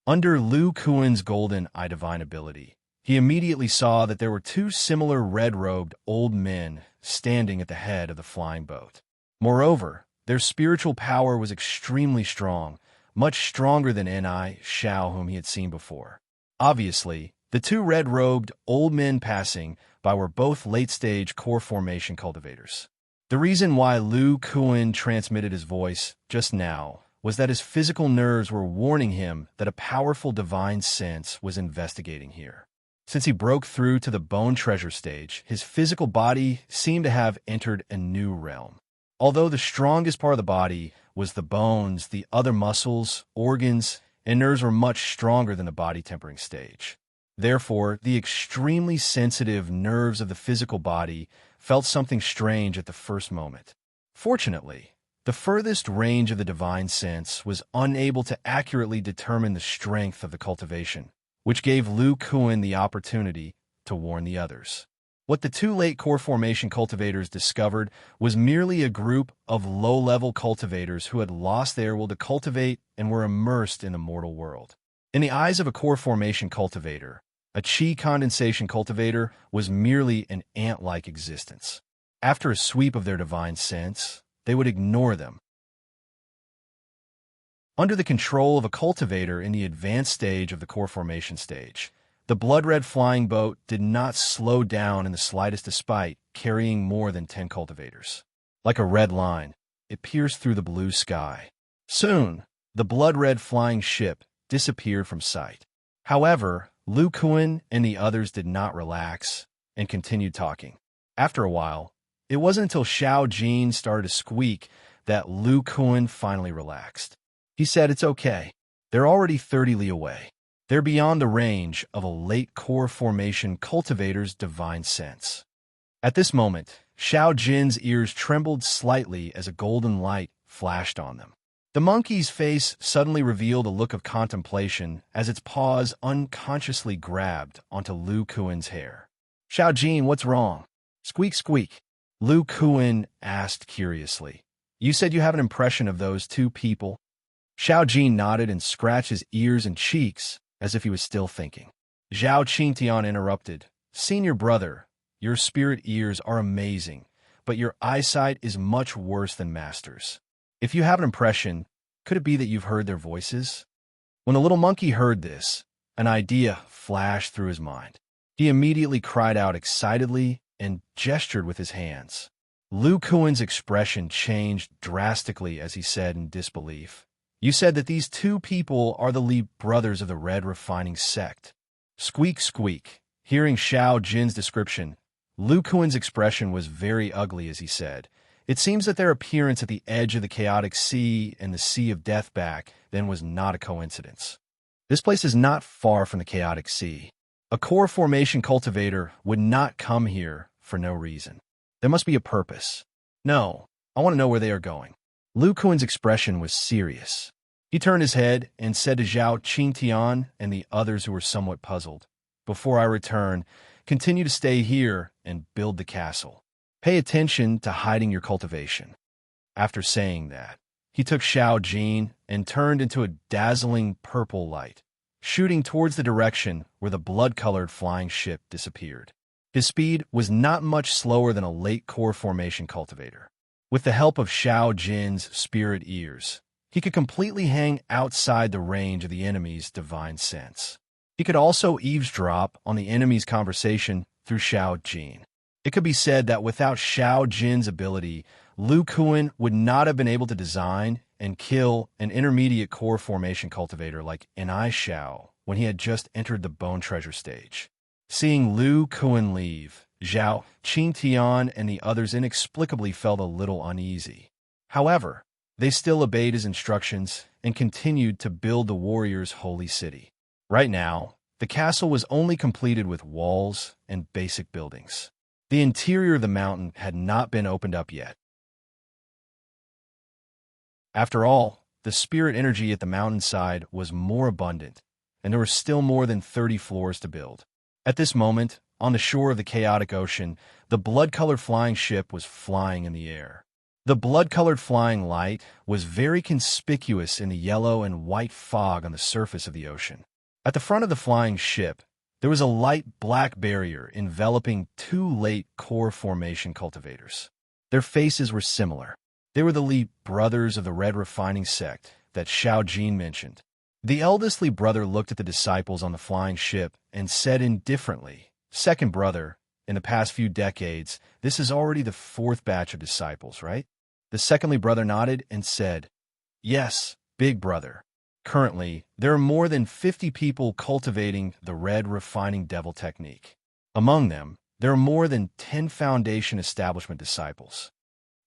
Under Lu Kuan's golden eye divine ability, he immediately saw that there were two similar red-robed old men standing at the head of the flying boat. Moreover, their spiritual power was extremely strong, much stronger than Ni Shao whom he had seen before. Obviously, the two red-robed old men passing by were both late-stage core formation cultivators. The reason why Lu Kuan transmitted his voice just now was that his physical nerves were warning him that a powerful divine sense was investigating here. Since he broke through to the bone treasure stage, his physical body seemed to have entered a new realm. Although the strongest part of the body was the bones, the other muscles, organs, and nerves were much stronger than the body tempering stage. Therefore, the extremely sensitive nerves of the physical body felt something strange at the first moment. Fortunately, the furthest range of the divine sense was unable to accurately determine the strength of the cultivation, which gave Lu Kuan the opportunity to warn the others. What the two late core formation cultivators discovered was merely a group of low-level cultivators who had lost their will to cultivate and were immersed in the mortal world. In the eyes of a core formation cultivator, a chi condensation cultivator was merely an ant-like existence. After a sweep of their divine sense, they would ignore them. Under the control of a cultivator in the advanced stage of the core formation stage, the blood-red flying boat did not slow down in the slightest despite carrying more than 10 cultivators. Like a red line, it pierced through the blue sky. Soon, the blood-red flying ship disappeared from sight. However, Lu Kuan and the others did not relax and continued talking. After a while, it wasn't until Xiao Jin started to squeak that Lu Kuan finally relaxed. He said, "It's okay. They're already 30 li away. They're beyond the range of a late core formation cultivator's divine sense." At this moment, Xiao Jin's ears trembled slightly as a golden light flashed on them. The monkey's face suddenly revealed a look of contemplation as its paws unconsciously grabbed onto Lu Kuan's hair. "Xiao Jin, what's wrong?" "Squeak, squeak," Lu Kuan asked curiously. You said you have an impression of those two people? Xiao Jin nodded and scratched his ears and cheeks as if he was still thinking. Zhao Qingtian interrupted. Senior brother, your spirit ears are amazing, but your eyesight is much worse than Master's. If you have an impression, could it be that you've heard their voices? When the little monkey heard this, an idea flashed through his mind. He immediately cried out excitedly and gestured with his hands. Lu Kuan's expression changed drastically as he said in disbelief, You said that these two people are the Li brothers of the Red Refining Sect. Squeak, squeak. Hearing Xiao Jin's description, Lu Kuan's expression was very ugly as he said, It seems that their appearance at the edge of the chaotic sea and the Sea of Death back then was not a coincidence. This place is not far from the chaotic sea. A core formation cultivator would not come here for no reason. There must be a purpose. No, I want to know where they are going. Lu Kuan's expression was serious. He turned his head and said to Zhao Qingtian and the others who were somewhat puzzled, Before I return, continue to stay here and build the castle. Pay attention to hiding your cultivation. After saying that, he took Xiao Jin and turned into a dazzling purple light, shooting towards the direction where the blood-colored flying ship disappeared. His speed was not much slower than a late core formation cultivator. With the help of Xiao Jin's spirit ears, he could completely hang outside the range of the enemy's divine sense. He could also eavesdrop on the enemy's conversation through Xiao Jin. It could be said that without Xiao Jin's ability, Lu Kuan would not have been able to design and kill an intermediate core formation cultivator like Enai Xiao when he had just entered the Bone Treasure stage. Seeing Lu Kuan leave, Zhao Qingtian and the others inexplicably felt a little uneasy. However, they still obeyed his instructions and continued to build the warriors' holy city. Right now, the castle was only completed with walls and basic buildings. The interior of the mountain had not been opened up yet. After all, the spirit energy at the mountainside was more abundant, and there were still more than 30 floors to build. At this moment, on the shore of the chaotic ocean, the blood-colored flying ship was flying in the air. The blood-colored flying light was very conspicuous in the yellow and white fog on the surface of the ocean. At the front of the flying ship, there was a light black barrier enveloping two late core formation cultivators. Their faces were similar. They were the Li brothers of the Red Refining Sect that Xiao Jin mentioned. The eldest Li brother looked at the disciples on the flying ship and said indifferently, Second brother, in the past few decades, this is already the fourth batch of disciples, right? The second Li brother nodded and said, Yes, big brother. Currently, there are more than 50 people cultivating the Red Refining Devil technique. Among them, there are more than 10 Foundation Establishment disciples.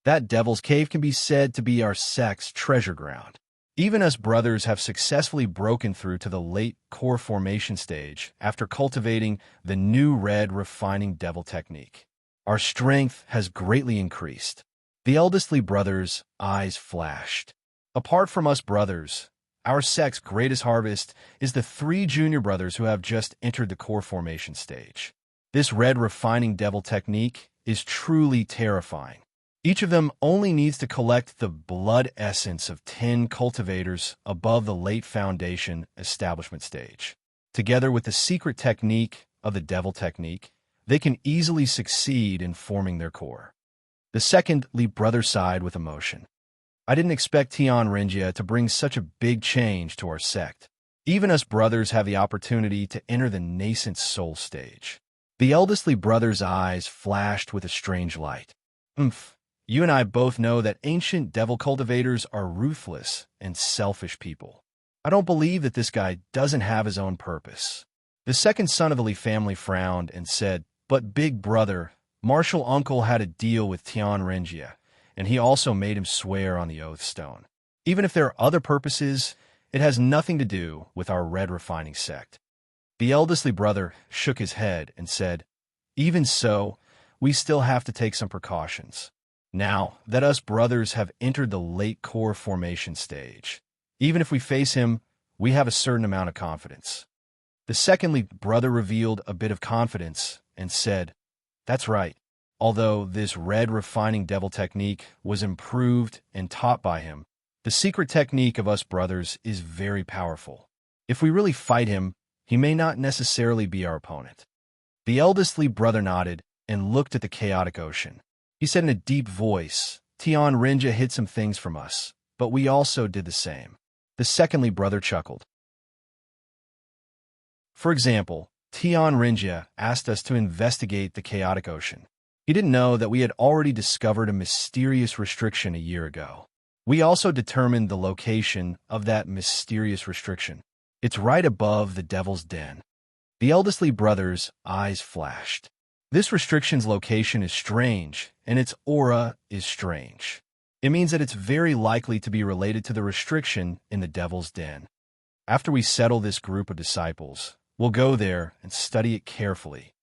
That Devil's Cave can be said to be our sect's treasure ground. Even us brothers have successfully broken through to the late core formation stage after cultivating the new Red Refining Devil technique. Our strength has greatly increased. The eldest Li brothers' eyes flashed. Apart from us brothers, our sect's greatest harvest is the 3 junior brothers who have just entered the core formation stage. This Red Refining Devil technique is truly terrifying. Each of them only needs to collect the blood essence of 10 cultivators above the late Foundation Establishment stage. Together with the secret technique of the Devil technique, they can easily succeed in forming their core. The second Li brother sighed with emotion. I didn't expect Tian Renjia to bring such a big change to our sect. Even us brothers have the opportunity to enter the nascent soul stage. The eldest Li brother's eyes flashed with a strange light. You and I both know that ancient devil cultivators are ruthless and selfish people. I don't believe that this guy doesn't have his own purpose. The second son of the Li family frowned and said, But big brother, Martial Uncle had a deal with Tian Renjia, and he also made him swear on the oath stone. Even if there are other purposes, it has nothing to do with our Red Refining sect. The eldest Li brother shook his head and said, Even so, we still have to take some precautions. Now that us brothers have entered the late core formation stage, even if we face him, we have a certain amount of confidence. The second Li brother revealed a bit of confidence and said, That's right. Although this red refining devil technique was improved and taught by him, the secret technique of us brothers is very powerful. If we really fight him, he may not necessarily be our opponent. The eldest Lee brother nodded and looked at the chaotic ocean. He said in a deep voice, "Tian Rinja hid some things from us, but we also did the same." The second Lee brother chuckled. For example, Tian Rinja asked us to investigate the chaotic ocean. He didn't know that we had already discovered a mysterious restriction a year ago. We also determined the location of that mysterious restriction. It's right above the Devil's Den. The eldest Lee brother's eyes flashed. This restriction's location is strange, and its aura is strange. It means that it's very likely to be related to the restriction in the Devil's Den. After we settle this group of disciples, we'll go there and study it carefully.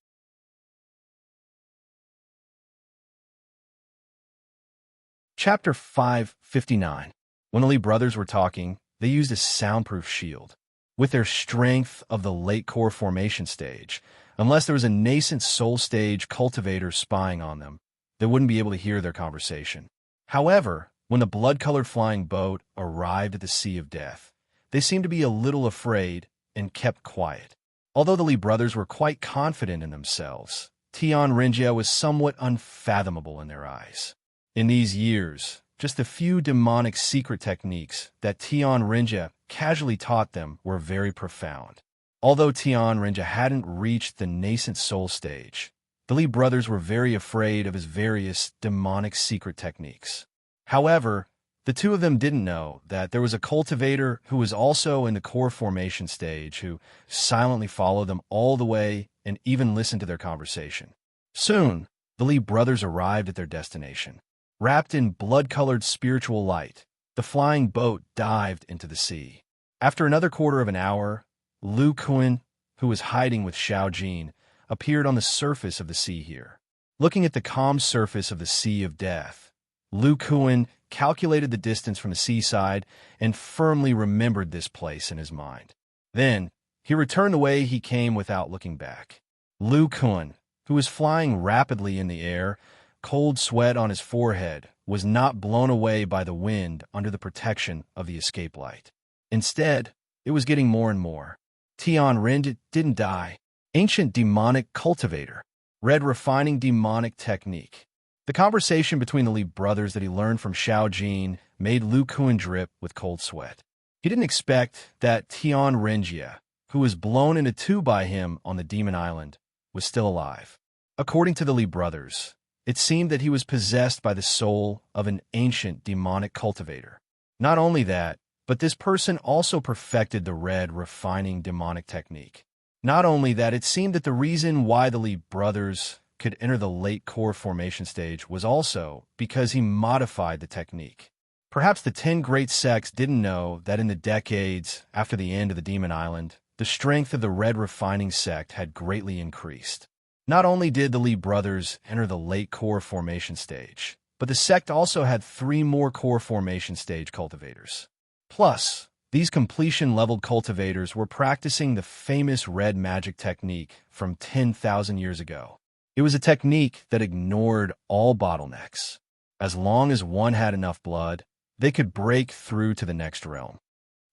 Chapter 559. When the Lee brothers were talking, they used a soundproof shield. With their strength of the late core formation stage, unless there was a nascent soul stage cultivator spying on them, they wouldn't be able to hear their conversation. However, when the blood-colored flying boat arrived at the Sea of Death, they seemed to be a little afraid and kept quiet. Although the Lee brothers were quite confident in themselves, Tian Rinja was somewhat unfathomable in their eyes. In these years, just a few demonic secret techniques that Tian Rinja casually taught them were very profound. Although Tian Rinja hadn't reached the nascent soul stage, the Lee brothers were very afraid of his various demonic secret techniques. However, the two of them didn't know that there was a cultivator who was also in the core formation stage who silently followed them all the way and even listened to their conversation. Soon, the Lee brothers arrived at their destination. Wrapped in blood-colored spiritual light, the flying boat dived into the sea. After another quarter of an hour, Lu Kuan, who was hiding with Xiao Jin, appeared on the surface of the sea here. Looking at the calm surface of the Sea of Death, Lu Kuan calculated the distance from the seaside and firmly remembered this place in his mind. Then, he returned the way he came without looking back. Lu Kuan, who was flying rapidly in the air, cold sweat on his forehead, was not blown away by the wind under the protection of the escape light. Instead, it was getting more and more. Tian Rinja didn't die. Ancient demonic cultivator. Red refining demonic technique. The conversation between the Lee brothers that he learned from Xiao Jin made Lu Kuan drip with cold sweat. He didn't expect that Tian Rinja, who was blown into two by him on the Demon Island, was still alive. According to the Lee brothers, it seemed that he was possessed by the soul of an ancient demonic cultivator. Not only that, but this person also perfected the red refining demonic technique. Not only that, it seemed that the reason why the Lee brothers could enter the late core formation stage was also because he modified the technique. Perhaps the 10 great sects didn't know that in the decades after the end of the Demon Island, the strength of the red refining sect had greatly increased. Not only did the Lee brothers enter the late core formation stage, but the sect also had 3 more core formation stage cultivators. Plus, these completion-leveled cultivators were practicing the famous red magic technique from 10,000 years ago. It was a technique that ignored all bottlenecks. As long as one had enough blood, they could break through to the next realm.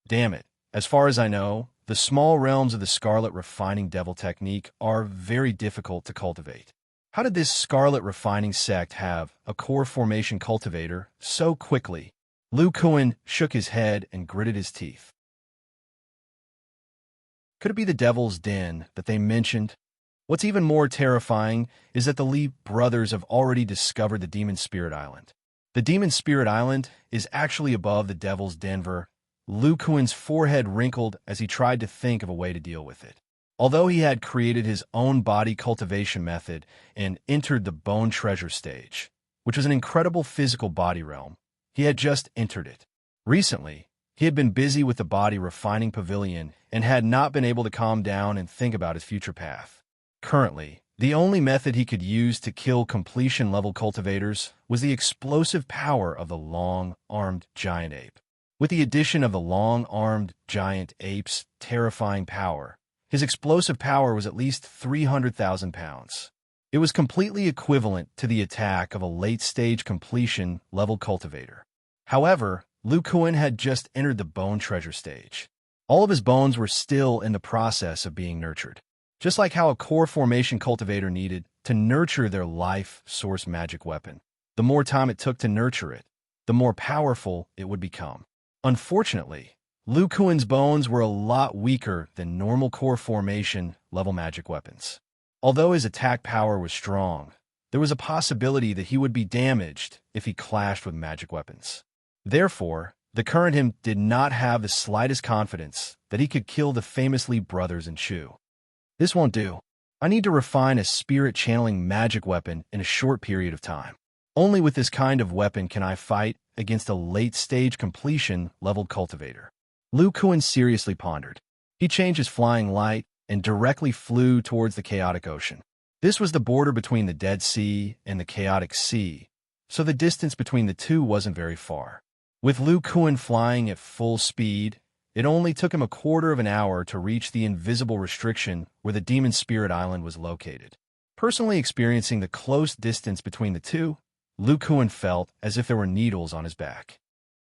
Damn it, as far as I know, the small realms of the Scarlet Refining Devil technique are very difficult to cultivate. How did this Scarlet Refining sect have a core formation cultivator so quickly? Lu Kuan shook his head and gritted his teeth. Could it be the Devil's Den that they mentioned? What's even more terrifying is that the Lee brothers have already discovered the Demon Spirit Island. The Demon Spirit Island is actually above the Devil's Denver. Lu Kuan's forehead wrinkled as he tried to think of a way to deal with it. Although he had created his own body cultivation method and entered the Bone Treasure stage, which was an incredible physical body realm, he had just entered it. Recently, he had been busy with the body refining pavilion and had not been able to calm down and think about his future path. Currently, the only method he could use to kill completion-level cultivators was the explosive power of the long-armed giant ape. With the addition of the long-armed giant ape's terrifying power, his explosive power was at least 300,000 pounds. It was completely equivalent to the attack of a late-stage completion level cultivator. However, Lu Kuan had just entered the bone treasure stage. All of his bones were still in the process of being nurtured. Just like how a core formation cultivator needed to nurture their life source magic weapon. The more time it took to nurture it, the more powerful it would become. Unfortunately, Lu Kuan's bones were a lot weaker than normal core formation level magic weapons. Although his attack power was strong, there was a possibility that he would be damaged if he clashed with magic weapons. Therefore, the current him did not have the slightest confidence that he could kill the famous Li brothers in Chu. This won't do. I need to refine a spirit-channeling magic weapon in a short period of time. Only with this kind of weapon can I fight against a late-stage completion-leveled cultivator. Lu Kuan seriously pondered. He changed his flying light and directly flew towards the chaotic ocean. This was the border between the Dead Sea and the Chaotic Sea, so the distance between the two wasn't very far. With Lu Kuan flying at full speed, it only took him a quarter of an hour to reach the invisible restriction where the Demon Spirit Island was located. Personally experiencing the close distance between the two, Lu Kuan felt as if there were needles on his back.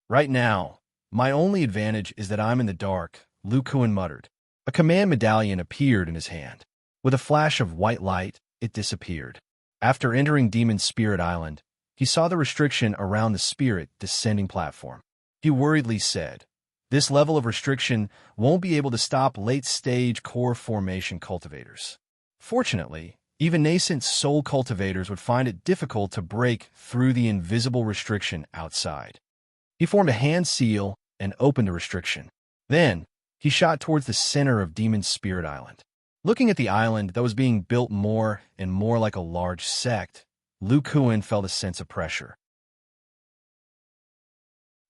Right now, my only advantage is that I'm in the dark, Lu Kuan muttered. A command medallion appeared in his hand. With a flash of white light, it disappeared. After entering Demon Spirit Island, he saw the restriction around the spirit descending platform. He worriedly said, "This level of restriction won't be able to stop late-stage core formation cultivators." Fortunately, even nascent soul cultivators would find it difficult to break through the invisible restriction outside. He formed a hand seal and opened the restriction. Then, he shot towards the center of Demon Spirit Island. Looking at the island that was being built more and more like a large sect, Lu Kuan felt a sense of pressure.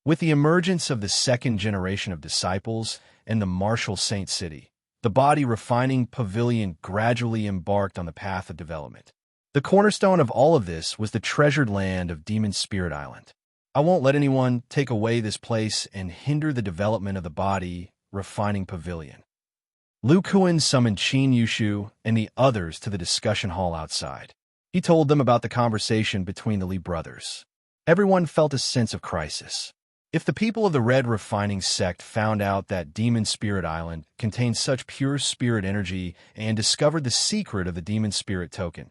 With the emergence of the second generation of disciples and the martial Saint City, the body refining pavilion gradually embarked on the path of development. The cornerstone of all of this was the treasured land of Demon Spirit Island. I won't let anyone take away this place and hinder the development of the body refining pavilion. Lu Kuan summoned Qin Yushu and the others to the discussion hall outside. He told them about the conversation between the Li brothers. Everyone felt a sense of crisis. If the people of the Red Refining Sect found out that Demon Spirit Island contained such pure spirit energy and discovered the secret of the Demon Spirit token,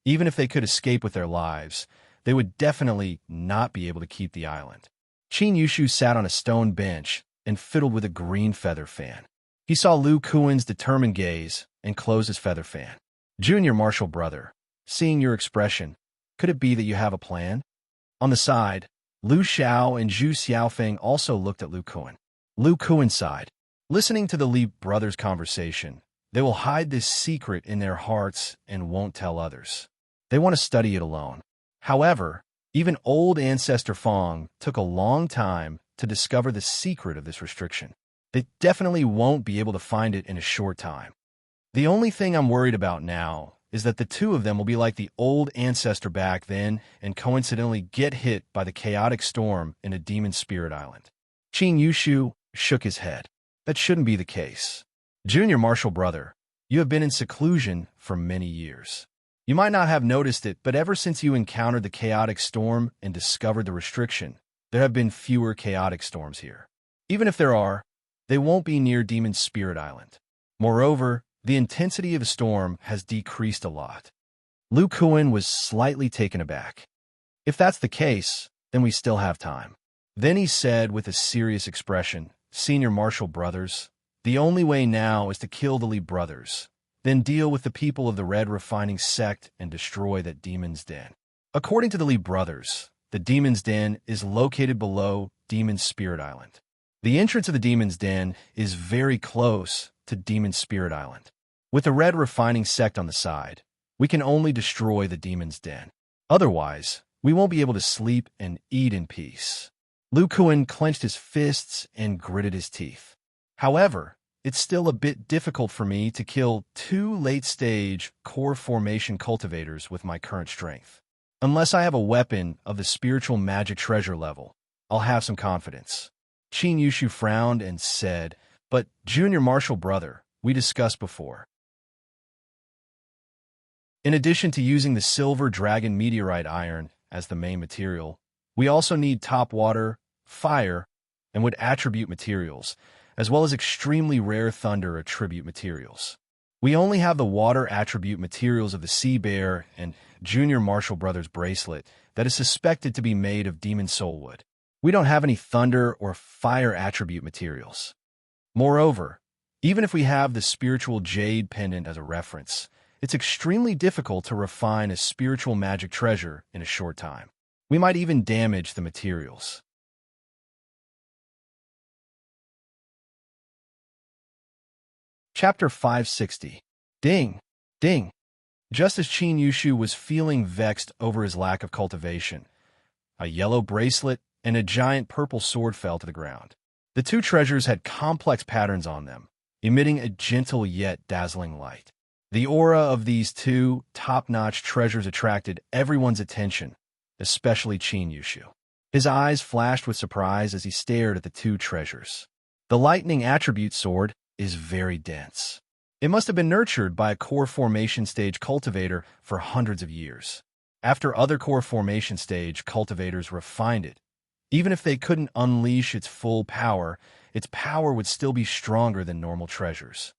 even if they could escape with their lives, they would definitely not be able to keep the island. Qin Yushu sat on a stone bench and fiddled with a green feather fan. He saw Lu Kuan's determined gaze and closed his feather fan. "Junior Martial Brother, seeing your expression, could it be that you have a plan?" On the side, Lu Xiao and Zhu Xiaofeng also looked at Lu Kuan. Lu Kuan sighed. Listening to the Li brothers' conversation, they will hide this secret in their hearts and won't tell others. They want to study it alone. However, even old Ancestor Fong took a long time to discover the secret of this restriction. They definitely won't be able to find it in a short time. The only thing I'm worried about now is that the two of them will be like the old ancestor back then and coincidentally get hit by the chaotic storm in a Demon Spirit Island. Qin Yushu shook his head. That shouldn't be the case. Junior Martial Brother, you have been in seclusion for many years. You might not have noticed it, but ever since you encountered the chaotic storm and discovered the restriction, there have been fewer chaotic storms here. Even if there are, they won't be near Demon Spirit Island. Moreover, the intensity of the storm has decreased a lot. Lu Kuan was slightly taken aback. If that's the case, then we still have time. Then he said with a serious expression, "Senior Martial Brothers, the only way now is to kill the Li brothers, then deal with the people of the Red Refining Sect and destroy that Demon's Den." According to the Li brothers, the Demon's Den is located below Demon Spirit Island. The entrance of the Demon's Den is very close to Demon Spirit Island. With the Red Refining Sect on the side, we can only destroy the Demon's Den. Otherwise, we won't be able to sleep and eat in peace. Lu Kuan clenched his fists and gritted his teeth. However, it's still a bit difficult for me to kill 2 late-stage core formation cultivators with my current strength. Unless I have a weapon of the spiritual magic treasure level, I'll have some confidence. Qin Yushu frowned and said, "But, Junior Martial Brother, we discussed before. In addition to using the silver dragon meteorite iron as the main material, we also need top water, fire, and wood attribute materials, as well as extremely rare thunder attribute materials. We only have the water attribute materials of the sea bear and Junior Marshall Brothers bracelet that is suspected to be made of demon soul wood. We don't have any thunder or fire attribute materials. Moreover, even if we have the spiritual jade pendant as a reference, it's extremely difficult to refine a spiritual magic treasure in a short time. We might even damage the materials. Chapter 560. Ding! Ding! Just as Qin Yushu was feeling vexed over his lack of cultivation, a yellow bracelet and a giant purple sword fell to the ground. The two treasures had complex patterns on them, emitting a gentle yet dazzling light. The aura of these two top-notch treasures attracted everyone's attention, especially Qin Yushu. His eyes flashed with surprise as he stared at the two treasures. The lightning attribute sword is very dense. It must have been nurtured by a core formation stage cultivator for hundreds of years. After other core formation stage cultivators refined it, even if they couldn't unleash its full power, its power would still be stronger than normal treasures.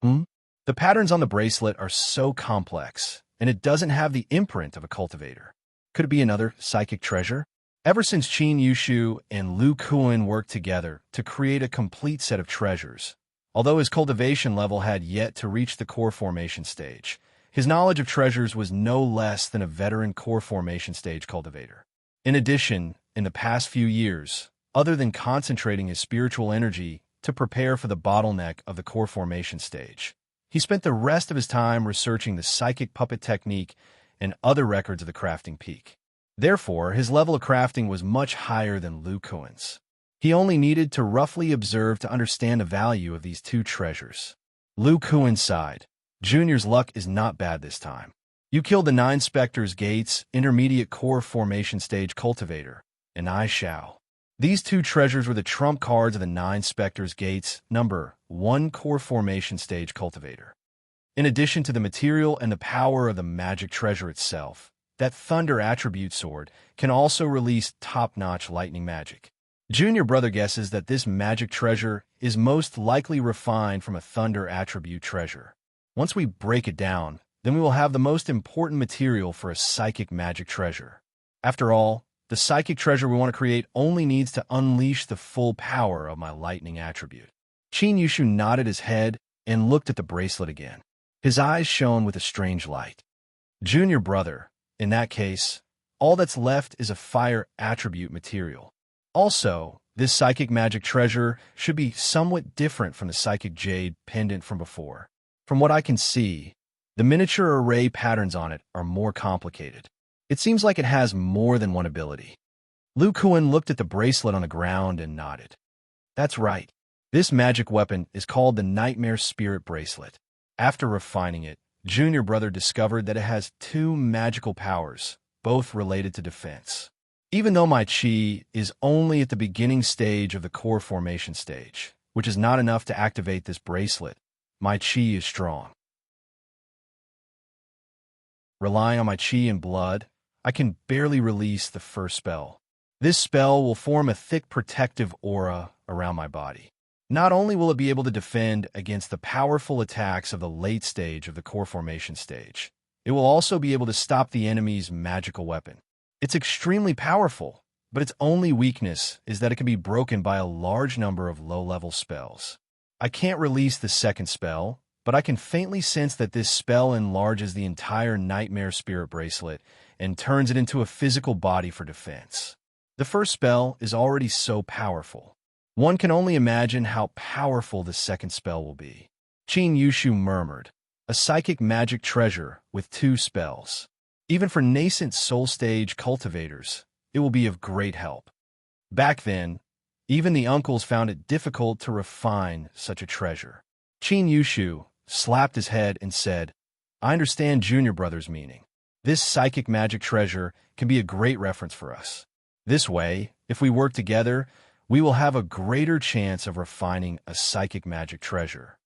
The patterns on the bracelet are so complex, and it doesn't have the imprint of a cultivator. Could it be another psychic treasure? Ever since Qin Yushu and Lu Kuan worked together to create a complete set of treasures, although his cultivation level had yet to reach the core formation stage, his knowledge of treasures was no less than a veteran core formation stage cultivator. In addition, in the past few years, other than concentrating his spiritual energy to prepare for the bottleneck of the core formation stage, he spent the rest of his time researching the psychic puppet technique and other records of the crafting peak. Therefore, his level of crafting was much higher than Lu Kuan's. He only needed to roughly observe to understand the value of these two treasures. Lu Kuan sighed. Junior's luck is not bad this time. You killed the 9 Spectres Gates intermediate core formation stage cultivator, and I shall. These two treasures were the trump cards of the 9 Spectres Gates number 1 core formation stage cultivator. In addition to the material and the power of the magic treasure itself, that thunder attribute sword can also release top-notch lightning magic. Junior Brother guesses that this magic treasure is most likely refined from a thunder attribute treasure. Once we break it down, then we will have the most important material for a psychic magic treasure. After all, the psychic treasure we want to create only needs to unleash the full power of my lightning attribute. Qin Yushu nodded his head and looked at the bracelet again. His eyes shone with a strange light. Junior Brother, in that case, all that's left is a fire attribute material. Also, this psychic magic treasure should be somewhat different from the psychic jade pendant from before. From what I can see, the miniature array patterns on it are more complicated. It seems like it has more than one ability. Lu Kuan looked at the bracelet on the ground and nodded. That's right. This magic weapon is called the Nightmare Spirit Bracelet. After refining it, Junior Brother discovered that it has 2 magical powers, both related to defense. Even though my chi is only at the beginning stage of the core formation stage, which is not enough to activate this bracelet, my chi is strong. Relying on my chi and blood, I can barely release the first spell. This spell will form a thick protective aura around my body. Not only will it be able to defend against the powerful attacks of the late stage of the core formation stage, it will also be able to stop the enemy's magical weapon. It's extremely powerful, but its only weakness is that it can be broken by a large number of low-level spells. I can't release the second spell, but I can faintly sense that this spell enlarges the entire Nightmare Spirit Bracelet and turns it into a physical body for defense. The first spell is already so powerful. One can only imagine how powerful the second spell will be. Qin Yushu murmured, a psychic magic treasure with 2 spells. Even for nascent soul stage cultivators, it will be of great help. Back then, even the uncles found it difficult to refine such a treasure. Qin Yushu slapped his head and said, I understand Junior Brother's meaning. This psychic magic treasure can be a great reference for us. This way, if we work together, we will have a greater chance of refining a psychic magic treasure.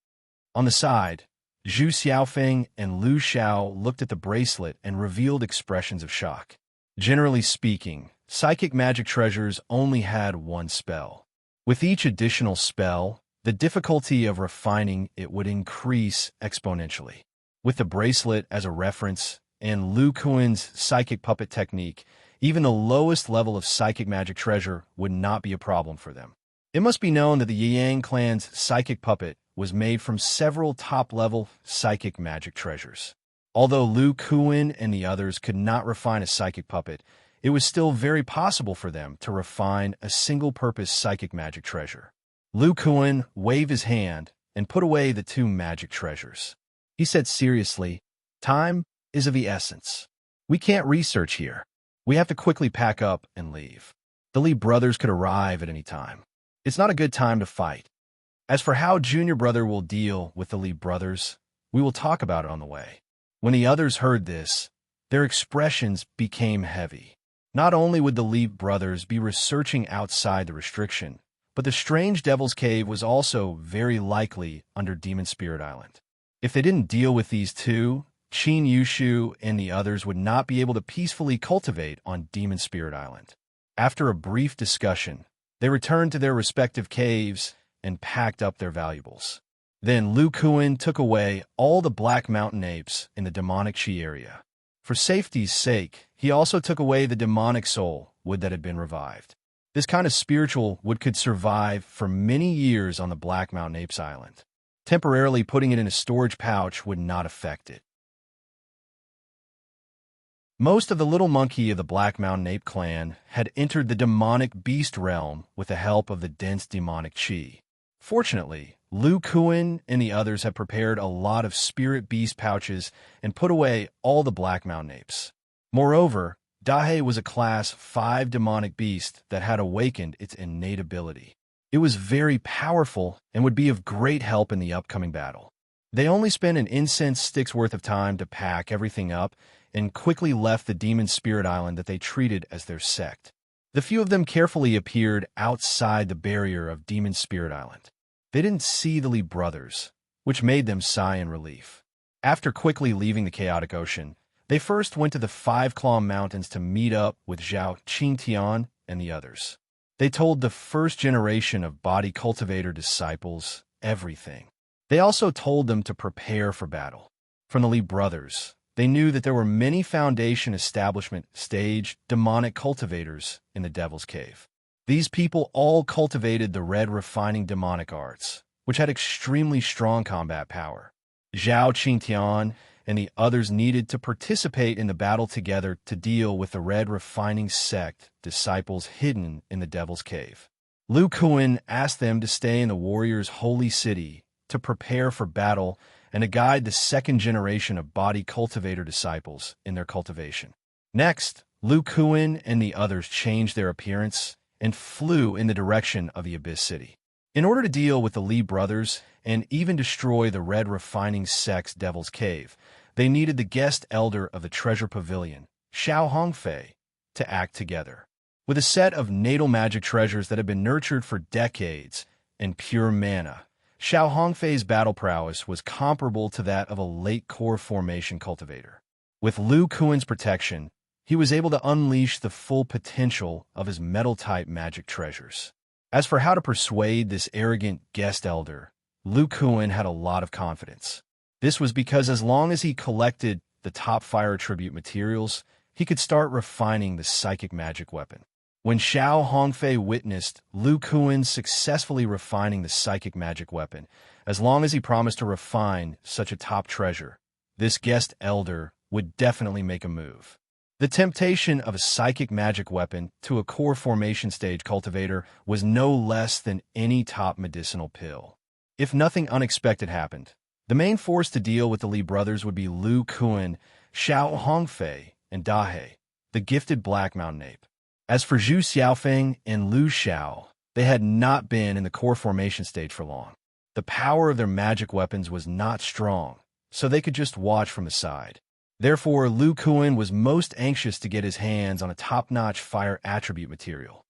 On the side, Zhu Xiaofeng and Lu Xiao looked at the bracelet and revealed expressions of shock. Generally speaking, psychic magic treasures only had one spell. With each additional spell, the difficulty of refining it would increase exponentially. With the bracelet as a reference and Lu Kuan's psychic puppet technique, even the lowest level of psychic magic treasure would not be a problem for them. It must be known that the Yang clan's psychic puppet was made from several top-level psychic magic treasures. Although Lu Kuan and the others could not refine a psychic puppet, it was still very possible for them to refine a single-purpose psychic magic treasure. Lu Kuan waved his hand and put away the two magic treasures. He said seriously, "Time is of the essence. We can't research here. We have to quickly pack up and leave. The Li brothers could arrive at any time. It's not a good time to fight. As for how Junior Brother will deal with the Li brothers, we will talk about it on the way." When the others heard this, their expressions became heavy. Not only would the Li brothers be researching outside the restriction, but the strange Devil's Cave was also very likely under Demon Spirit Island. If they didn't deal with these two, Qin Yushu and the others would not be able to peacefully cultivate on Demon Spirit Island. After a brief discussion, they returned to their respective caves and packed up their valuables. Then Lu Kuan took away all the Black Mountain apes in the demonic Qi area. For safety's sake, he also took away the demonic soul wood that had been revived. This kind of spiritual wood could survive for many years on the Black Mountain Apes Island. Temporarily putting it in a storage pouch would not affect it. Most of the little monkey of the Black Mountain Ape clan had entered the demonic beast realm with the help of the dense demonic Qi. Fortunately, Lu Kuan and the others had prepared a lot of spirit beast pouches and put away all the Black Mountain Apes. Moreover, Dahe was a Class 5 demonic beast that had awakened its innate ability. It was very powerful and would be of great help in the upcoming battle. They only spent an incense stick's worth of time to pack everything up and quickly left the Demon Spirit Island that they treated as their sect. The few of them carefully appeared outside the barrier of Demon Spirit Island. They didn't see the Li brothers, which made them sigh in relief. After quickly leaving the chaotic ocean, they first went to the Five Claw Mountains to meet up with Zhao Qingtian and the others. They told the first generation of body cultivator disciples everything. They also told them to prepare for battle. From the Li brothers, they knew that there were many Foundation Establishment stage demonic cultivators in the Devil's Cave. These people all cultivated the red refining demonic arts, which had extremely strong combat power. Zhao Qingtian and the others needed to participate in the battle together to deal with the red refining sect disciples hidden in the Devil's Cave. Lu Kuan asked them to stay in the warrior's holy city to prepare for battle and to guide the second generation of body cultivator disciples in their cultivation. Next, Lu Kuan and the others changed their appearance and flew in the direction of the Abyss City. In order to deal with the Li brothers and even destroy the red refining sect's Devil's Cave, they needed the guest elder of the Treasure Pavilion, Xiao Hongfei, to act together. With a set of natal magic treasures that had been nurtured for decades and pure mana, Xiao Hongfei's battle prowess was comparable to that of a late core formation cultivator. With Lu Kuan's protection, he was able to unleash the full potential of his metal-type magic treasures. As for how to persuade this arrogant guest elder, Lu Kuan had a lot of confidence. This was because as long as he collected the top fire attribute materials, he could start refining the psychic magic weapon. When Xiao Hongfei witnessed Lu Kuan successfully refining the psychic magic weapon, as long as he promised to refine such a top treasure, this guest elder would definitely make a move. The temptation of a psychic magic weapon to a core formation stage cultivator was no less than any top medicinal pill. If nothing unexpected happened, the main force to deal with the Li brothers would be Lu Kuan, Xiao Hongfei, and Dahe, the gifted Black Mountain Ape. As for Zhu Xiaofeng and Lu Xiao, they had not been in the core formation stage for long. The power of their magic weapons was not strong, so they could just watch from the side. Therefore, Lu Kuan was most anxious to get his hands on a top-notch fire attribute material.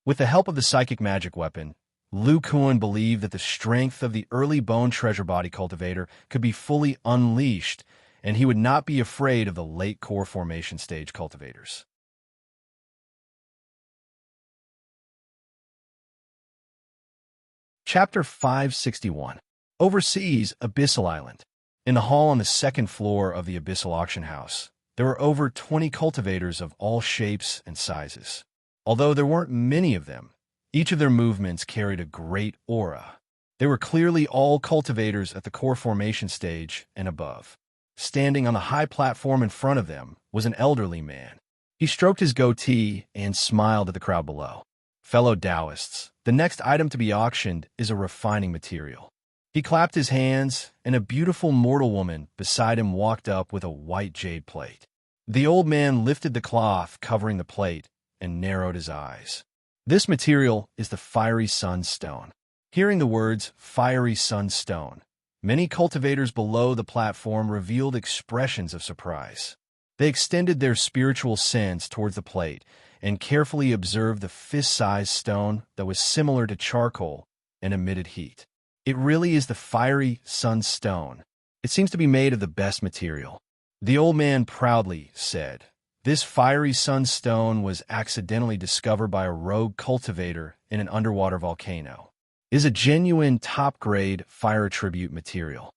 With the help of the psychic magic weapon, Lu Kuan believed that the strength of the early bone treasure body cultivator could be fully unleashed, and he would not be afraid of the late core formation stage cultivators. Chapter 561. Overseas Abyssal Island. In the hall on the second floor of the Abyssal Auction House, there were over 20 cultivators of all shapes and sizes. Although there weren't many of them, each of their movements carried a great aura. They were clearly all cultivators at the core formation stage and above. Standing on the high platform in front of them was an elderly man. He stroked his goatee and smiled at the crowd below. Fellow Taoists, the next item to be auctioned is a refining material. He clapped his hands, and a beautiful mortal woman beside him walked up with a white jade plate. The old man lifted the cloth covering the plate and narrowed his eyes. This material is the fiery sunstone. Hearing the words fiery sunstone, many cultivators below the platform revealed expressions of surprise. They extended their spiritual sense towards the plate and carefully observed the fist-sized stone that was similar to charcoal and emitted heat. It really is the fiery sunstone. It seems to be made of the best material. The old man proudly said, "This fiery sunstone was accidentally discovered by a rogue cultivator in an underwater volcano. It is a genuine top-grade fire attribute material.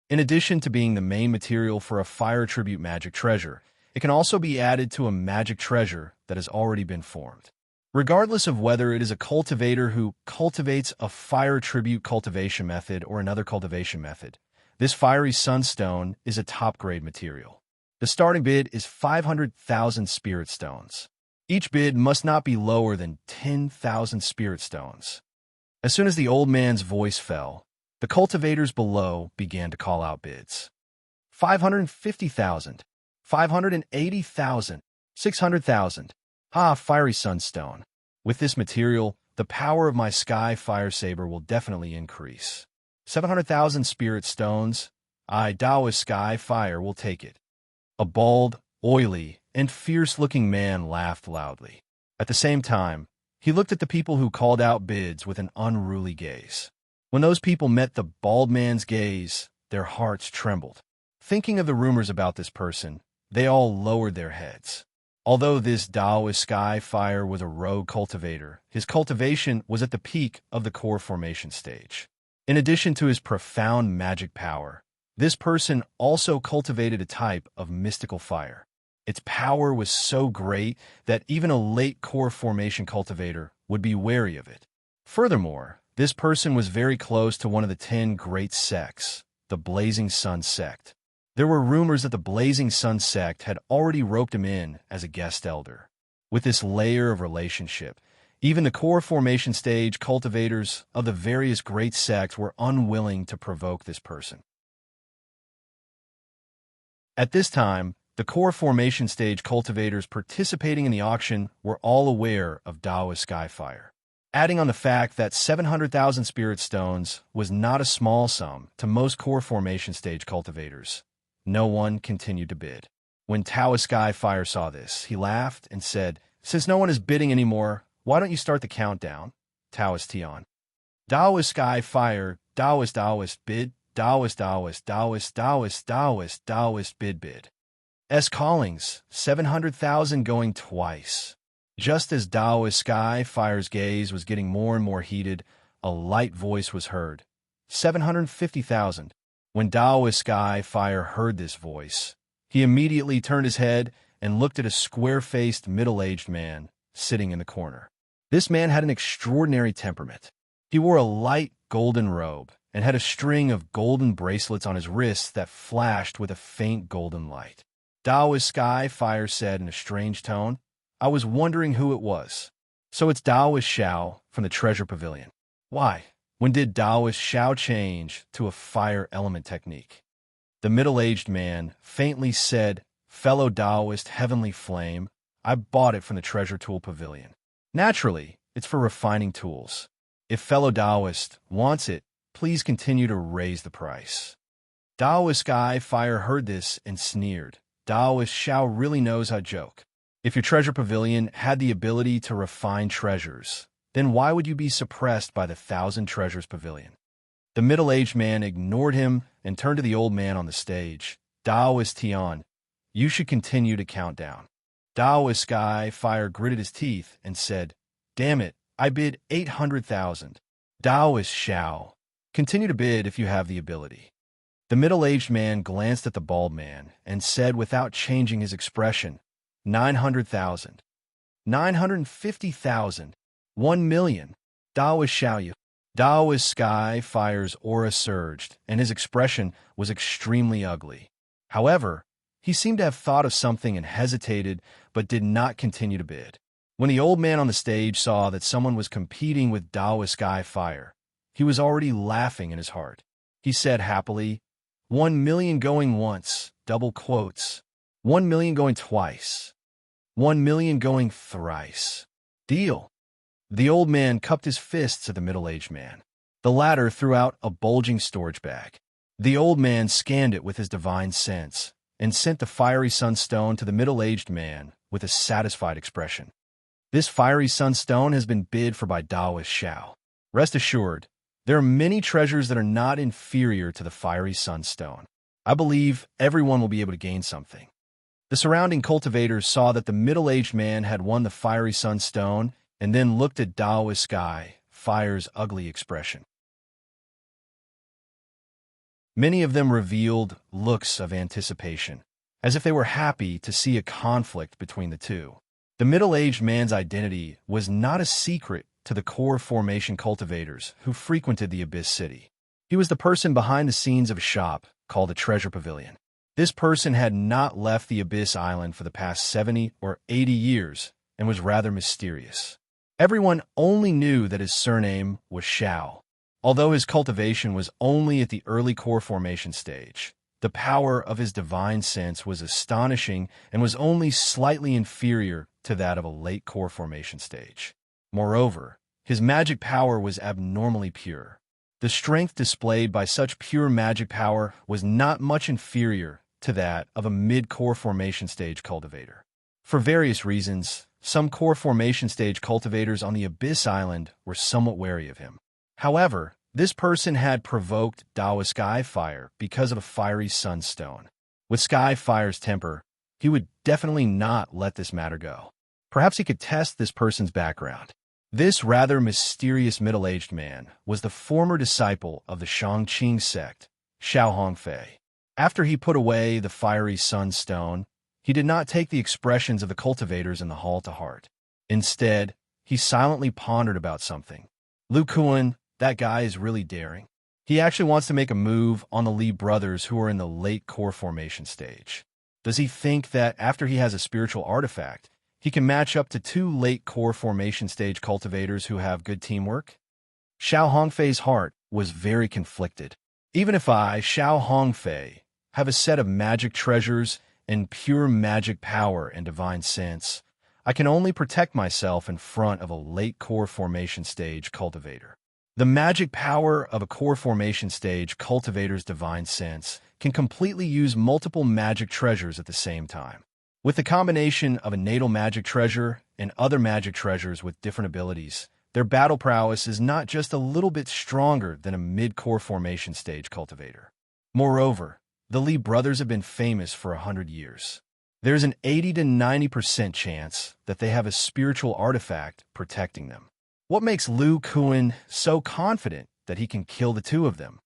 In addition to being the main material for a fire attribute magic treasure, it can also be added to a magic treasure that has already been formed. Regardless of whether it is a cultivator who cultivates a fire attribute cultivation method or another cultivation method, this fiery sunstone is a top-grade material. The starting bid is 500,000 spirit stones. Each bid must not be lower than 10,000 spirit stones." As soon as the old man's voice fell, the cultivators below began to call out bids. 550,000, 580,000, 600,000. Ah, fiery sunstone. With this material, the power of my sky fire saber will definitely increase. 700,000 spirit stones. I, Taoist sky fire, will take it. A bald, oily, and fierce-looking man laughed loudly. At the same time, he looked at the people who called out bids with an unruly gaze. When those people met the bald man's gaze, their hearts trembled. Thinking of the rumors about this person, they all lowered their heads. Although this Taoist sky fire was a rogue cultivator, his cultivation was at the peak of the core formation stage. In addition to his profound magic power, this person also cultivated a type of mystical fire. Its power was so great that even a late core formation cultivator would be wary of it. Furthermore, this person was very close to one of the 10 great sects, the Blazing Sun sect. There were rumors that the Blazing Sun sect had already roped him in as a guest elder. With this layer of relationship, even the core formation stage cultivators of the various great sects were unwilling to provoke this person. At this time, the core formation stage cultivators participating in the auction were all aware of Taoist Skyfire. Adding on the fact that 700,000 spirit stones was not a small sum to most core formation stage cultivators, no one continued to bid. When Taoist Skyfire saw this, he laughed and said, "Since no one is bidding anymore, why don't you start the countdown?" Taoist Tion. Taoist Skyfire, Taoist bid, Taoist bid. S callings, 700,000 going twice. Just as Taoist Skyfire's gaze was getting more and more heated, a light voice was heard. 750,000. When Taoist Skyfire heard this voice, he immediately turned his head and looked at a square-faced, middle-aged man sitting in the corner. This man had an extraordinary temperament. He wore a light golden robe and had a string of golden bracelets on his wrists that flashed with a faint golden light. Taoist Skyfire said in a strange tone, "I was wondering who it was. So it's Taoist Xiao from the Treasure Pavilion. Why? When did Taoist Xiao change to a fire element technique?" The middle-aged man faintly said, "Fellow Taoist Heavenly Flame, I bought it from the Treasure Tool Pavilion. Naturally, it's for refining tools. If fellow Taoist wants it, please continue to raise the price." Taoist Skyfire heard this and sneered. Taoist Xiao really knows how to joke. If your treasure pavilion had the ability to refine treasures, then why would you be suppressed by the Thousand Treasures Pavilion? The middle-aged man ignored him and turned to the old man on the stage. Daoist Tian, you should continue to count down. Daoist Sky Fire gritted his teeth and said, damn it, I bid 800,000. Daoist Xiao, continue to bid if you have the ability. The middle-aged man glanced at the bald man and said without changing his expression, 900,000. 950,000. 1 million. Daoist Xiaoyu. Daoist Sky Fire's aura surged, and his expression was extremely ugly. However, he seemed to have thought of something and hesitated, but did not continue to bid. When the old man on the stage saw that someone was competing with Daoist Sky Fire, he was already laughing in his heart. He said happily, 1 million going once, double quotes. 1 million going twice. 1 million going thrice. Deal. The old man cupped his fists at the middle-aged man. The latter threw out a bulging storage bag. The old man scanned it with his divine sense and sent the fiery sunstone to the middle-aged man with a satisfied expression. This fiery sunstone has been bid for by Daoist Xiao. Rest assured, there are many treasures that are not inferior to the fiery sunstone. I believe everyone will be able to gain something. The surrounding cultivators saw that the middle-aged man had won the fiery sunstone and then looked at Daoist Sky Fire's ugly expression. Many of them revealed looks of anticipation, as if they were happy to see a conflict between the two. The middle-aged man's identity was not a secret to the core formation cultivators who frequented the Abyss City. He was the person behind the scenes of a shop called the Treasure Pavilion. This person had not left the Abyss Island for the past 70 or 80 years and was rather mysterious. Everyone only knew that his surname was Xiao. Although his cultivation was only at the early core formation stage, the power of his divine sense was astonishing and was only slightly inferior to that of a late core formation stage. Moreover, his magic power was abnormally pure. The strength displayed by such pure magic power was not much inferior to that of a mid-core formation stage cultivator. For various reasons, some core formation stage cultivators on the Abyss Island were somewhat wary of him. However, this person had provoked Daoist Sky Fire because of a fiery sunstone. With Sky Fire's temper, he would definitely not let this matter go. Perhaps he could test this person's background. This rather mysterious middle-aged man was the former disciple of the Shangqing sect, Xiao Hongfei. After he put away the fiery sunstone, he did not take the expressions of the cultivators in the hall to heart. Instead, he silently pondered about something. Lu Kuan, that guy is really daring. He actually wants to make a move on the Li brothers who are in the late core formation stage. Does he think that after he has a spiritual artifact, he can match up to 2 late core formation stage cultivators who have good teamwork? Xiao Hongfei's heart was very conflicted. Even if I, Xiao Hongfei, have a set of magic treasures and pure magic power and divine sense, I can only protect myself in front of a late core formation stage cultivator. The magic power of a core formation stage cultivator's divine sense can completely use multiple magic treasures at the same time. With the combination of a natal magic treasure and other magic treasures with different abilities, their battle prowess is not just a little bit stronger than a mid-core formation stage cultivator. Moreover, the Li brothers have been famous for 100 years. There's an 80 to 90% chance that they have a spiritual artifact protecting them. What makes Lu Kuan so confident that he can kill the 2 of them?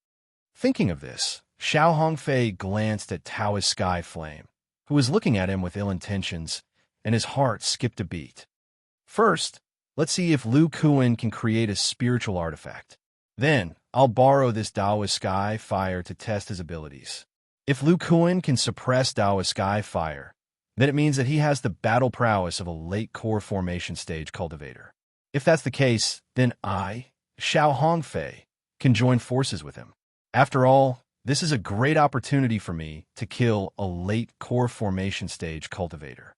Thinking of this, Xiao Hongfei glanced at Taoist Sky Flame, who was looking at him with ill intentions, and his heart skipped a beat. First, let's see if Lu Kuan can create a spiritual artifact. Then, I'll borrow this Daoist Sky Fire to test his abilities. If Lu Kuan can suppress Daoist Sky Fire, then it means that he has the battle prowess of a late core formation stage cultivator. If that's the case, then I, Xiao Hongfei, can join forces with him. After all, this is a great opportunity for me to kill a late core formation stage cultivator.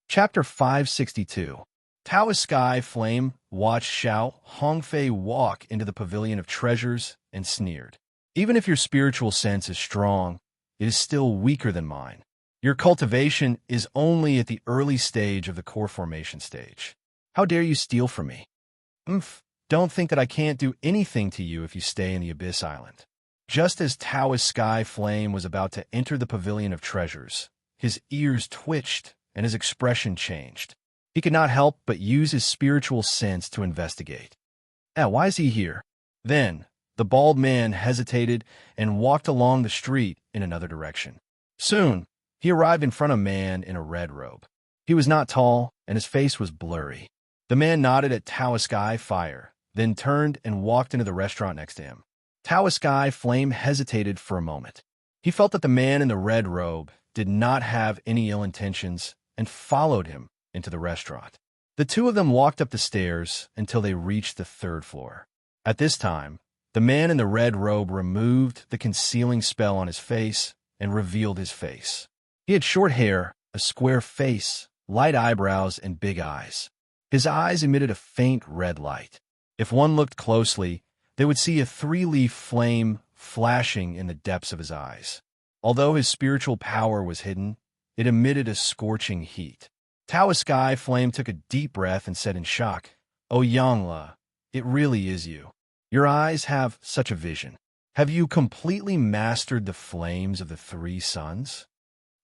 Chapter 562. Taoist Sky Flame watched Xiao Hongfei walk into the pavilion of treasures and sneered. Even if your spiritual sense is strong, it is still weaker than mine. Your cultivation is only at the early stage of the core formation stage. How dare you steal from me? Umph, don't think that I can't do anything to you if you stay in the Abyss Island. Just as Taoist Sky Flame was about to enter the Pavilion of Treasures, his ears twitched and his expression changed. He could not help but use his spiritual sense to investigate. Why is he here? Then, the bald man hesitated and walked along the street in another direction. Soon, he arrived in front of a man in a red robe. He was not tall, and his face was blurry. The man nodded at Taoist Sky Fire, then turned and walked into the restaurant next to him. Taoist Sky Flame hesitated for a moment. He felt that the man in the red robe did not have any ill intentions and followed him into the restaurant. The two of them walked up the stairs until they reached the third floor. At this time, the man in the red robe removed the concealing spell on his face and revealed his face. He had short hair, a square face, light eyebrows, and big eyes. His eyes emitted a faint red light. If one looked closely, they would see a three-leaf flame flashing in the depths of his eyes. Although his spiritual power was hidden, it emitted a scorching heat. Taoist Sky Flame took a deep breath and said in shock, "Oh Yangla, it really is you. Your eyes have such a vision. Have you completely mastered the flames of the three suns?"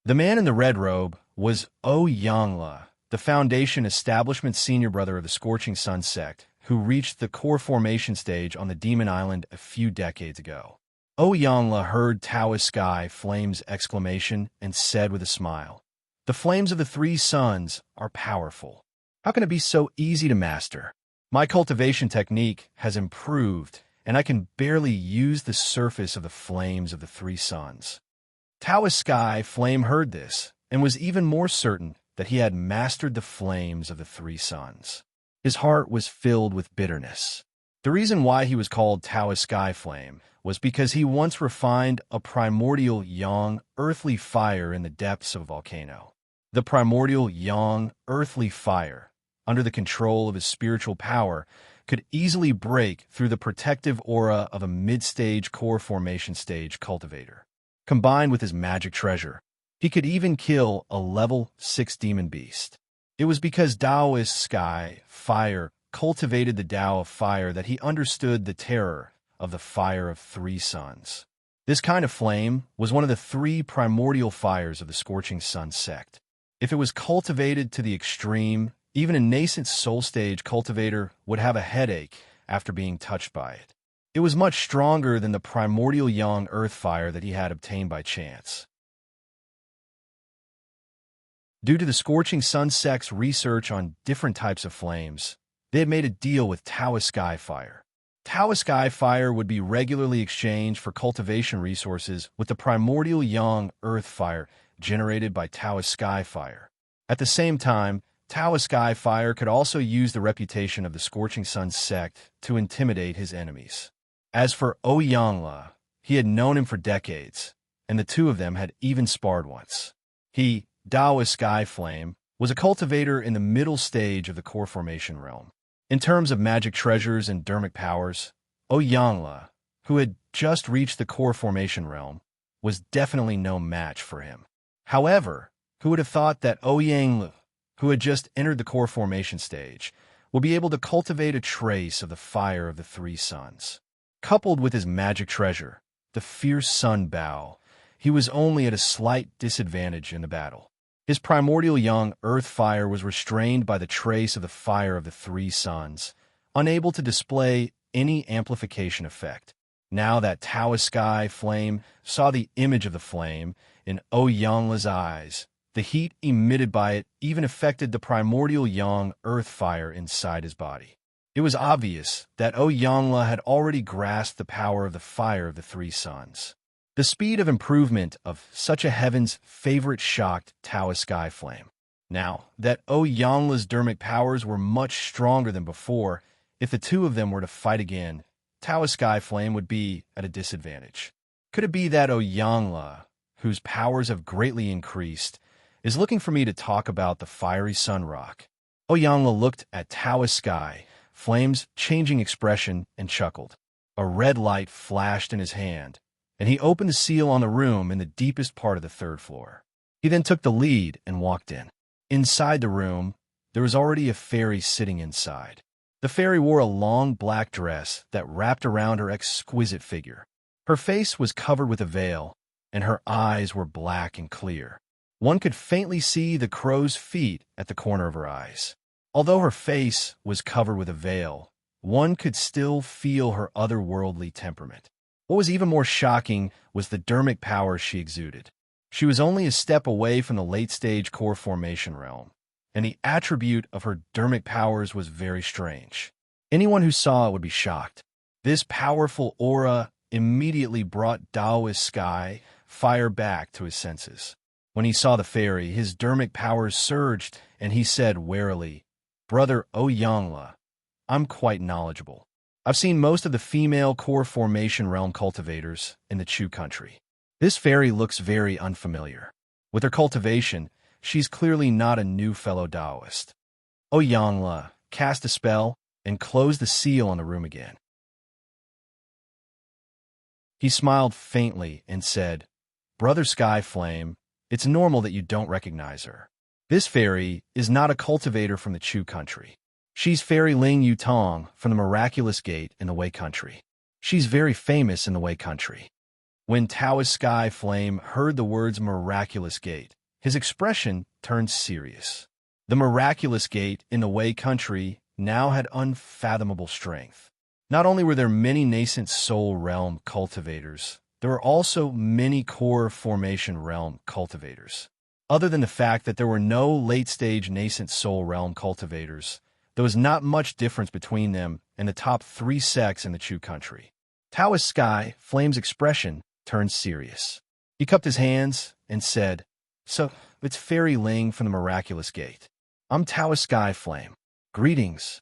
The man in the red robe was Oh Yangla, the Foundation Establishment senior brother of the Scorching Sun sect, who reached the core formation stage on the Demon Island a few decades ago. Oh Yangla heard Taoist Sky Flame's exclamation and said with a smile, "The flames of the three suns are powerful. How can it be so easy to master? My cultivation technique has improved, and I can barely use the surface of the flames of the three suns." Taoist Sky Flame heard this and was even more certain that he had mastered the flames of the three suns. His heart was filled with bitterness. The reason why he was called Taoist Sky Flame was because he once refined a primordial yang, earthly fire in the depths of a volcano. The primordial yang, earthly fire, under the control of his spiritual power, could easily break through the protective aura of a mid-stage core formation stage cultivator. Combined with his magic treasure, he could even kill a level 6 demon beast. It was because Taoist Sky Fire cultivated the Tao of Fire that he understood the terror of the fire of three suns. This kind of flame was one of the three primordial fires of the Scorching Sun sect. If it was cultivated to the extreme, even a nascent soul stage cultivator would have a headache after being touched by it. It was much stronger than the primordial yang earth fire that he had obtained by chance. Due to the Scorching Sun sect's research on different types of flames, they had made a deal with Taoist Sky Fire. Taoist Sky Fire would be regularly exchanged for cultivation resources with the primordial yang earth fire generated by Taoist Sky Fire. At the same time, Taoist Sky Fire could also use the reputation of the Scorching Sun sect to intimidate his enemies. As for Oh Yangla, he had known him for decades, and the two of them had even sparred once. He, Taoist Sky Flame, was a cultivator in the middle stage of the core formation realm. In terms of magic treasures and dermic powers, Oh Yangla, who had just reached the core formation realm, was definitely no match for him. However, who would have thought that Oh Yangla, who had just entered the core formation stage, would be able to cultivate a trace of the fire of the three suns? Coupled with his magic treasure, the fierce sun bow, he was only at a slight disadvantage in the battle. His primordial young earth fire was restrained by the trace of the fire of the three suns, unable to display any amplification effect. Now that Taoist Sky Flame saw the image of the flame in Oh Yangla's eyes, the heat emitted by it even affected the primordial young earth fire inside his body. It was obvious that Oh Yangla had already grasped the power of the fire of the three suns. The speed of improvement of such a heaven's favorite shocked Taoist Sky Flame. Now that Oh Yangla's dermic powers were much stronger than before, if the two of them were to fight again, Taoist Sky Flame would be at a disadvantage. Could it be that Oh Yangla, whose powers have greatly increased, is looking for me to talk about the fiery sun rock? Oh Yangla looked at Taoist Sky Flame's changing expression and chuckled. A red light flashed in his hand, and he opened the seal on the room in the deepest part of the third floor. He then took the lead and walked in. Inside the room, there was already a fairy sitting inside. The fairy wore a long black dress that wrapped around her exquisite figure. Her face was covered with a veil, and her eyes were black and clear. One could faintly see the crow's feet at the corner of her eyes. Although her face was covered with a veil, one could still feel her otherworldly temperament. What was even more shocking was the dermic power she exuded. She was only a step away from the late-stage core formation realm, and the attribute of her dermic powers was very strange. Anyone who saw it would be shocked. This powerful aura immediately brought Taoist Sky Fire back to his senses. When he saw the fairy, his dermic powers surged, and he said warily, "Brother Oyangla, I'm quite knowledgeable. I've seen most of the female core formation realm cultivators in the Chu country. This fairy looks very unfamiliar. With her cultivation, she's clearly not a new fellow Taoist." Oyangla cast a spell and closed the seal on the room again. He smiled faintly and said, "Brother Sky Flame, it's normal that you don't recognize her. This fairy is not a cultivator from the Chu country. She's Fairy Ling Yutong from the Miraculous Gate in the Wei country. She's very famous in the Wei country." When Taoist Sky Flame heard the words Miraculous Gate, his expression turned serious. The Miraculous Gate in the Wei country now had unfathomable strength. Not only were there many nascent soul realm cultivators, there were also many core formation realm cultivators. Other than the fact that there were no late-stage nascent soul realm cultivators, there was not much difference between them and the top 3 sects in the Chu country. Taoist Sky Flame's expression turned serious. He cupped his hands and said, "So, it's Fairy Ling from the Miraculous Gate. I'm Taoist Sky Flame. Greetings."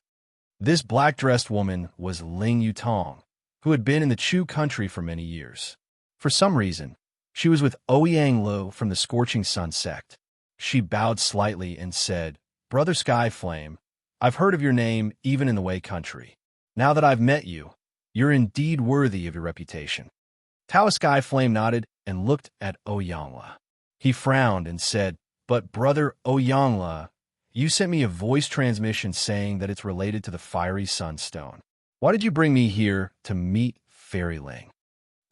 This black-dressed woman was Ling Yutong, who had been in the Chu country for many years. For some reason, she was with Ouyang Lu from the Scorching Sun sect. She bowed slightly and said, "Brother Sky Flame, I've heard of your name even in the Wei country. Now that I've met you, you're indeed worthy of your reputation." Taoist Sky Flame nodded and looked at Oyangla. He frowned and said, "But Brother Oyangla, you sent me a voice transmission saying that it's related to the Fiery Sunstone. Why did you bring me here to meet Fairy Ling?"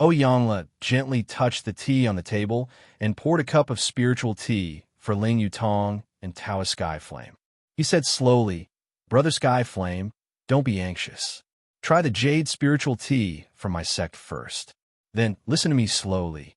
Oyangla gently touched the tea on the table and poured a cup of spiritual tea for Ling Yutong and Taoist Sky Flame. He said slowly, "Brother Sky Flame, don't be anxious. Try the jade spiritual tea from my sect first. Then listen to me slowly."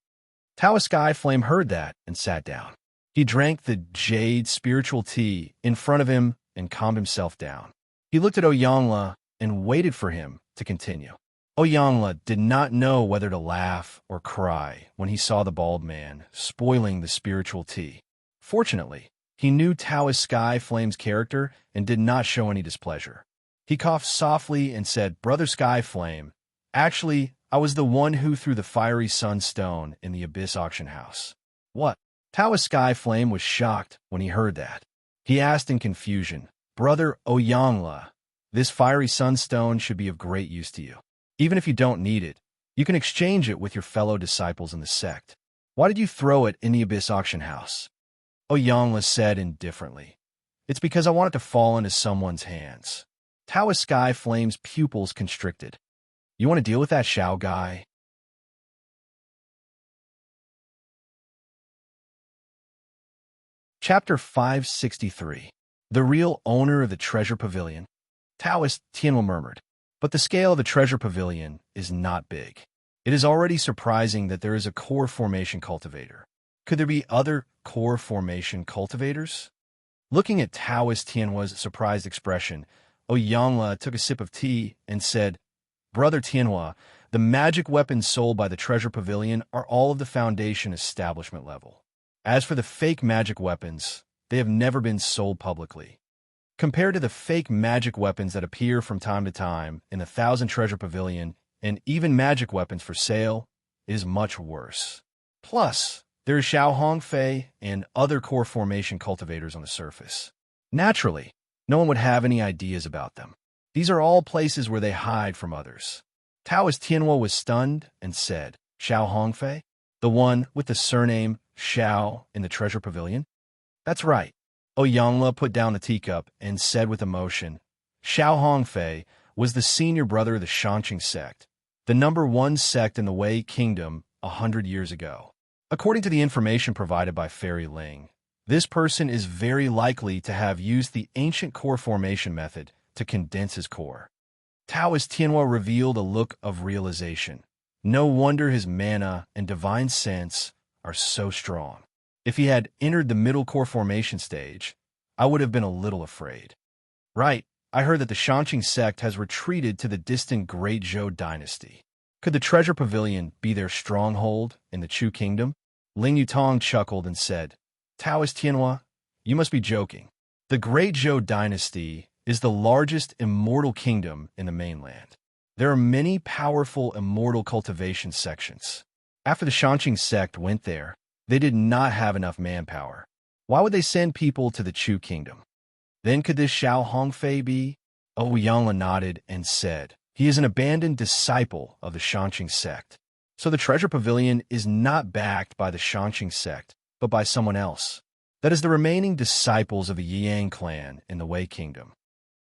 Taoist Sky Flame heard that and sat down. He drank the jade spiritual tea in front of him and calmed himself down. He looked at Oyangla and waited for him to continue. Oyangla did not know whether to laugh or cry when he saw the bald man spoiling the spiritual tea. Fortunately, he knew Taoist Sky Flame's character and did not show any displeasure. He coughed softly and said, "Brother Sky Flame, actually, I was the one who threw the Fiery Sunstone in the Abyss auction house." "What?" Taoist Sky Flame was shocked when he heard that. He asked in confusion, "Brother Oyangla, this Fiery Sunstone should be of great use to you. Even if you don't need it, you can exchange it with your fellow disciples in the sect. Why did you throw it in the Abyss auction house?" Oyangla said indifferently, "It's because I want it to fall into someone's hands." Taoist Sky Flame's pupils constricted. "You want to deal with that Shao guy?" Chapter 563. The real owner of the treasure pavilion. Taoist Tianwu murmured, "But the scale of the treasure pavilion is not big. It is already surprising that there is a core formation cultivator. Could there be other core formation cultivators?" Looking at Taoist Tianwu's surprised expression, Oyangla took a sip of tea and said, "Brother Tianwu, the magic weapons sold by the treasure pavilion are all of the Foundation establishment level. As for the fake magic weapons, they have never been sold publicly. Compared to the fake magic weapons that appear from time to time in the Thousand Treasure Pavilion and even magic weapons for sale, it is much worse. Plus, there is Xiao Hongfei and other core formation cultivators on the surface. Naturally, no one would have any ideas about them. These are all places where they hide from others." Taoist Tianwu was stunned and said, "Xiao Hongfei? The one with the surname Xiao in the treasure pavilion? That's right. Ouyangla put down the teacup and said with emotion, Xiao Hongfei was the senior brother of the Shanqing sect, the #1 sect in the Wei Kingdom 100 years ago. According to the information provided by Fairy Ling, this person is very likely to have used the ancient core formation method to condense his core. Taoist Tianhua revealed a look of realization. No wonder his mana and divine sense are so strong. If he had entered the middle core formation stage, I would have been a little afraid. Right, I heard that the Shanqing sect has retreated to the distant Great Zhou dynasty. Could the treasure pavilion be their stronghold in the Chu kingdom? Ling Yutong chuckled and said, Taoist Tianhua, you must be joking. The Great Zhou dynasty is the largest immortal kingdom in the mainland. There are many powerful immortal cultivation sections. After the Shanqing sect went there, they did not have enough manpower. Why would they send people to the Chu kingdom? Then could this Xiao Hongfei be? Ouyangla nodded and said, he is an abandoned disciple of the Shanqing sect. So the treasure pavilion is not backed by the Shanqing sect, but by someone else. That is the remaining disciples of the Yang clan in the Wei kingdom.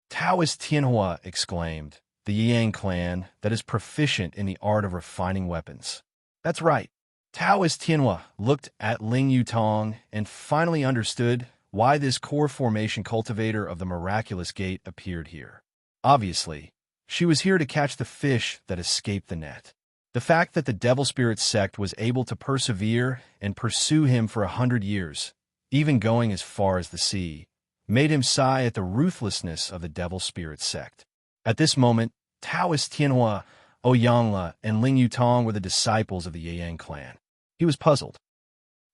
Taoist Tianhua exclaimed, the Yang clan that is proficient in the art of refining weapons. That's right. Taoist Tianhua looked at Ling Yutong and finally understood why this core formation cultivator of the miraculous gate appeared here. Obviously, she was here to catch the fish that escaped the net. The fact that the Devil Spirit sect was able to persevere and pursue him for 100 years, even going as far as the sea, made him sigh at the ruthlessness of the Devil Spirit sect. At this moment, Taoist Tianhua, Ouyangla, and Ling Yutong were the disciples of the Yang clan. He was puzzled.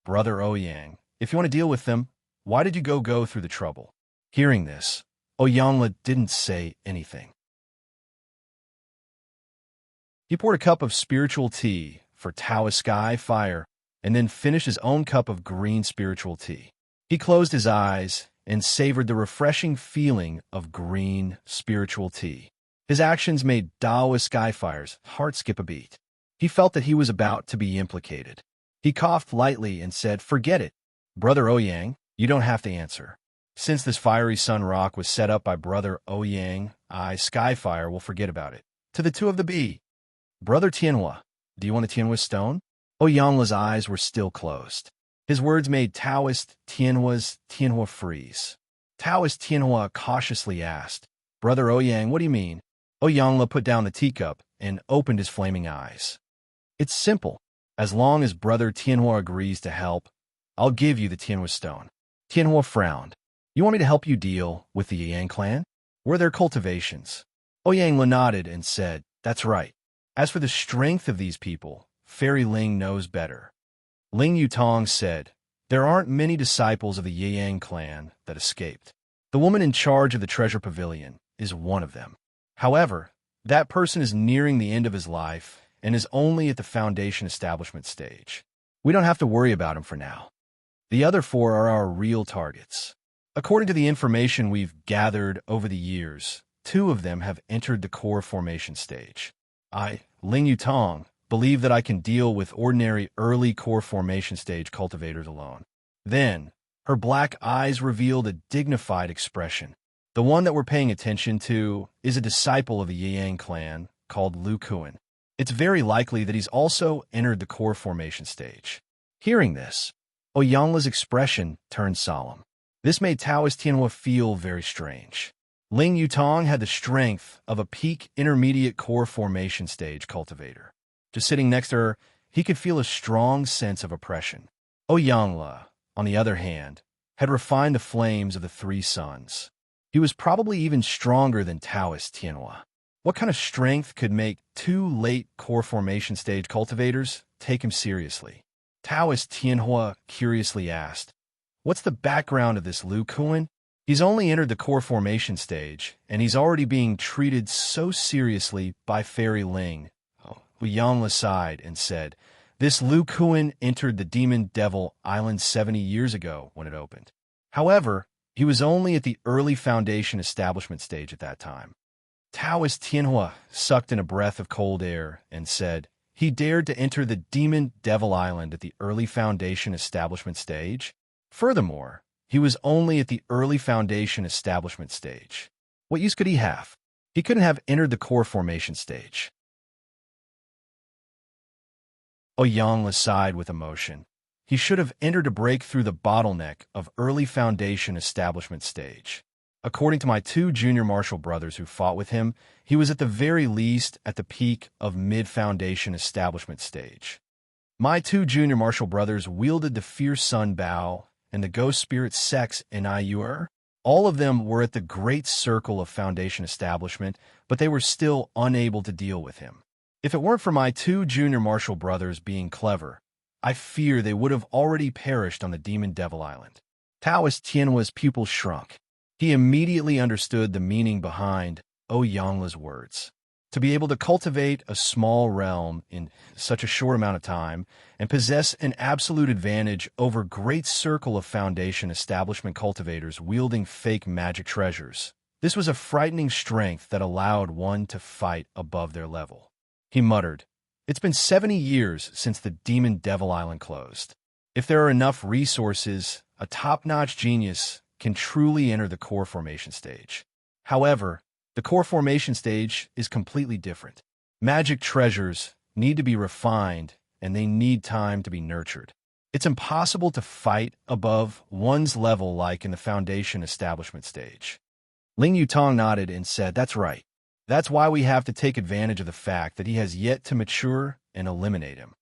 Brother Ouyang, if you want to deal with them, why did you go through the trouble? Hearing this, Ouyangla didn't say anything. He poured a cup of spiritual tea for Taoist Sky Fire and then finished his own cup of green spiritual tea. He closed his eyes and savored the refreshing feeling of green spiritual tea. His actions made Taoist Skyfire's heart skip a beat. He felt that he was about to be implicated. He coughed lightly and said, forget it. Brother Ouyang, you don't have to answer. Since this fiery sun rock was set up by Brother Ouyang, I, Skyfire, will forget about it. To the two of the bee. Brother Tianhua, do you want a Tianhua stone? Ouyangla's eyes were still closed. His words made Taoist Tianhua's Tianhua freeze. Taoist Tianhua cautiously asked, Brother Ouyang, what do you mean? Ouyangla put down the teacup and opened his flaming eyes. It's simple. As long as Brother Tianhua agrees to help, I'll give you the Tianhua stone. Tianhua frowned. You want me to help you deal with the Yang clan? Were their cultivations? Ouyangla nodded and said, that's right. As for the strength of these people, Fairy Ling knows better. Ling Yutong said, there aren't many disciples of the Yang clan that escaped. The woman in charge of the treasure pavilion is one of them. However, that person is nearing the end of his life and is only at the foundation establishment stage. We don't have to worry about him for now. The other 4 are our real targets. According to the information we've gathered over the years, 2 of them have entered the core formation stage. I, Ling Yutong, believe that I can deal with ordinary early core formation stage cultivators alone. Then, her black eyes revealed a dignified expression. The one that we're paying attention to is a disciple of the Yang clan called Lu Kuan. It's very likely that he's also entered the core formation stage. Hearing this, Ouyangla's expression turned solemn. This made Taoist Tianhua feel very strange. Ling Yutong had the strength of a peak intermediate core formation stage cultivator. Just sitting next to her, he could feel a strong sense of oppression. Ouyangla, on the other hand, had refined the flames of the 3 suns. He was probably even stronger than Taoist Tianhua. What kind of strength could make 2 late core formation stage cultivators take him seriously? Taoist Tianhua curiously asked, what's the background of this Lu Kuan? He's only entered the core formation stage, and he's already being treated so seriously by Fairy Ling. Ouyangla sighed and said, this Lu Kuan entered the Demon Devil Island 70 years ago when it opened. However, he was only at the early foundation establishment stage at that time. Taoist Tianhua sucked in a breath of cold air and said, he dared to enter the Demon Devil Island at the early Foundation establishment stage. Furthermore, he was only at the early Foundation establishment stage. What use could he have? He couldn't have entered the core formation stage. Oyangla sighed with emotion. He should have entered to break through the bottleneck of early Foundation establishment stage. According to my two junior martial brothers who fought with him, he was at the very least at the peak of mid-Foundation establishment stage. My two junior martial brothers wielded the Fierce Sun Bao and the Ghost Spirit Sex in Iur. All of them were at the Great Circle of Foundation establishment, but they were still unable to deal with him. If it weren't for my two junior martial brothers being clever, I fear they would have already perished on the Demon Devil Island. Taoist Tianhua's pupils shrunk. He immediately understood the meaning behind Oyangla's words. To be able to cultivate a small realm in such a short amount of time and possess an absolute advantage over Great Circle of Foundation establishment cultivators wielding fake magic treasures, this was a frightening strength that allowed one to fight above their level. He muttered, "It's been 70 years since the Demon Devil Island closed. If there are enough resources, a top-notch genius can truly enter the core formation stage. However, the core formation stage is completely different. Magic treasures need to be refined, and they need time to be nurtured. It's impossible to fight above one's level like in the Foundation establishment stage." Ling Yutong nodded and said, "That's right. That's why we have to take advantage of the fact that he has yet to mature and eliminate him.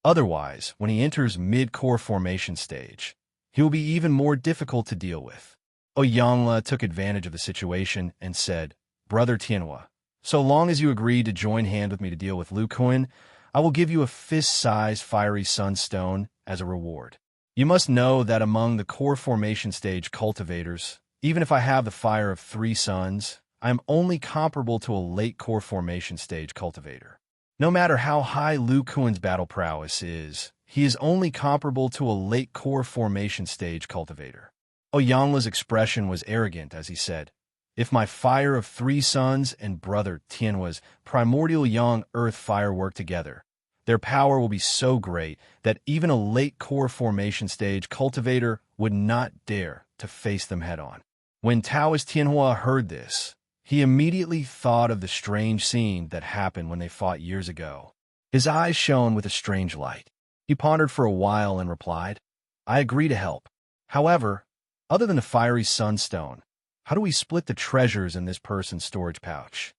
Otherwise, when he enters mid-core formation stage, he will be even more difficult to deal with." Oyangla took advantage of the situation and said, "Brother Tianhua, so long as you agree to join hand with me to deal with Lu Kuan, I will give you a fist-sized fiery sunstone as a reward. You must know that among the core formation stage cultivators, even if I have the fire of 3 suns, I am only comparable to a late core formation stage cultivator. No matter how high Lu Kuan's battle prowess is, he is only comparable to a late core formation stage cultivator." Oyangla's expression was arrogant as he said, "If my fire of 3 suns and brother Tianhua's primordial young earth fire work together, their power will be so great that even a late core formation stage cultivator would not dare to face them head-on." When Taoist Tianhua heard this, he immediately thought of the strange scene that happened when they fought years ago. His eyes shone with a strange light. He pondered for a while and replied, "I agree to help. However, other than the fiery sunstone, how do we split the treasures in this person's storage pouch?"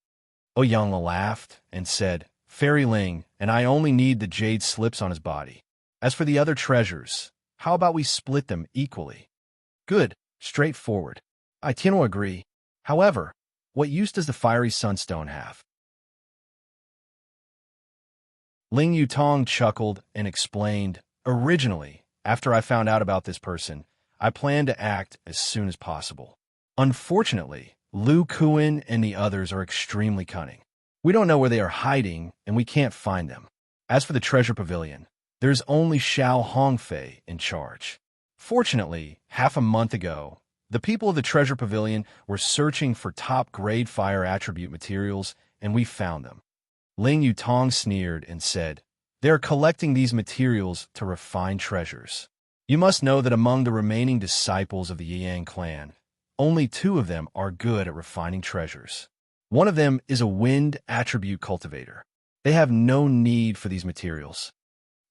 Oyangla laughed and said, "Fairy Ling, and I only need the jade slips on his body. As for the other treasures, how about we split them equally?" "Good, straightforward. I Tianhua agree. However, what use does the fiery sunstone have?" Ling Yutong chuckled and explained, "Originally, after I found out about this person, I planned to act as soon as possible. Unfortunately, Lu Kuan and the others are extremely cunning. We don't know where they are hiding, and we can't find them. As for the treasure pavilion, there's only Xiao Hongfei in charge. Fortunately, half a month ago, the people of the treasure pavilion were searching for top-grade fire attribute materials, and we found them." Ling Yutong sneered and said, "They are collecting these materials to refine treasures. You must know that among the remaining disciples of the Yang clan, only 2 of them are good at refining treasures. One of them is a wind attribute cultivator. They have no need for these materials.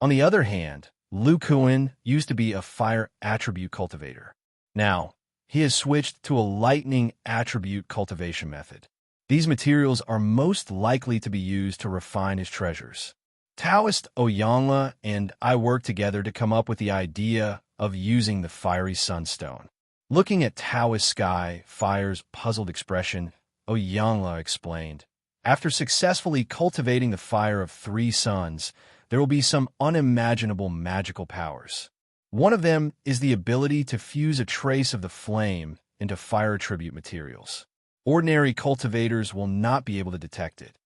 On the other hand, Lu Kuan used to be a fire attribute cultivator. Now, he has switched to a lightning attribute cultivation method. These materials are most likely to be used to refine his treasures. Taoist Oyangla and I worked together to come up with the idea of using the fiery sunstone." Looking at Taoist Sky Fire's puzzled expression, Oyangla explained, "After successfully cultivating the fire of 3 suns, there will be some unimaginable magical powers. One of them is the ability to fuse a trace of the flame into fire attribute materials. Ordinary cultivators will not be able to detect it.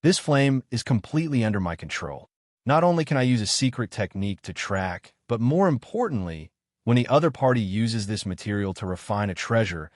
This flame is completely under my control. Not only can I use a secret technique to track, but more importantly, when the other party uses this material to refine a treasure,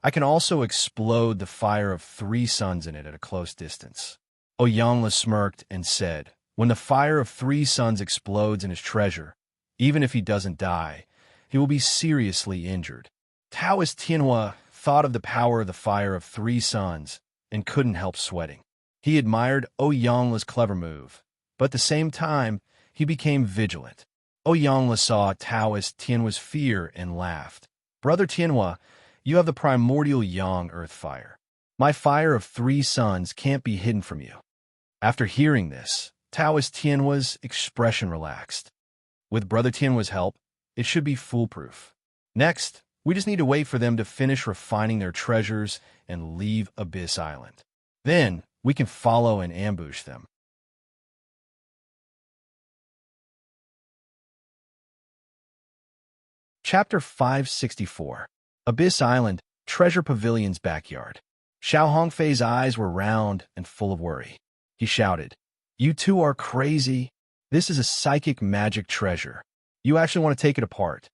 I can also explode the fire of 3 suns in it at a close distance." Oyangla smirked and said, When the fire of 3 suns explodes in his treasure, even if he doesn't die, he will be seriously injured. Taoist Tianhua thought of the power of the fire of 3 suns and couldn't help sweating. He admired Ouyangla's clever move, but at the same time, he became vigilant. Ouyangla saw Taoist Tianhua's fear and laughed. "Brother Tianhua, you have the primordial yang earth fire. My fire of 3 suns can't be hidden from you." After hearing this, Taoist Tianhua's expression relaxed. With Brother Tianhua's help, it should be foolproof. Next, we just need to wait for them to finish refining their treasures and leave Abyss Island. Then, we can follow and ambush them. Chapter 564. Abyss Island, Treasure Pavilion's Backyard. Xiao Hongfei's eyes were round and full of worry. He shouted, "You two are crazy. This is a psychic magic treasure. You actually want to take it apart."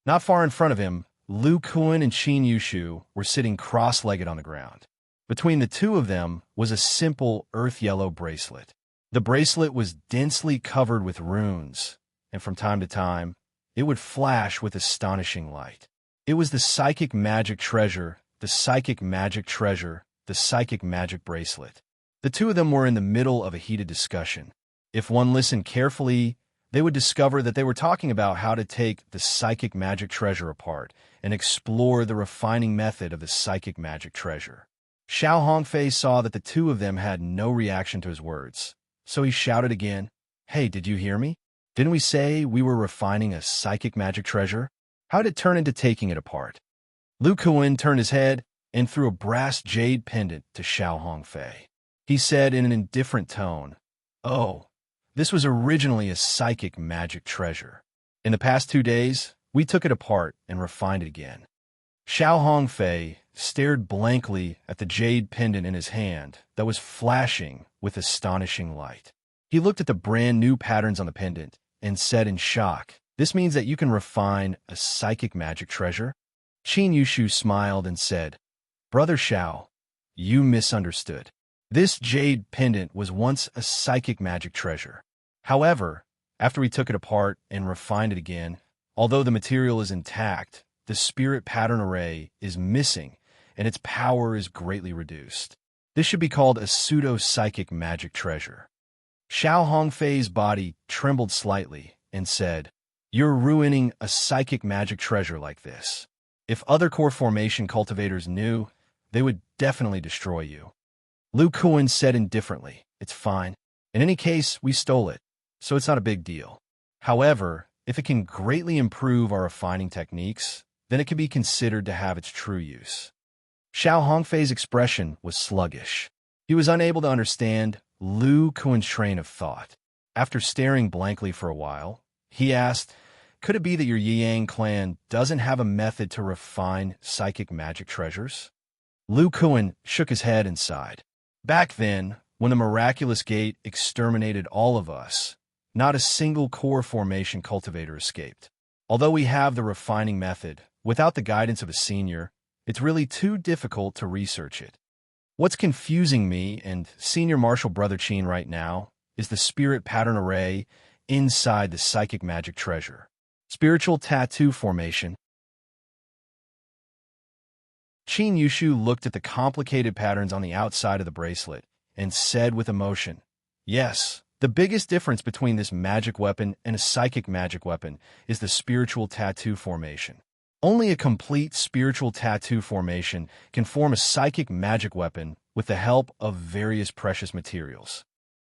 Not far in front of him, Lu Kuan and Qin Yushu were sitting cross-legged on the ground. Between the two of them was a simple earth-yellow bracelet. The bracelet was densely covered with runes, and from time to time, it would flash with astonishing light. It was the psychic magic treasure, the psychic magic treasure, the psychic magic bracelet. The two of them were in the middle of a heated discussion. If one listened carefully, they would discover that they were talking about how to take the psychic magic treasure apart and explore the refining method of the psychic magic treasure. Xiao Hongfei saw that the two of them had no reaction to his words, so he shouted again, "Hey, did you hear me? Didn't we say we were refining a psychic magic treasure? How did it turn into taking it apart?" Lu Kuan turned his head and threw a brass jade pendant to Xiao Hongfei. He said in an indifferent tone, "Oh, this was originally a psychic magic treasure. In the past 2 days, we took it apart and refined it again." Xiao Hongfei stared blankly at the jade pendant in his hand that was flashing with astonishing light. He looked at the brand new patterns on the pendant and said in shock, "This means that you can refine a psychic magic treasure?" Qin Yushu smiled and said, "Brother Xiao, you misunderstood. This jade pendant was once a psychic magic treasure. However, after we took it apart and refined it again, although the material is intact, the spirit pattern array is missing and its power is greatly reduced. This should be called a pseudo-psychic magic treasure." Xiao Hongfei's body trembled slightly and said, "You're ruining a psychic magic treasure like this. If other core formation cultivators knew, they would definitely destroy you." Lu Kuan said indifferently, "It's fine. In any case, we stole it, so it's not a big deal. However, if it can greatly improve our refining techniques, then it can be considered to have its true use." Xiao Hongfei's expression was sluggish. He was unable to understand Lu Kuan's train of thought. After staring blankly for a while, he asked, "Could it be that your Yang clan doesn't have a method to refine psychic magic treasures?" Lu Kuan shook his head and sighed. "Back then, when the miraculous gate exterminated all of us, not a single core formation cultivator escaped. Although we have the refining method, without the guidance of a senior, it's really too difficult to research it. What's confusing me and Senior Marshal Brother Qin right now is the spirit pattern array inside the psychic magic treasure. Spiritual tattoo formation." Qin Yushu looked at the complicated patterns on the outside of the bracelet and said with emotion, "Yes, the biggest difference between this magic weapon and a psychic magic weapon is the spiritual tattoo formation. Only a complete spiritual tattoo formation can form a psychic magic weapon with the help of various precious materials."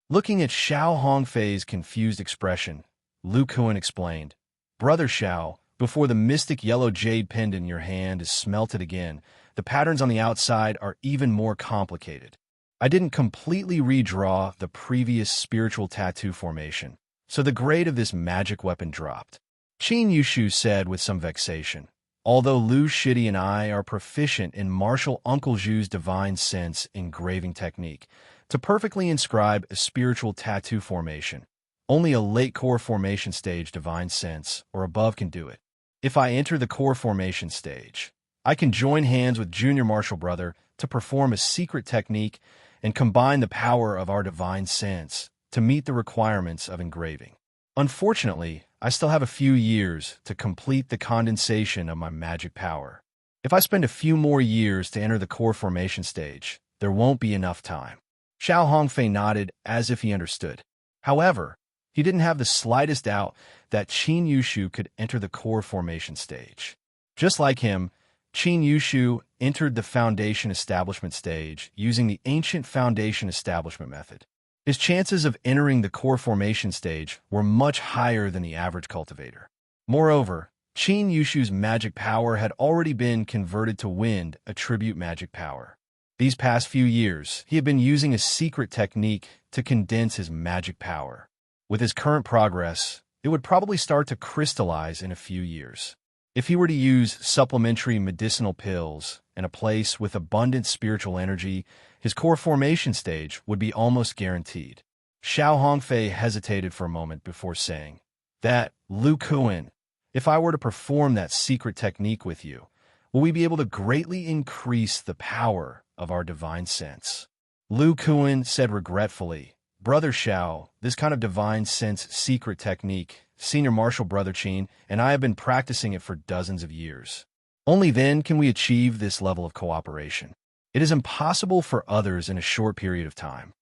Looking at Xiao Hongfei's confused expression, Lu Kuan explained, "Brother Xiao, before the mystic yellow jade pendant in your hand is smelted again, the patterns on the outside are even more complicated. I didn't completely redraw the previous spiritual tattoo formation, so the grade of this magic weapon dropped." Qin Yushu said with some vexation, "Although Lu Shidi and I are proficient in Marshal Uncle Zhu's divine sense engraving technique, to perfectly inscribe a spiritual tattoo formation, only a late core formation stage divine sense or above can do it. If I enter the core formation stage, I can join hands with Junior Marshal Brother to perform a secret technique and combine the power of our divine sense to meet the requirements of engraving. Unfortunately, I still have a few years to complete the condensation of my magic power. If I spend a few more years to enter the core formation stage, there won't be enough time. Xiao Hongfei nodded as if he understood. However, he didn't have the slightest doubt that Qin Yushu could enter the core formation stage. Just like him, Qin Yushu entered the foundation establishment stage using the ancient foundation establishment method. His chances of entering the core formation stage were much higher than the average cultivator. Moreover, Qin Yushu's magic power had already been converted to wind attribute magic power. These past few years, he had been using a secret technique to condense his magic power. With his current progress, it would probably start to crystallize in a few years. If he were to use supplementary medicinal pills and a place with abundant spiritual energy, his core formation stage would be almost guaranteed. Xiao Hongfei hesitated for a moment before saying, "That, Lu Kuan, if I were to perform that secret technique with you, will we be able to greatly increase the power of our divine sense?" Lu Kuan said regretfully, "Brother Xiao, this kind of divine sense secret technique, Senior Marshal Brother Qin and I have been practicing it for dozens of years. Only then can we achieve this level of cooperation. It is impossible for others in a short period of time.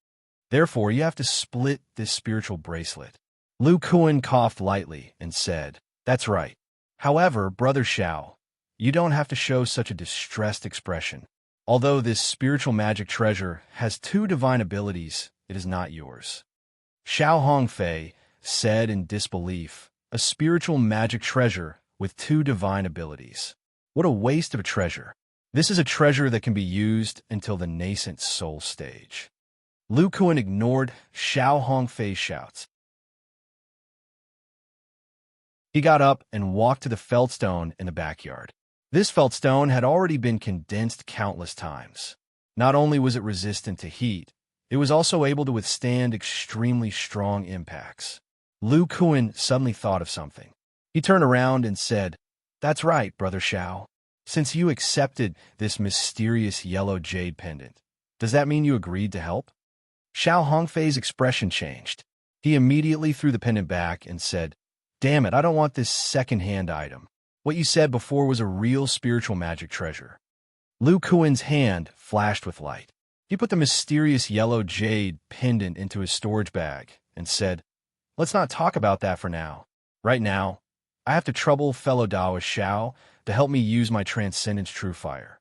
Therefore, you have to split this spiritual bracelet." Lu Kuan coughed lightly and said, "That's right. However, Brother Xiao, you don't have to show such a distressed expression. Although this spiritual magic treasure has 2 divine abilities, it is not yours." Xiao Hongfei said in disbelief, "A spiritual magic treasure with 2 divine abilities. What a waste of a treasure. This is a treasure that can be used until the nascent soul stage." Lu Kuan ignored Xiao Hongfei's shouts. He got up and walked to the feldstone in the backyard. This feldstone had already been condensed countless times. Not only was it resistant to heat, it was also able to withstand extremely strong impacts. Lu Kuan suddenly thought of something. He turned around and said, "That's right, Brother Xiao. Since you accepted this mysterious yellow jade pendant, does that mean you agreed to help?" Xiao Hongfei's expression changed. He immediately threw the pendant back and said, "Damn it, I don't want this second-hand item. What you said before was a real spiritual magic treasure." Lu Kuan's hand flashed with light. He put the mysterious yellow jade pendant into his storage bag and said, "Let's not talk about that for now. Right now, I have to trouble fellow Daoist Xiao to help me use my Transcendence True Fire.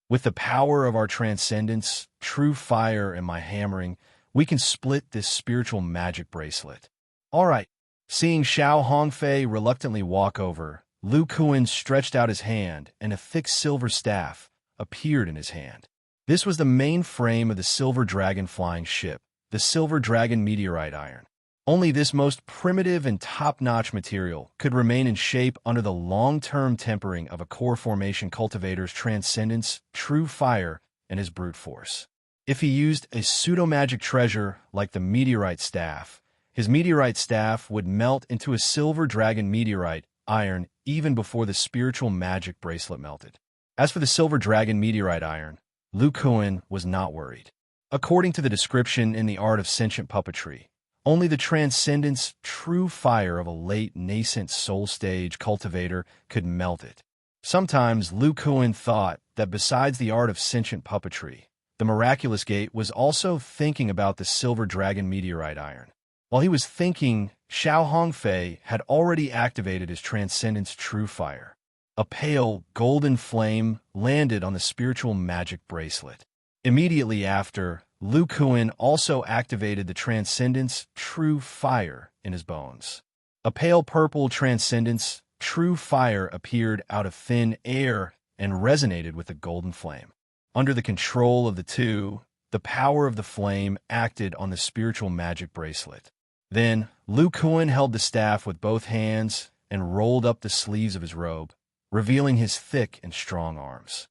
With the power of our Transcendence, True Fire, and my hammering, we can split this spiritual magic bracelet." "All right." Seeing Xiao Hongfei reluctantly walk over, Lu Kuan stretched out his hand and a thick silver staff appeared in his hand. This was the main frame of the Silver Dragon flying ship, the Silver Dragon meteorite iron. Only this most primitive and top-notch material could remain in shape under the long-term tempering of a core formation cultivator's Transcendence, True Fire, and his brute force. If he used a pseudo-magic treasure like the meteorite staff, his meteorite staff would melt into a Silver Dragon meteorite iron even before the spiritual magic bracelet melted. As for the Silver Dragon meteorite iron, Lu Kuan was not worried. According to the description in the art of sentient puppetry, only the Transcendence True Fire of a late nascent soul stage cultivator could melt it. Sometimes Lu Kuan thought that besides the art of sentient puppetry, the miraculous gate was also thinking about the Silver Dragon meteorite iron. While he was thinking, Xiao Hongfei had already activated his Transcendence True Fire. A pale, golden flame landed on the spiritual magic bracelet. Immediately after, Lu Kuan also activated the Transcendence True Fire in his bones. A pale purple Transcendence True Fire appeared out of thin air and resonated with the golden flame. Under the control of the two, the power of the flame acted on the spiritual magic bracelet. Then, Lu Kuan held the staff with both hands and rolled up the sleeves of his robe, revealing his thick and strong arms.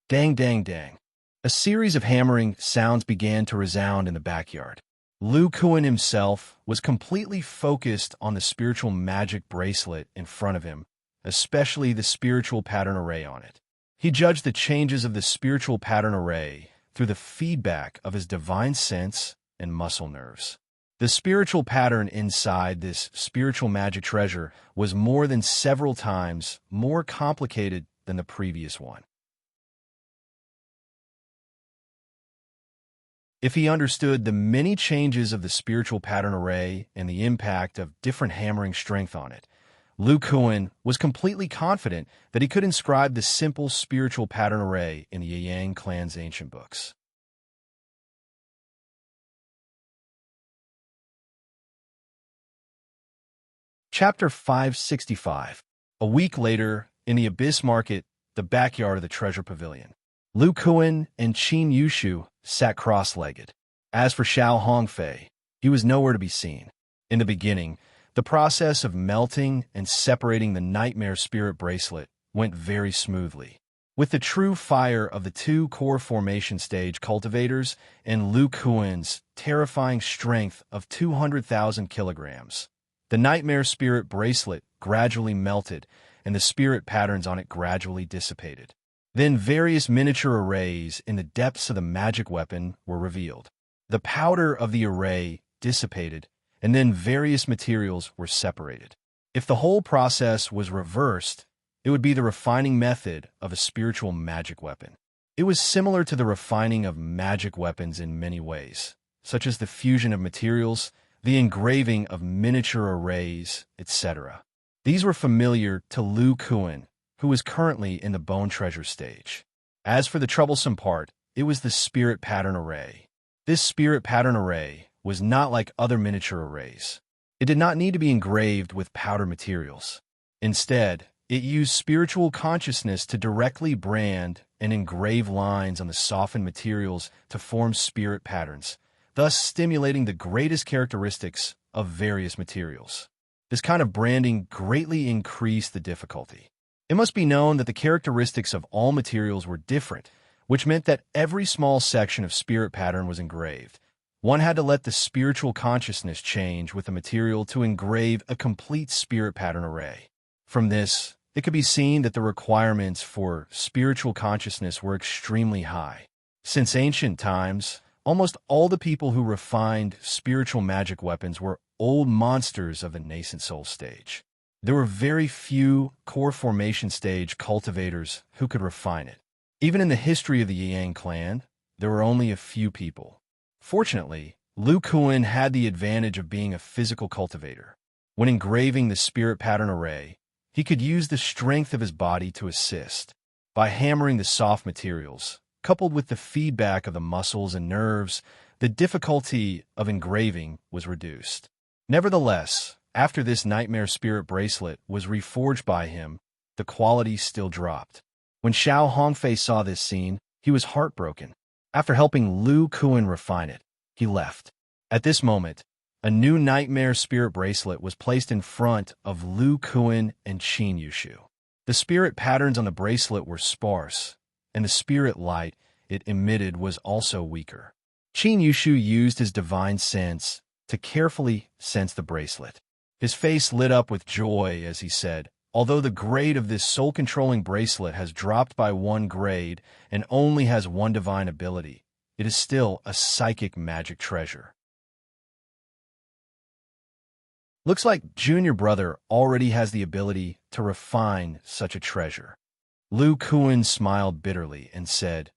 Dang, dang, dang. A series of hammering sounds began to resound in the backyard. Lu Kuan himself was completely focused on the spiritual magic bracelet in front of him, especially the spiritual pattern array on it. He judged the changes of the spiritual pattern array through the feedback of his divine sense and muscle nerves. The spiritual pattern inside this spiritual magic treasure was more than several times more complicated than the previous one. If he understood the many changes of the spiritual pattern array and the impact of different hammering strength on it, Lu Kuan was completely confident that he could inscribe the simple spiritual pattern array in the Yang clan's ancient books. Chapter 565. A week later, in the Abyss Market, the backyard of the Treasure Pavilion, Lu Kuan and Qin Yushu sat cross-legged. As for Xiao Hongfei, he was nowhere to be seen. In the beginning, the process of melting and separating the Nightmare Spirit Bracelet went very smoothly. With the true fire of the two core formation stage cultivators and Lu Kuan's terrifying strength of 200,000 kilograms, the Nightmare Spirit Bracelet gradually melted and the spirit patterns on it gradually dissipated. Then various miniature arrays in the depths of the magic weapon were revealed. The powder of the array dissipated, and then various materials were separated. If the whole process was reversed, it would be the refining method of a spiritual magic weapon. It was similar to the refining of magic weapons in many ways, such as the fusion of materials, the engraving of miniature arrays, etc. These were familiar to Lu Kuan, who was currently in the bone treasure stage. As for the troublesome part, it was the spirit pattern array. This spirit pattern array was not like other miniature arrays. It did not need to be engraved with powder materials. Instead, it used spiritual consciousness to directly brand and engrave lines on the softened materials to form spirit patterns, thus stimulating the greatest characteristics of various materials. This kind of branding greatly increased the difficulty. It must be known that the characteristics of all materials were different, which meant that every small section of spirit pattern was engraved. One had to let the spiritual consciousness change with the material to engrave a complete spirit pattern array. From this, it could be seen that the requirements for spiritual consciousness were extremely high. Since ancient times, almost all the people who refined spiritual magic weapons were old monsters of the nascent soul stage. There were very few core formation stage cultivators who could refine it. Even in the history of the Yang clan, there were only a few people. Fortunately, Lu Kuan had the advantage of being a physical cultivator. When engraving the spirit pattern array, he could use the strength of his body to assist. By hammering the soft materials, coupled with the feedback of the muscles and nerves, the difficulty of engraving was reduced. Nevertheless, after this Nightmare Spirit Bracelet was reforged by him, the quality still dropped. When Xiao Hongfei saw this scene, he was heartbroken. After helping Lu Kuan refine it, he left. At this moment, a new Nightmare Spirit Bracelet was placed in front of Lu Kuan and Qin Yushu. The spirit patterns on the bracelet were sparse, and the spirit light it emitted was also weaker. Qin Yushu used his divine sense to carefully sense the bracelet. His face lit up with joy as he said, "Although the grade of this soul-controlling bracelet has dropped by 1 grade and only has 1 divine ability, it is still a psychic magic treasure." Looks like Junior Brother already has the ability to refine such a treasure. Lu Kuan smiled bitterly and said,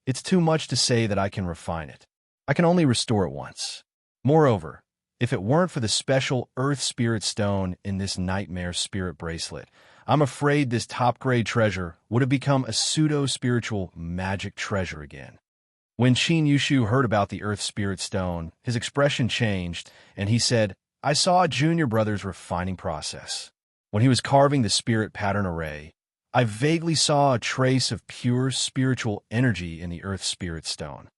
"It's too much to say that I can refine it. I can only restore it once. Moreover, if it weren't for the special Earth Spirit Stone in this Nightmare Spirit Bracelet, I'm afraid this top-grade treasure would have become a pseudo-spiritual magic treasure again." When Qin Yushu heard about the Earth Spirit Stone, his expression changed, and he said, "I saw Junior Brother's refining process. When he was carving the spirit pattern array, I vaguely saw a trace of pure spiritual energy in the Earth Spirit Stone.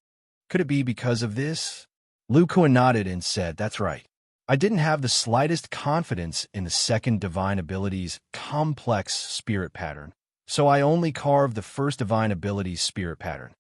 Could it be because of this?" Lu Kuan nodded and said, "That's right. I didn't have the slightest confidence in the second divine ability's complex spirit pattern, so I only carved the first divine ability's spirit pattern.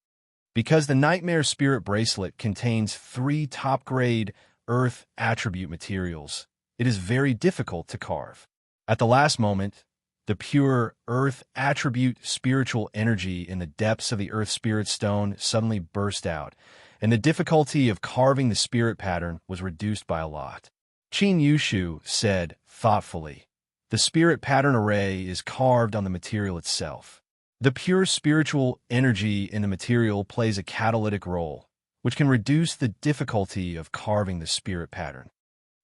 Because the Nightmare Spirit Bracelet contains 3 top-grade Earth attribute materials, it is very difficult to carve. At the last moment, the pure Earth attribute spiritual energy in the depths of the Earth Spirit Stone suddenly burst out, and the difficulty of carving the spirit pattern was reduced by a lot. Qin Yushu said, thoughtfully, "The spirit pattern array is carved on the material itself. The pure spiritual energy in the material plays a catalytic role, which can reduce the difficulty of carving the spirit pattern."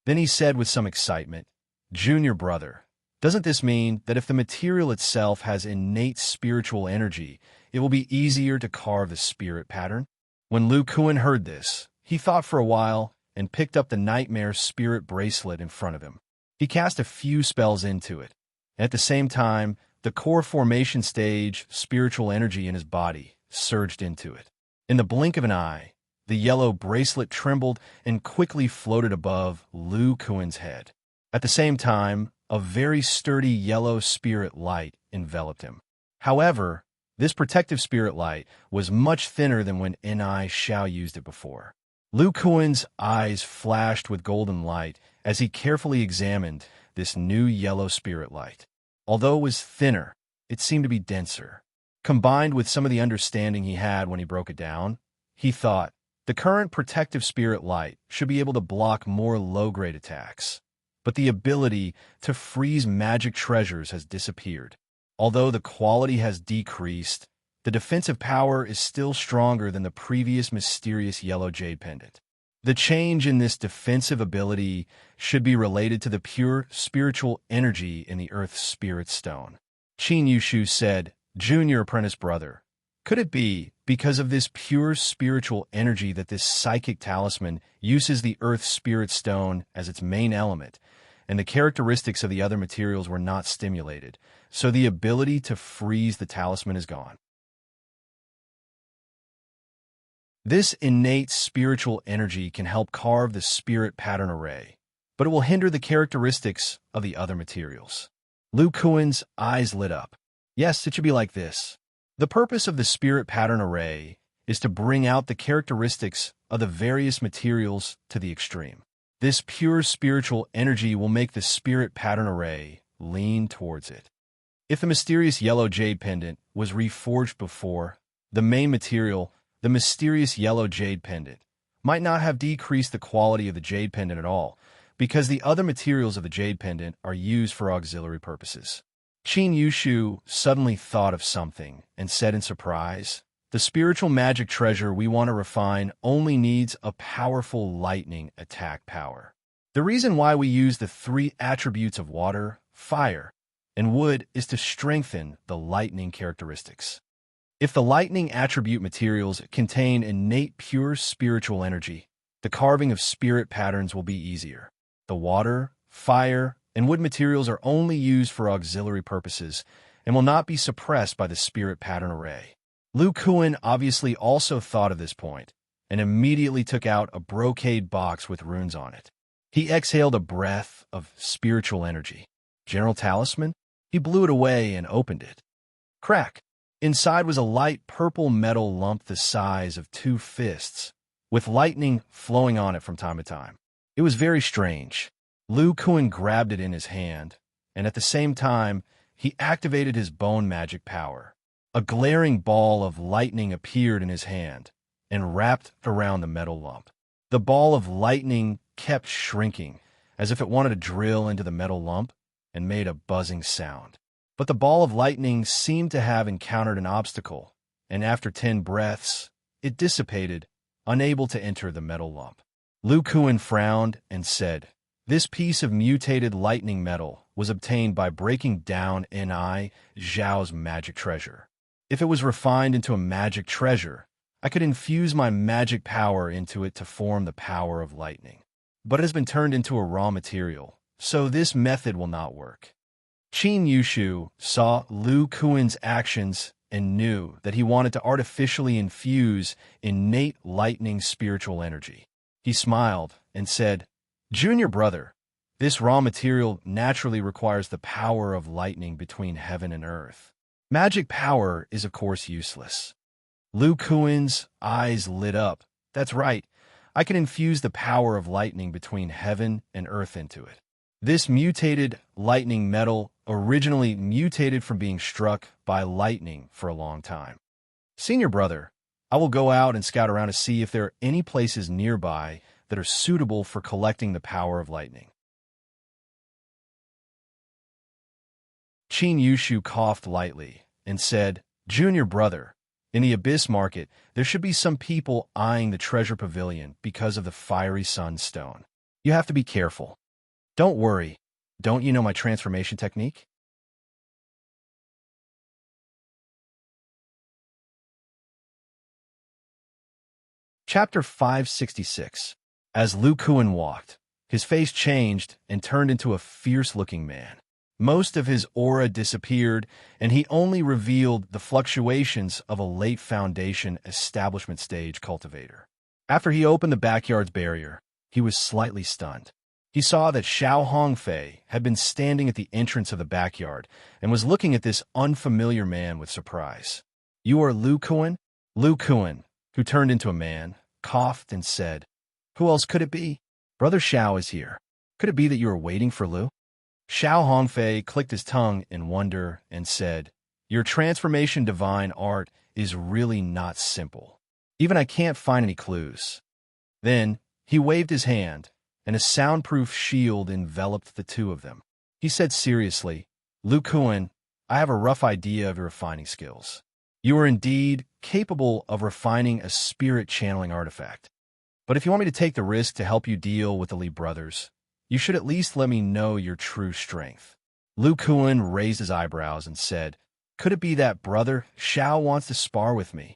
Then he said with some excitement, "Junior brother, doesn't this mean that if the material itself has innate spiritual energy, it will be easier to carve the spirit pattern?" When Lu Kuan heard this, he thought for a while and picked up the nightmare spirit bracelet in front of him. He cast a few spells into it, and at the same time, the core formation stage spiritual energy in his body surged into it. In the blink of an eye, the yellow bracelet trembled and quickly floated above Lu Kuan's head. At the same time, a very sturdy yellow spirit light enveloped him. However, this protective spirit light was much thinner than when Ni Xiao used it before. Lu Kuan's eyes flashed with golden light as he carefully examined this new yellow spirit light. Although it was thinner, it seemed to be denser. Combined with some of the understanding he had when he broke it down, he thought, the current protective spirit light should be able to block more low-grade attacks. But the ability to freeze magic treasures has disappeared. Although the quality has decreased, the defensive power is still stronger than the previous mysterious yellow jade pendant. The change in this defensive ability should be related to the pure spiritual energy in the Earth Spirit Stone. Qin Yushu said, "Junior apprentice brother, could it be because of this pure spiritual energy that this psychic talisman uses the Earth Spirit Stone as its main element, and the characteristics of the other materials were not stimulated, so the ability to freeze the talisman is gone?" This innate spiritual energy can help carve the spirit pattern array, but it will hinder the characteristics of the other materials. Lu Kuan's eyes lit up. Yes, it should be like this. The purpose of the spirit pattern array is to bring out the characteristics of the various materials to the extreme. This pure spiritual energy will make the spirit pattern array lean towards it. If the mysterious yellow jade pendant was reforged before, the main material, the mysterious yellow jade pendant, might not have decreased the quality of the jade pendant at all, because the other materials of the jade pendant are used for auxiliary purposes. Qin Yushu suddenly thought of something and said in surprise, "The spiritual magic treasure we want to refine only needs a powerful lightning attack power. The reason why we use the 3 attributes of water, fire, and wood is to strengthen the lightning characteristics. If the lightning attribute materials contain innate pure spiritual energy, the carving of spirit patterns will be easier. The water, fire, and wood materials are only used for auxiliary purposes and will not be suppressed by the spirit pattern array." Lu Kuan obviously also thought of this point and immediately took out a brocade box with runes on it. He exhaled a breath of spiritual energy. General talisman? He blew it away and opened it. Crack! Inside was a light purple metal lump the size of 2 fists, with lightning flowing on it from time to time. It was very strange. Lu Kuan grabbed it in his hand, and at the same time, he activated his bone magic power. A glaring ball of lightning appeared in his hand and wrapped around the metal lump. The ball of lightning kept shrinking, as if it wanted to drill into the metal lump, and made a buzzing sound. But the ball of lightning seemed to have encountered an obstacle, and after 10 breaths, it dissipated, unable to enter the metal lump. Lu Kuan frowned and said, "This piece of mutated lightning metal was obtained by breaking down Ni Xiao's magic treasure. If it was refined into a magic treasure, I could infuse my magic power into it to form the power of lightning. But it has been turned into a raw material, so this method will not work." Qin Yushu saw Lu Kuan's actions and knew that he wanted to artificially infuse innate lightning spiritual energy. He smiled and said, "Junior brother, this raw material naturally requires the power of lightning between heaven and earth. Magic power is of course useless." Lu Kuan's eyes lit up. "That's right. I can infuse the power of lightning between heaven and earth into it. This mutated lightning metal originally mutated from being struck by lightning for a long time. Senior brother, I will go out and scout around to see if there are any places nearby that are suitable for collecting the power of lightning. Qin Yushu coughed lightly and said, Junior brother, in the Abyss Market, there should be some people eyeing the treasure pavilion because of the fiery sunstone. You have to be careful. Don't worry. Don't you know my transformation technique? Chapter 566. As Lu Kuan walked, his face changed and turned into a fierce-looking man. Most of his aura disappeared, and he only revealed the fluctuations of a late Foundation establishment stage cultivator. After he opened the backyard's barrier, he was slightly stunned. He saw that Xiao Hongfei had been standing at the entrance of the backyard and was looking at this unfamiliar man with surprise. You are Lu Kuan? Lu Kuan, who turned into a man, coughed and said, Who else could it be? Brother Xiao is here. Could it be that you are waiting for Lu? Xiao Hongfei clicked his tongue in wonder and said, Your transformation divine art is really not simple. Even I can't find any clues. Then he waved his hand, and a soundproof shield enveloped the two of them. He said seriously, Lu Kuan, I have a rough idea of your refining skills. You are indeed capable of refining a spirit-channeling artifact. But if you want me to take the risk to help you deal with the Li brothers, you should at least let me know your true strength. Lu Kuan raised his eyebrows and said, Could it be that brother Xiao wants to spar with me?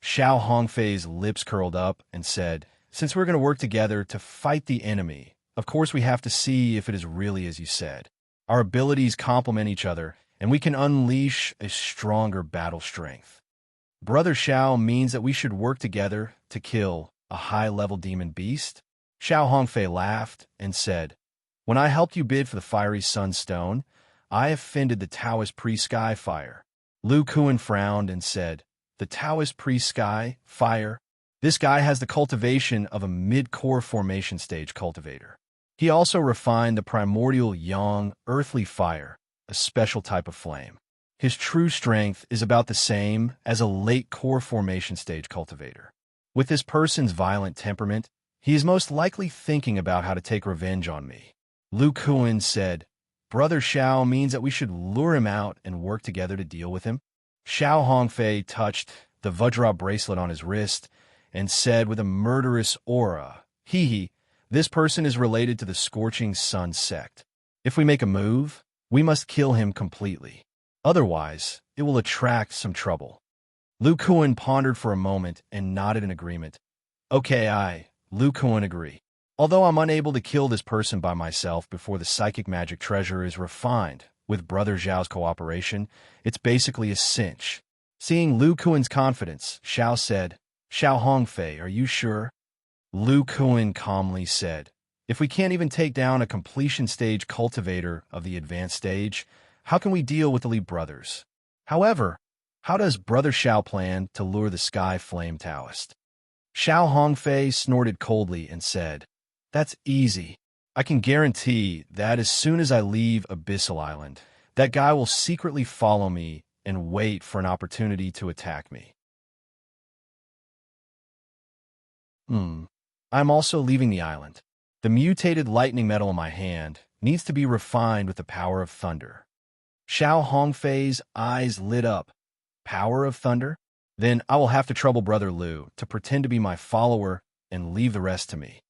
Xiao Hongfei's lips curled up and said, Since we're going to work together to fight the enemy, of course we have to see if it is really as you said. Our abilities complement each other, and we can unleash a stronger battle strength. Brother Xiao means that we should work together to kill a high-level demon beast? Xiao Hongfei laughed and said, When I helped you bid for the fiery sunstone, I offended the Taoist pre-sky fire. Lu Kuan frowned and said, The Taoist pre-sky fire? This guy has the cultivation of a mid-core formation stage cultivator. He also refined the primordial yang earthly fire, a special type of flame. His true strength is about the same as a late core formation stage cultivator. With this person's violent temperament, he is most likely thinking about how to take revenge on me. Lu Kuan said, Brother Xiao means that we should lure him out and work together to deal with him. Xiao Hongfei touched the Vajra bracelet on his wrist and said with a murderous aura, Hee, this person is related to the Scorching Sun sect. If we make a move, we must kill him completely. Otherwise, it will attract some trouble. Lu Kuan pondered for a moment and nodded in agreement. Okay, Lu Kuan agree. Although I'm unable to kill this person by myself before the psychic magic treasure is refined, with Brother Zhao's cooperation, it's basically a cinch. Seeing Lu Kuan's confidence, Xiao said, Xiao Hongfei, are you sure? Lu Kuan calmly said, If we can't even take down a completion stage cultivator of the advanced stage, how can we deal with the Li brothers? However, how does Brother Xiao plan to lure the Sky Flame Taoist? Xiao Hongfei snorted coldly and said, That's easy. I can guarantee that as soon as I leave Abyssal Island, that guy will secretly follow me and wait for an opportunity to attack me. I'm also leaving the island. The mutated lightning metal in my hand needs to be refined with the power of thunder. Xiao Hongfei's eyes lit up. Power of thunder? Then I will have to trouble Brother Lu to pretend to be my follower and leave the rest to me.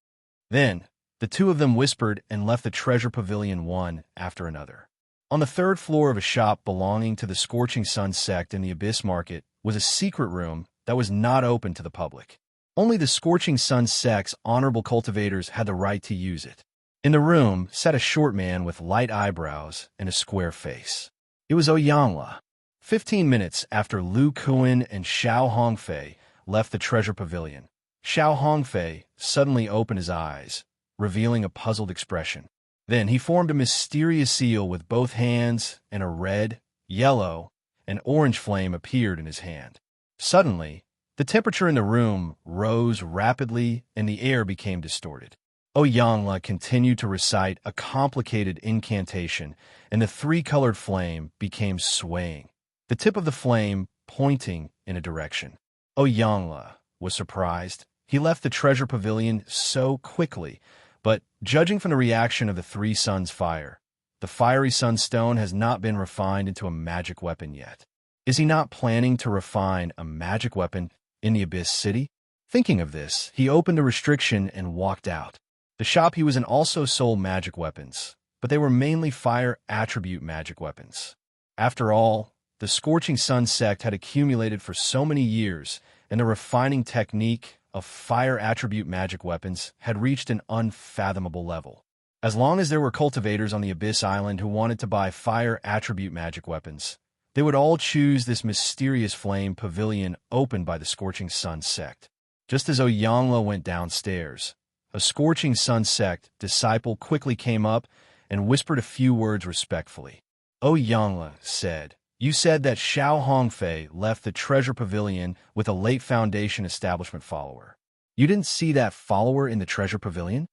Then the two of them whispered and left the treasure pavilion one after another. On the third floor of a shop belonging to the Scorching Sun sect in the Abyss Market was a secret room that was not open to the public. Only the Scorching Sun sect's honorable cultivators had the right to use it. In the room sat a short man with light eyebrows and a square face. It was Ouyangla. 15 minutes after Lu Kuan and Xiao Hongfei left the treasure pavilion, Xiao Hongfei suddenly opened his eyes, revealing a puzzled expression. Then he formed a mysterious seal with both hands, and a red, yellow, and orange flame appeared in his hand. Suddenly, the temperature in the room rose rapidly and the air became distorted. Ouyangla continued to recite a complicated incantation, and the three-colored flame became swaying, the tip of the flame pointing in a direction. Yangla was surprised. He left the treasure pavilion so quickly, but judging from the reaction of the three suns' fire, the fiery sunstone has not been refined into a magic weapon yet. Is he not planning to refine a magic weapon in the Abyss City? Thinking of this, he opened a restriction and walked out. The shop he was in also sold magic weapons, but they were mainly fire attribute magic weapons. After all, the Scorching Sun sect had accumulated for so many years, and the refining technique of fire attribute magic weapons had reached an unfathomable level. As long as there were cultivators on the Abyss Island who wanted to buy fire attribute magic weapons, they would all choose this mysterious flame pavilion opened by the Scorching Sun sect. Just as Oyangla went downstairs, a Scorching Sun sect disciple quickly came up and whispered a few words respectfully. Oyangla said, "You said that Xiao Hongfei left the treasure pavilion with a late Foundation establishment follower. You didn't see that follower in the treasure pavilion?"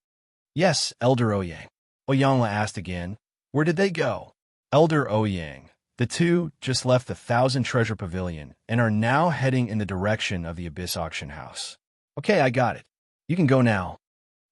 "Yes, Elder Ouyang." Oyangla asked again, "Where did they go?" "Elder Ouyang, the two just left the Thousand Treasure Pavilion and are now heading in the direction of the Abyss Auction House." "Okay, I got it. You can go now."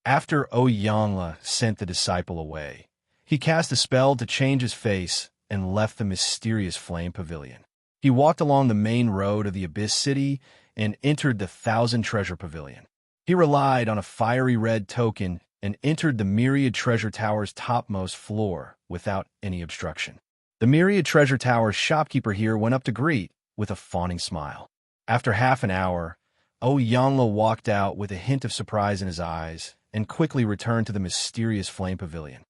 After Oyangla sent the disciple away, he cast a spell to change his face and left the mysterious flame pavilion. He walked along the main road of the Abyss City and entered the Thousand Treasure Pavilion. He relied on a fiery red token and entered the Myriad Treasure Tower's topmost floor without any obstruction. The Myriad Treasure Tower's shopkeeper here went up to greet with a fawning smile. After half an hour, Oyangla walked out with a hint of surprise in his eyes and quickly returned to the mysterious flame pavilion.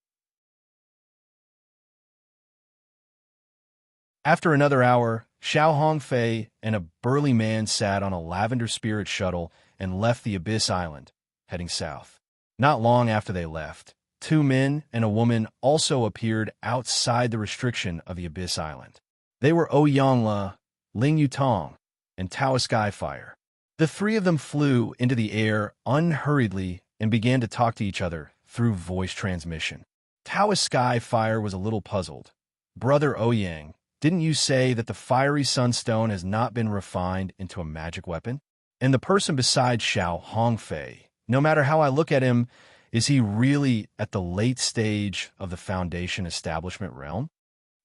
After another hour, Xiao Hongfei and a burly man sat on a lavender spirit shuttle and left the Abyss Island, heading south. Not long after they left, two men and a woman also appeared outside the restriction of the Abyss Island. They were Oyangla, Ling Yutong, and Tao Skyfire. The three of them flew into the air unhurriedly and began to talk to each other through voice transmission. Tao Skyfire was a little puzzled. "Brother Ouyang, didn't you say that the fiery sunstone has not been refined into a magic weapon? And the person beside Xiao Hongfei, no matter how I look at him, is he really at the late stage of the Foundation establishment realm?"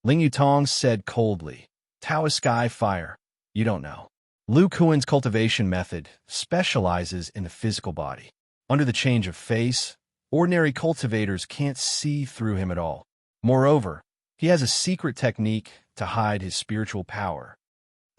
Ling Yutong said coldly, "Tao Skyfire, you don't know. Lu Kuan's cultivation method specializes in the physical body. Under the change of face, ordinary cultivators can't see through him at all. Moreover, he has a secret technique to hide his spiritual power."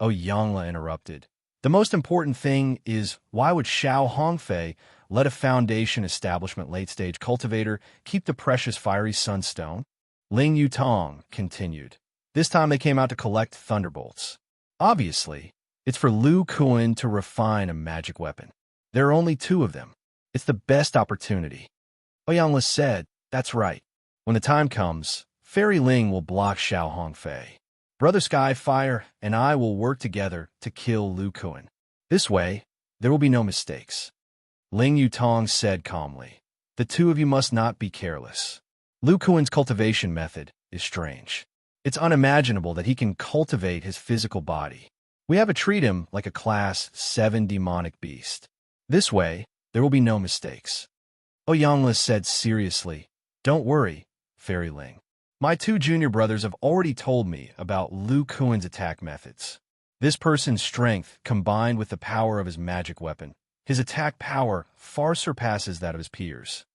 Oyangla interrupted. "The most important thing is, why would Xiao Hongfei let a Foundation establishment late-stage cultivator keep the precious fiery sunstone?" Ling Yutong continued. "This time they came out to collect thunderbolts. Obviously, it's for Lu Kuan to refine a magic weapon. There are only two of them. It's the best opportunity." Oyangla said, "That's right. When the time comes, Fairy Ling will block Xiao Hongfei. Brother Skyfire and I will work together to kill Lu Kuan. This way, there will be no mistakes." Ling Yutong said calmly, "The two of you must not be careless. Lu Kuan's cultivation method is strange. It's unimaginable that he can cultivate his physical body. We have to treat him like a Class 7 demonic beast. This way, there will be no mistakes." Oyangla said seriously, "Don't worry, Fairy Ling. My two junior brothers have already told me about Lu Kuan's attack methods. This person's strength combined with the power of his magic weapon, his attack power far surpasses that of his peers.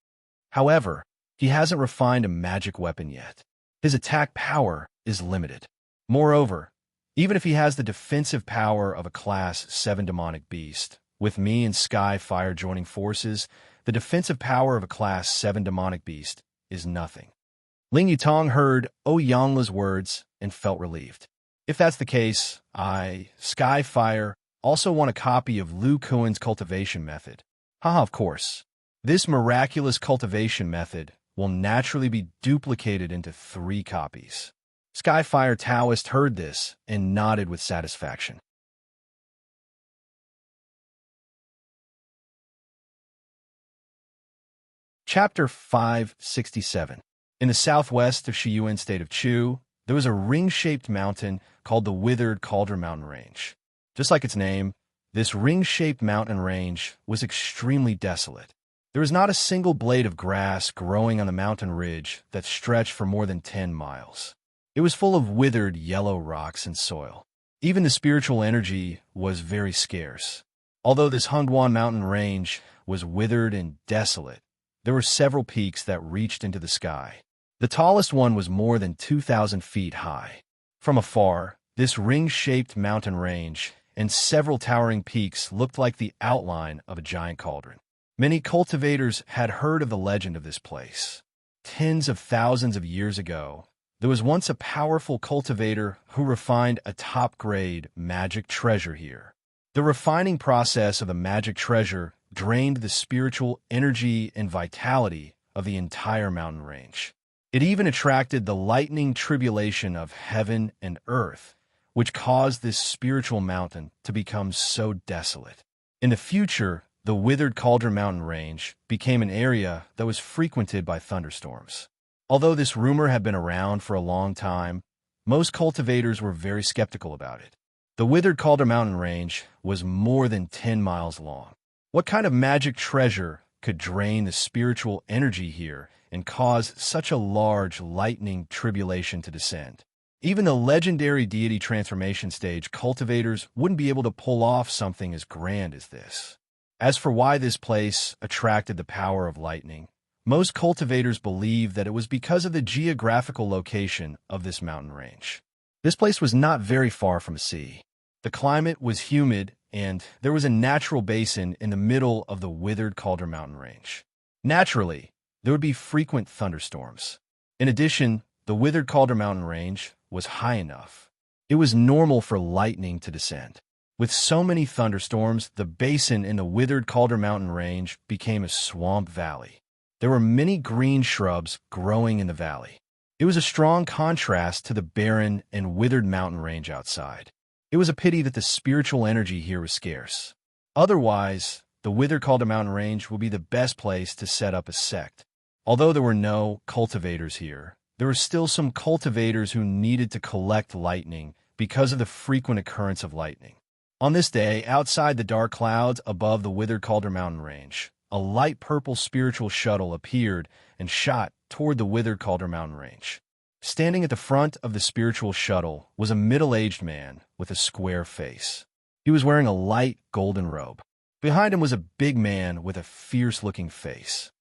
However, he hasn't refined a magic weapon yet. His attack power is limited. Moreover, even if he has the defensive power of a Class 7 demonic beast, with me and Skyfire joining forces, the defensive power of a Class 7 demonic beast is nothing." Ling Yutong heard Oyangla's words and felt relieved. "If that's the case, I, Skyfire, also want a copy of Lu Kuan's cultivation method." "Haha, of course. This miraculous cultivation method will naturally be duplicated into 3 copies." Skyfire Taoist heard this and nodded with satisfaction. Chapter 567. In the southwest of Shiyuan state of Chu, there was a ring-shaped mountain called the Withered Cauldron Mountain Range. Just like its name, This ring-shaped mountain range was extremely desolate. There was not a single blade of grass growing on the mountain ridge that stretched for more than 10 miles. It was full of withered yellow rocks and soil. Even the spiritual energy was very scarce. Although this Hungwan mountain range was withered and desolate, there were several peaks that reached into the sky. The tallest one was more than 2,000 feet high. From afar, this ring-shaped mountain range and several towering peaks looked like the outline of a giant cauldron. Many cultivators had heard of the legend of this place. Tens of thousands of years ago, there was once a powerful cultivator who refined a top-grade magic treasure here. The refining process of the magic treasure drained the spiritual energy and vitality of the entire mountain range. It even attracted the lightning tribulation of heaven and earth, which caused this spiritual mountain to become so desolate. In the future, the withered Cauldron Mountain Range became an area that was frequented by thunderstorms. Although this rumor had been around for a long time, most cultivators were very skeptical about it. The withered Cauldron Mountain Range was more than 10 miles long. What kind of magic treasure could drain the spiritual energy here and cause such a large lightning tribulation to descend? Even the legendary deity transformation stage cultivators wouldn't be able to pull off something as grand as this. As for why this place attracted the power of lightning, most cultivators believe that it was because of the geographical location of this mountain range. This place was not very far from a sea. The climate was humid, and there was a natural basin in the middle of the withered Cauldron Mountain Range. Naturally, there would be frequent thunderstorms. In addition, the withered Cauldron Mountain Range was high enough. It was normal for lightning to descend. With so many thunderstorms, the basin in the withered Cauldron Mountain Range became a swamp valley. There were many green shrubs growing in the valley. It was a strong contrast to the barren and withered mountain range outside. It was a pity that the spiritual energy here was scarce. Otherwise, the withered Cauldron Mountain Range would be the best place to set up a sect. Although there were no cultivators here, there were still some cultivators who needed to collect lightning because of the frequent occurrence of lightning. On this day, outside the dark clouds above the withered Cauldron Mountain Range, a light purple spiritual shuttle appeared and shot toward the withered Cauldron Mountain Range. Standing at the front of the spiritual shuttle was a middle-aged man with a square face. He was wearing a light golden robe. Behind him was a big man with a fierce-looking face.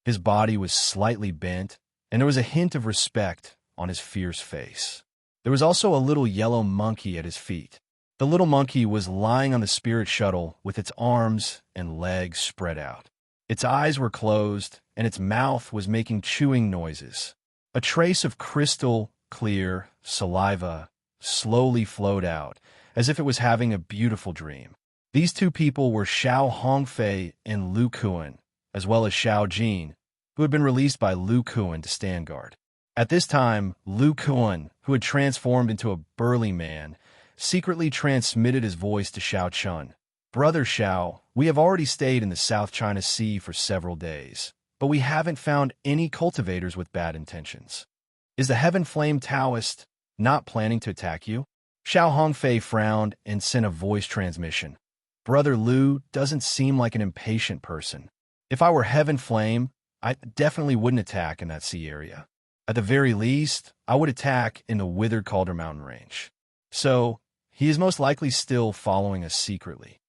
His body was slightly bent, and there was a hint of respect on his fierce face. There was also a little yellow monkey at his feet. The little monkey was lying on the spirit shuttle with its arms and legs spread out. Its eyes were closed, and its mouth was making chewing noises. A trace of crystal clear saliva slowly flowed out, as if it was having a beautiful dream. These two people were Xiao Hongfei and Lu Kuan, as well as Xiao Jin, who had been released by Lu Kuan to stand guard. At this time, Lu Kuan, who had transformed into a burly man, secretly transmitted his voice to Xiao Chun. "Brother Xiao, we have already stayed in the South China Sea for several days, but we haven't found any cultivators with bad intentions. Is the Heaven Flame Taoist not planning to attack you?" Xiao Hongfei frowned and sent a voice transmission. "Brother Lu doesn't seem like an impatient person. If I were Heaven Flame, I definitely wouldn't attack in that sea area. At the very least, I would attack in the withered Cauldron Mountain Range. So, he is most likely still following us secretly."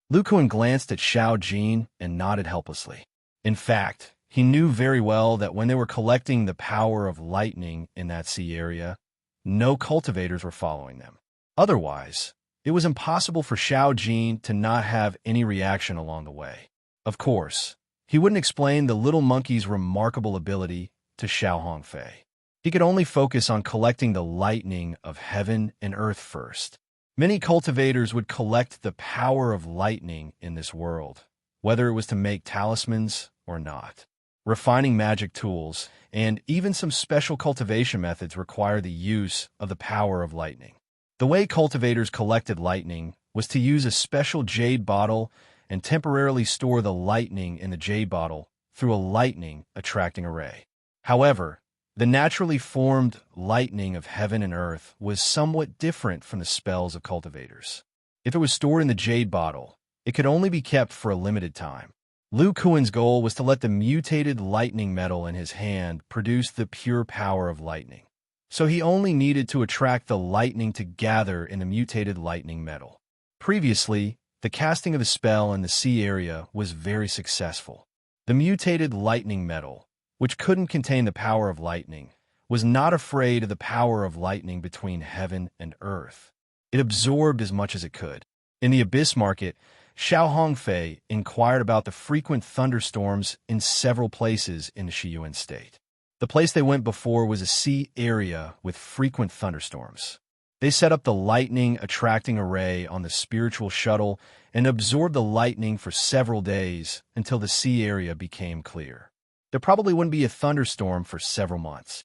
Lu Kuan glanced at Xiao Jin and nodded helplessly. In fact, he knew very well that when they were collecting the power of lightning in that sea area, no cultivators were following them. Otherwise, it was impossible for Xiao Jin to not have any reaction along the way. Of course, he wouldn't explain the little monkey's remarkable ability to Xiao Hongfei. He could only focus on collecting the lightning of heaven and earth first. Many cultivators would collect the power of lightning in this world, whether it was to make talismans or not. Refining magic tools and even some special cultivation methods require the use of the power of lightning. The way cultivators collected lightning was to use a special jade bottle and temporarily store the lightning in the jade bottle through a lightning attracting array. However, The naturally formed lightning of heaven and earth was somewhat different from the spells of cultivators. If it was stored in the jade bottle, it could only be kept for a limited time. Lu Kuan's goal was to let the mutated lightning metal in his hand produce the pure power of lightning. So he only needed to attract the lightning to gather in the mutated lightning metal. Previously, the casting of the spell in the sea area was very successful. The mutated lightning metal, which couldn't contain the power of lightning, was not afraid of the power of lightning between heaven and earth. It absorbed as much as it could. In the Abyss Market, Xiao Hongfei inquired about the frequent thunderstorms in several places in the Shiyuan state. The place they went before was a sea area with frequent thunderstorms. They set up the lightning-attracting array on the spiritual shuttle and absorbed the lightning for several days until the sea area became clear. There probably wouldn't be a thunderstorm for several months.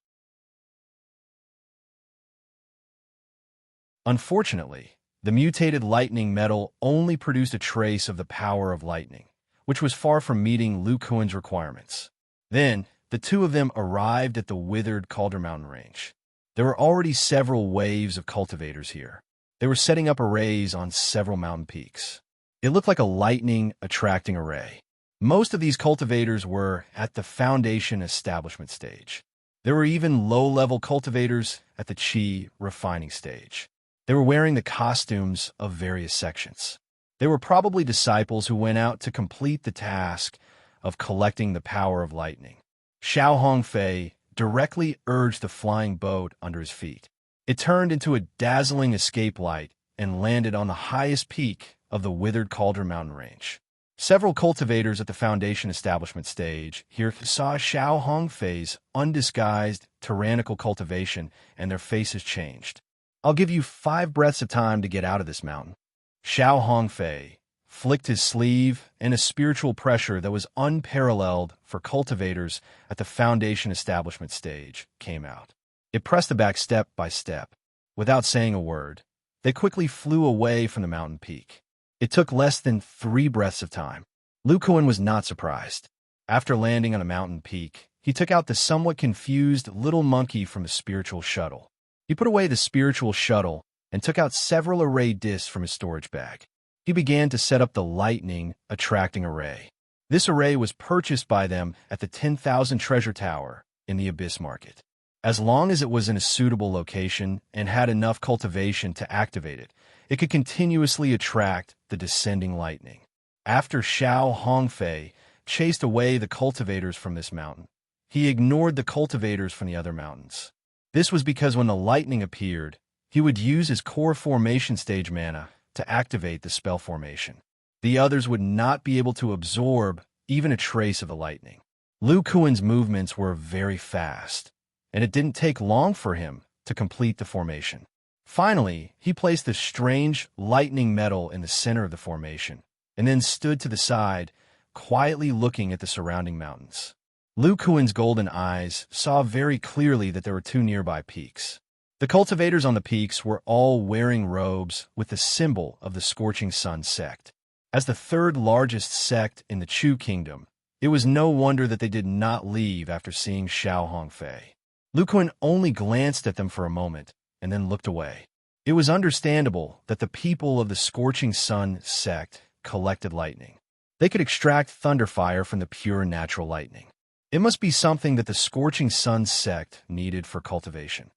Unfortunately, the mutated lightning metal only produced a trace of the power of lightning, which was far from meeting Lu Kuan's requirements. Then, the two of them arrived at the withered Calder Mountain range. There were already several waves of cultivators here. They were setting up arrays on several mountain peaks. It looked like a lightning-attracting array. Most of these cultivators were at the foundation establishment stage. There were even low-level cultivators at the Qi refining stage. They were wearing the costumes of various sections. They were probably disciples who went out to complete the task of collecting the power of lightning. Xiao Hongfei directly urged the flying boat under his feet. It turned into a dazzling escape light and landed on the highest peak of the withered Calder Mountain range. Several cultivators at the Foundation establishment stage here saw Xiao Hongfei's undisguised tyrannical cultivation, and their faces changed. "I'll give you 5 breaths of time to get out of this mountain." Xiao Hongfei flicked his sleeve, and a spiritual pressure that was unparalleled for cultivators at the Foundation establishment stage came out. It pressed them back step by step. Without saying a word, they quickly flew away from the mountain peak. It took less than 3 breaths of time. Lu Kuan was not surprised. After landing on a mountain peak, he took out the somewhat confused little monkey from the spiritual shuttle. He put away the spiritual shuttle and took out several array discs from his storage bag. He began to set up the lightning-attracting array. This array was purchased by them at the 10,000 treasure tower in the Abyss Market. As long as it was in a suitable location and had enough cultivation to activate it, it could continuously attract the descending lightning. After Xiao Hongfei chased away the cultivators from this mountain, he ignored the cultivators from the other mountains. This was because when the lightning appeared, he would use his core formation stage mana to activate the spell formation. The others would not be able to absorb even a trace of the lightning. Lu Kuan's movements were very fast, and it didn't take long for him to complete the formation. Finally, he placed the strange lightning metal in the center of the formation, and then stood to the side, quietly looking at the surrounding mountains. Lu Kuan's golden eyes saw very clearly that there were 2 nearby peaks. The cultivators on the peaks were all wearing robes with the symbol of the Scorching Sun sect. As the 3rd largest sect in the Chu Kingdom, it was no wonder that they did not leave after seeing Xiao Hongfei. Lu Kuan only glanced at them for a moment and then looked away. It was understandable that the people of the Scorching Sun sect collected lightning. They could extract thunderfire from the pure natural lightning. It must be something that the Scorching Sun sect needed for cultivation.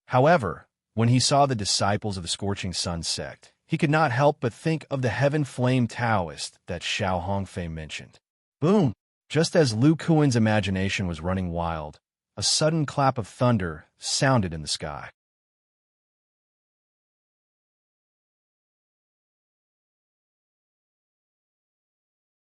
However, when he saw the disciples of the Scorching Sun sect, he could not help but think of the Heaven Flame Taoist that Xiao Hongfei mentioned. Boom! Just as Lu Kuan's imagination was running wild, a sudden clap of thunder sounded in the sky.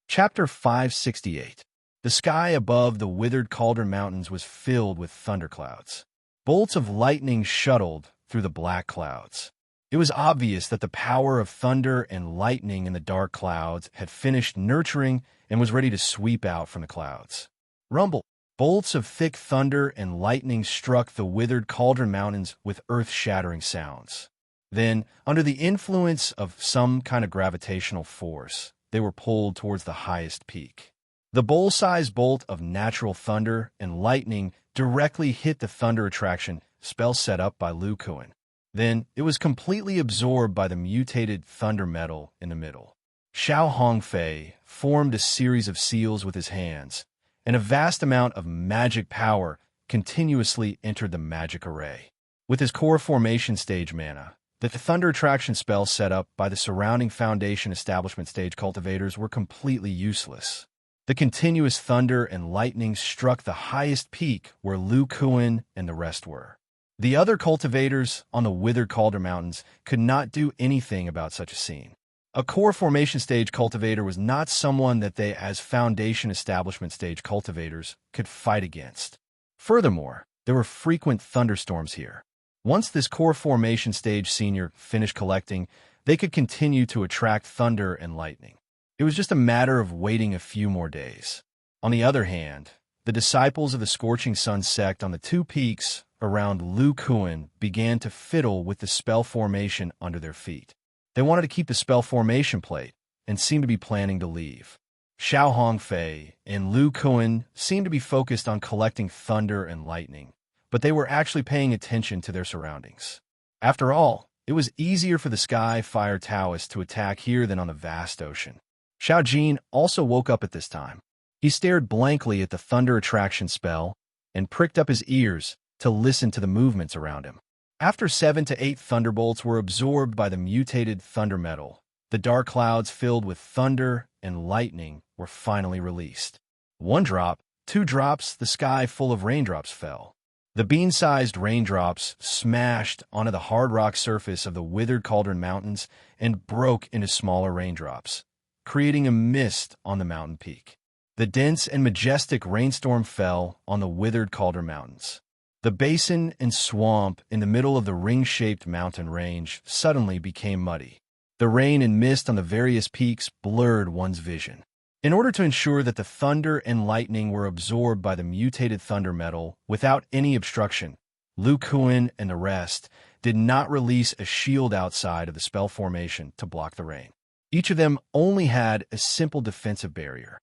Chapter 568. The sky above the withered Calder Mountains was filled with thunderclouds. Bolts of lightning shuttled through the black clouds. It was obvious that the power of thunder and lightning in the dark clouds had finished nurturing and was ready to sweep out from the clouds. Rumble! Bolts of thick thunder and lightning struck the withered Calder Mountains with earth-shattering sounds. Then, under the influence of some kind of gravitational force, they were pulled towards the highest peak. The bowl-sized bolt of natural thunder and lightning directly hit the thunder attraction spell set up by Lu Kuan. Then, it was completely absorbed by the mutated thunder metal in the middle. Xiao Hongfei formed a series of seals with his hands, and a vast amount of magic power continuously entered the magic array. With his core formation stage mana, the thunder attraction spells set up by the surrounding foundation establishment stage cultivators were completely useless. The continuous thunder and lightning struck the highest peak where Lu Kuan and the rest were. The other cultivators on the withered Calder Mountains could not do anything about such a scene. A core formation stage cultivator was not someone that they, as foundation establishment stage cultivators, could fight against. Furthermore, there were frequent thunderstorms here. Once this core formation stage senior finished collecting, they could continue to attract thunder and lightning. It was just a matter of waiting a few more days. On the other hand, the disciples of the Scorching Sun sect on the two peaks around Lu Kuan began to fiddle with the spell formation under their feet. They wanted to keep the spell formation plate and seemed to be planning to leave. Xiao Hongfei and Lu Kuan seemed to be focused on collecting thunder and lightning, but they were actually paying attention to their surroundings. After all, it was easier for the Sky Fire Taoists to attack here than on the vast ocean. Xiao Jin also woke up at this time. He stared blankly at the thunder attraction spell and pricked up his ears to listen to the movements around him. After 7 to 8 thunderbolts were absorbed by the mutated thunder metal, the dark clouds filled with thunder and lightning were finally released. 1 drop, 2 drops, the sky full of raindrops fell. The bean-sized raindrops smashed onto the hard rock surface of the withered Cauldron Mountains and broke into smaller raindrops, creating a mist on the mountain peak. The dense and majestic rainstorm fell on the withered Cauldron Mountains. The basin and swamp in the middle of the ring-shaped mountain range suddenly became muddy. The rain and mist on the various peaks blurred one's vision. In order to ensure that the thunder and lightning were absorbed by the mutated thunder metal without any obstruction, Lu Kuan and the rest did not release a shield outside of the spell formation to block the rain. Each of them only had a simple defensive barrier.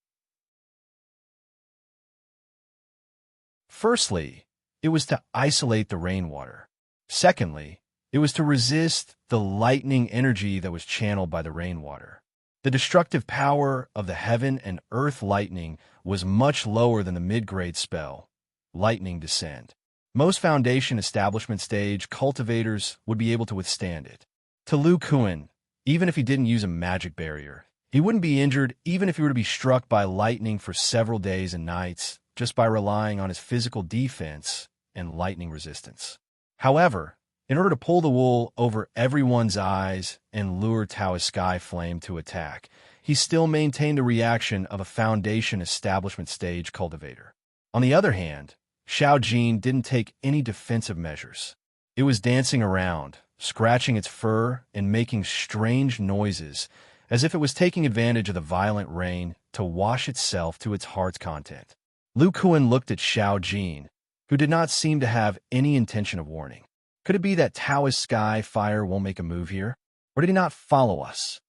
Firstly, it was to isolate the rainwater. Secondly, it was to resist the lightning energy that was channeled by the rainwater. The destructive power of the heaven and earth lightning was much lower than the mid-grade spell, Lightning Descend. Most foundation establishment stage cultivators would be able to withstand it. To Lu Kuan, even if he didn't use a magic barrier, he wouldn't be injured even if he were to be struck by lightning for several days and nights just by relying on his physical defense and lightning resistance. However, in order to pull the wool over everyone's eyes and lure Taoist Sky Flame to attack, he still maintained the reaction of a foundation establishment stage cultivator. On the other hand, Xiao Jin didn't take any defensive measures. It was dancing around, scratching its fur and making strange noises, as if it was taking advantage of the violent rain to wash itself to its heart's content. Lu Kuan looked at Xiao Jin, who did not seem to have any intention of warning. Could it be that Taoist Sky Fire won't make a move here? Or did he not follow us?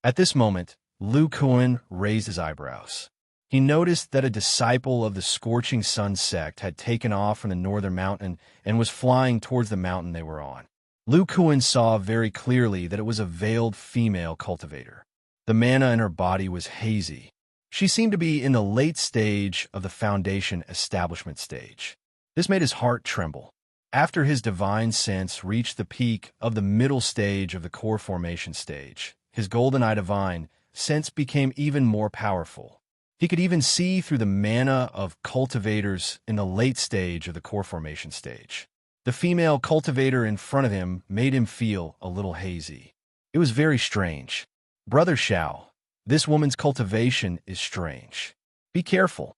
At this moment, Lu Kuan raised his eyebrows. He noticed that a disciple of the Scorching Sun sect had taken off from the northern mountain and was flying towards the mountain they were on. Lu Kuan saw very clearly that it was a veiled female cultivator. The mana in her body was hazy. She seemed to be in the late stage of the foundation establishment stage. This made his heart tremble. After his divine sense reached the peak of the middle stage of the core formation stage, his golden eye divine sense became even more powerful. He could even see through the mana of cultivators in the late stage of the core formation stage. The female cultivator in front of him made him feel a little hazy. It was very strange. Brother Xiao, this woman's cultivation is strange. Be careful.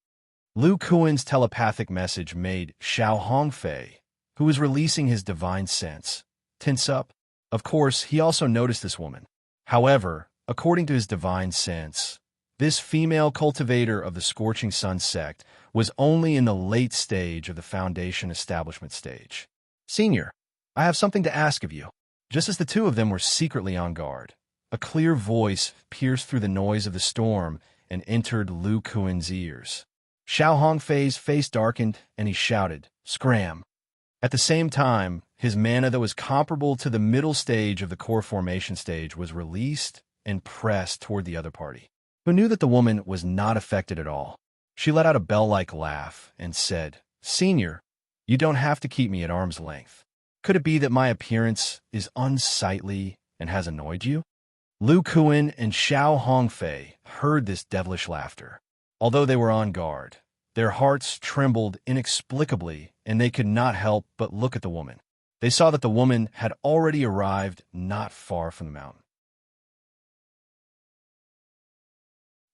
Lu Kuan's telepathic message made Xiao Hongfei, who was releasing his divine sense, tense up. Of course, he also noticed this woman. However, according to his divine sense, this female cultivator of the Scorching Sun sect was only in the late stage of the foundation establishment stage. Senior, I have something to ask of you. Just as the two of them were secretly on guard, a clear voice pierced through the noise of the storm and entered Lu Kuan's ears. Xiao Hongfei's face darkened, and he shouted, "Scram!" At the same time, his mana that was comparable to the middle stage of the core formation stage was released and pressed toward the other party, who knew that the woman was not affected at all. She let out a bell-like laugh and said, "Senior, you don't have to keep me at arm's length. Could it be that my appearance is unsightly and has annoyed you?" Lu Kuan and Xiao Hongfei heard this devilish laughter. Although they were on guard, their hearts trembled inexplicably, and they could not help but look at the woman. They saw that the woman had already arrived not far from the mountain.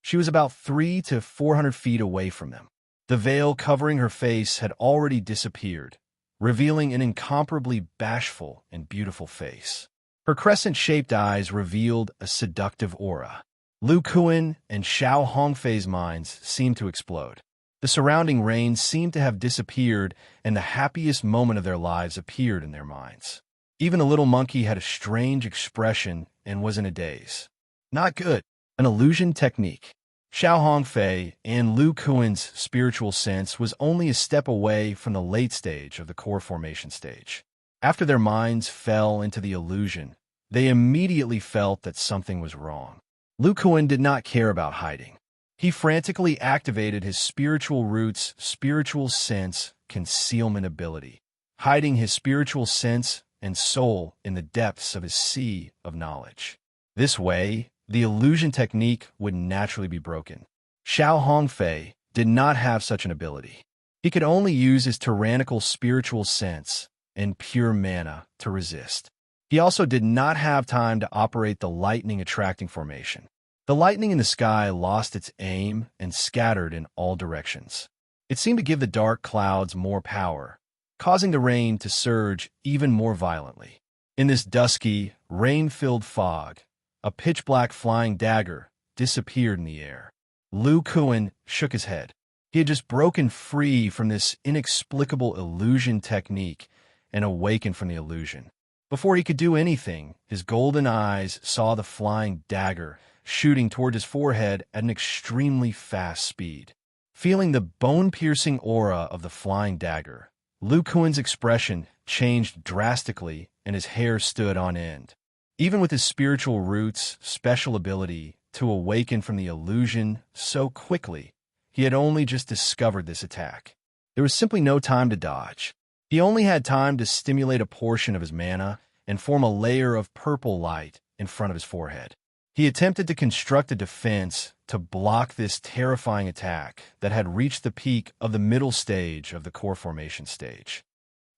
She was about 300 to 400 feet away from them. The veil covering her face had already disappeared, revealing an incomparably bashful and beautiful face. Her crescent-shaped eyes revealed a seductive aura. Lu Kuan and Xiao Hongfei's minds seemed to explode. The surrounding rain seemed to have disappeared, and the happiest moment of their lives appeared in their minds. Even the little monkey had a strange expression and was in a daze. Not good. An illusion technique. Xiao Hongfei and Lu Kuan's spiritual sense was only a step away from the late stage of the core formation stage. After their minds fell into the illusion, they immediately felt that something was wrong. Lu Kuan did not care about hiding. He frantically activated his spiritual roots, spiritual sense, concealment ability, hiding his spiritual sense and soul in the depths of his sea of knowledge. This way, the illusion technique would naturally be broken. Xiao Hongfei did not have such an ability. He could only use his tyrannical spiritual sense and pure mana to resist. He also did not have time to operate the lightning-attracting formation. The lightning in the sky lost its aim and scattered in all directions. It seemed to give the dark clouds more power, causing the rain to surge even more violently. In this dusky, rain-filled fog, a pitch-black flying dagger disappeared in the air. Lu Kuan shook his head. He had just broken free from this inexplicable illusion technique and awakened from the illusion. Before he could do anything, his golden eyes saw the flying dagger shooting toward his forehead at an extremely fast speed. Feeling the bone-piercing aura of the flying dagger, Lu Kuan's expression changed drastically and his hair stood on end. Even with his spiritual roots' special ability to awaken from the illusion so quickly, he had only just discovered this attack. There was simply no time to dodge. He only had time to stimulate a portion of his mana and form a layer of purple light in front of his forehead. He attempted to construct a defense to block this terrifying attack that had reached the peak of the middle stage of the core formation stage.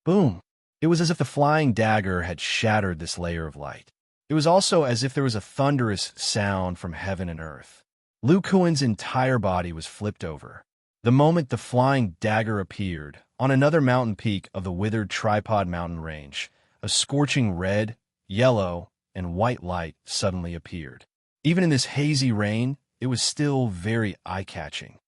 Boom! It was as if the flying dagger had shattered this layer of light. It was also as if there was a thunderous sound from heaven and earth. Lu Kuan's entire body was flipped over. The moment the flying dagger appeared, on another mountain peak of the withered Tripod Mountain range, a scorching red, yellow, and white light suddenly appeared. Even in this hazy rain, it was still very eye-catching.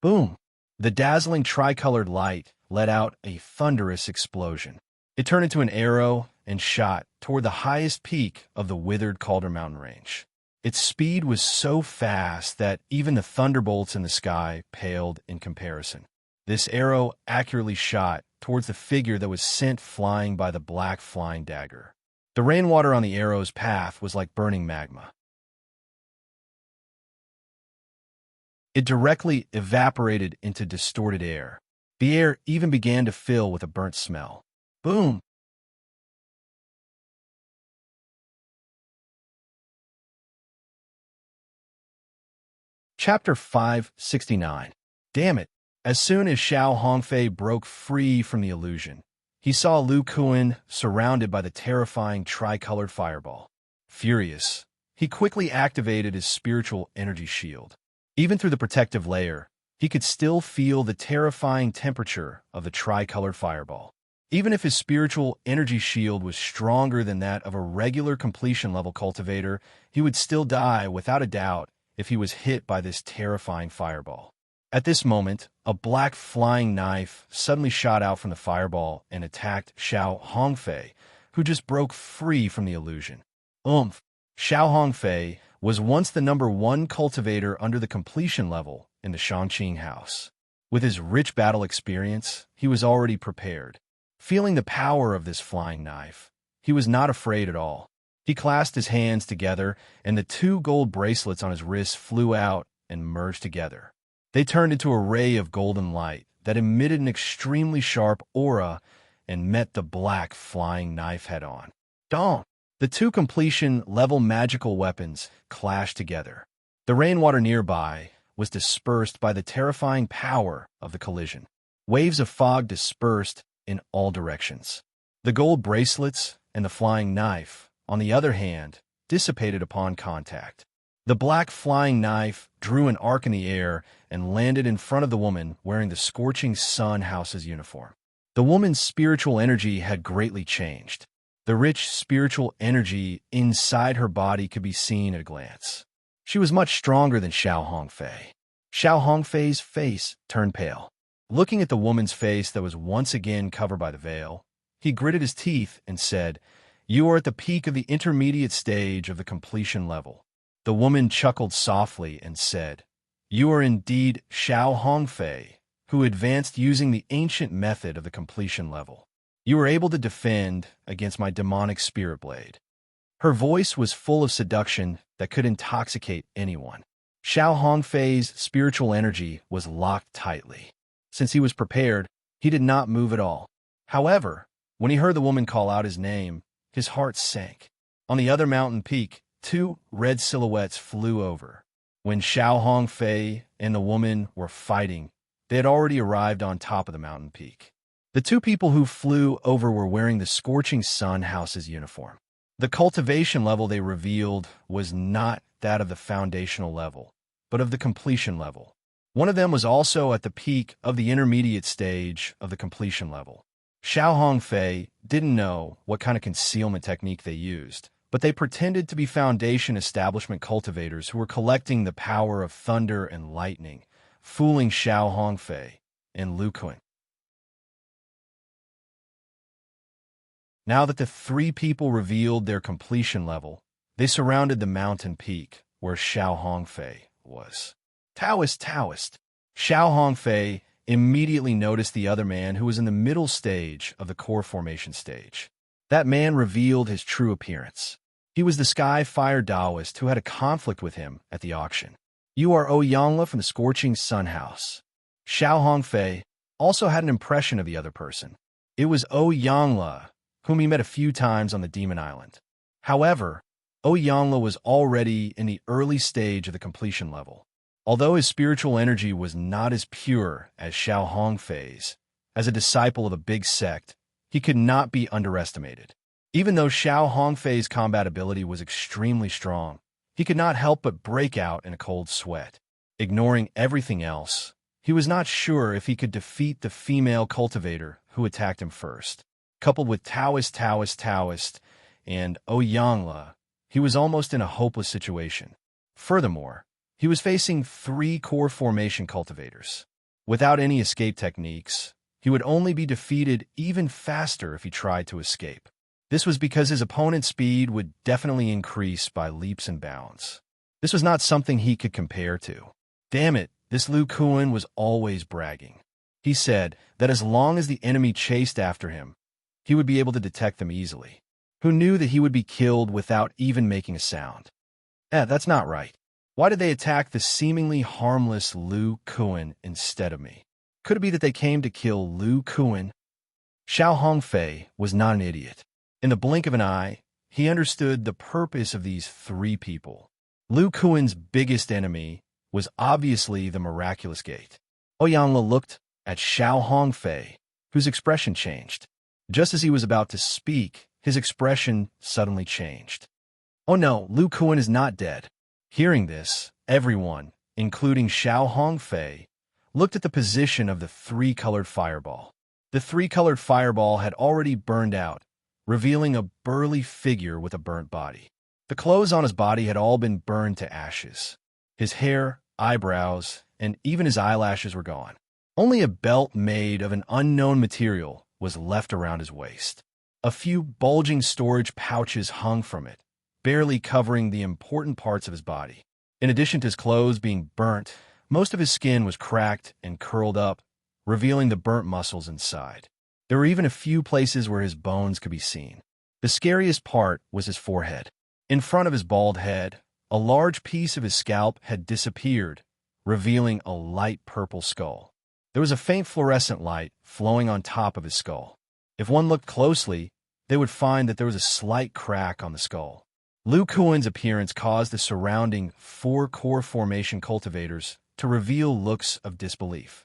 Boom! The dazzling tricolored light let out a thunderous explosion. It turned into an arrow and shot toward the highest peak of the withered Calder Mountain range. Its speed was so fast that even the thunderbolts in the sky paled in comparison. This arrow accurately shot towards the figure that was sent flying by the black flying dagger. The rainwater on the arrow's path was like burning magma. It directly evaporated into distorted air. The air even began to fill with a burnt smell. Boom! Chapter 569. Damn it! As soon as Xiao Hongfei broke free from the illusion, he saw Lu Kuan surrounded by the terrifying tricolored fireball. Furious, he quickly activated his spiritual energy shield. Even through the protective layer, he could still feel the terrifying temperature of the tricolored fireball. Even if his spiritual energy shield was stronger than that of a regular completion-level cultivator, he would still die without a doubt if he was hit by this terrifying fireball. At this moment, a black flying knife suddenly shot out from the fireball and attacked Xiao Hongfei, who just broke free from the illusion. Xiao Hongfei was once the #1 cultivator under the completion level in the Shangqing house. With his rich battle experience, he was already prepared. Feeling the power of this flying knife, he was not afraid at all. He clasped his hands together, and the 2 gold bracelets on his wrists flew out and merged together. They turned into a ray of golden light that emitted an extremely sharp aura and met the black flying knife head-on. Dong! The 2 completion-level magical weapons clashed together. The rainwater nearby was dispersed by the terrifying power of the collision. Waves of fog dispersed in all directions. The gold bracelets and the flying knife, on the other hand, dissipated upon contact. The black flying knife drew an arc in the air and landed in front of the woman wearing the Scorching Sun House's uniform. The woman's spiritual energy had greatly changed. The rich spiritual energy inside her body could be seen at a glance. She was much stronger than Xiao Hongfei. Xiao Hongfei's face turned pale. Looking at the woman's face that was once again covered by the veil, he gritted his teeth and said, "You are at the peak of the intermediate stage of the completion level." The woman chuckled softly and said, "You are indeed Xiao Hongfei, who advanced using the ancient method of the completion level. You were able to defend against my demonic spirit blade." Her voice was full of seduction that could intoxicate anyone. Xiao Hongfei's spiritual energy was locked tightly. Since he was prepared, he did not move at all. However, when he heard the woman call out his name, his heart sank. On the other mountain peak, 2 red silhouettes flew over. When Xiao Hongfei and the woman were fighting, they had already arrived on top of the mountain peak. The 2 people who flew over were wearing the Scorching Sun House's uniform. The cultivation level they revealed was not that of the foundational level, but of the completion level. One of them was also at the peak of the intermediate stage of the completion level. Xiao Hongfei didn't know what kind of concealment technique they used, but they pretended to be Foundation Establishment cultivators who were collecting the power of thunder and lightning, fooling Xiao Hongfei and Lu Kun. Now that the 3 people revealed their completion level, they surrounded the mountain peak where Xiao Hongfei was. Taoist! Xiao Hongfei immediately noticed the other man who was in the middle stage of the core formation stage. That man revealed his true appearance. He was the Sky Fire Taoist who had a conflict with him at the auction. "You are O Yangla from the Scorching Sun House." Xiao Hongfei also had an impression of the other person. It was O Yangla, whom he met a few times on the Demon Island. However, O Yangla was already in the early stage of the completion level. Although his spiritual energy was not as pure as Xiao Hongfei's, as a disciple of a big sect, he could not be underestimated. Even though Xiao Hongfei's combat ability was extremely strong, he could not help but break out in a cold sweat. Ignoring everything else, he was not sure if he could defeat the female cultivator who attacked him first. Coupled with Taoist, and O Yangla, he was almost in a hopeless situation. Furthermore, he was facing 3 core formation cultivators. Without any escape techniques, he would only be defeated even faster if he tried to escape. This was because his opponent's speed would definitely increase by leaps and bounds. This was not something he could compare to. Damn it, this Lu Kun was always bragging. He said that as long as the enemy chased after him, he would be able to detect them easily. Who knew that he would be killed without even making a sound? That's not right. Why did they attack the seemingly harmless Lu Kun instead of me? Could it be that they came to kill Lu Kun? Xiao Hongfei was not an idiot. In the blink of an eye, he understood the purpose of these 3 people. Lu Kun's biggest enemy was obviously the miraculous gate. Ouyangla looked at Xiao Hongfei, whose expression changed. Just as he was about to speak, his expression suddenly changed. "Oh no, Lu Kun is not dead." Hearing this, everyone, including Xiao Hongfei, looked at the position of the 3-colored fireball. The 3-colored fireball had already burned out, revealing a burly figure with a burnt body. The clothes on his body had all been burned to ashes. His hair, eyebrows, and even his eyelashes were gone. Only a belt made of an unknown material was left around his waist. A few bulging storage pouches hung from it, barely covering the important parts of his body. In addition to his clothes being burnt, most of his skin was cracked and curled up, revealing the burnt muscles inside. There were even a few places where his bones could be seen. The scariest part was his forehead. In front of his bald head, a large piece of his scalp had disappeared, revealing a light purple skull. There was a faint fluorescent light flowing on top of his skull. If one looked closely, they would find that there was a slight crack on the skull. Lu Kuan's appearance caused the surrounding 4 core formation cultivators to reveal looks of disbelief.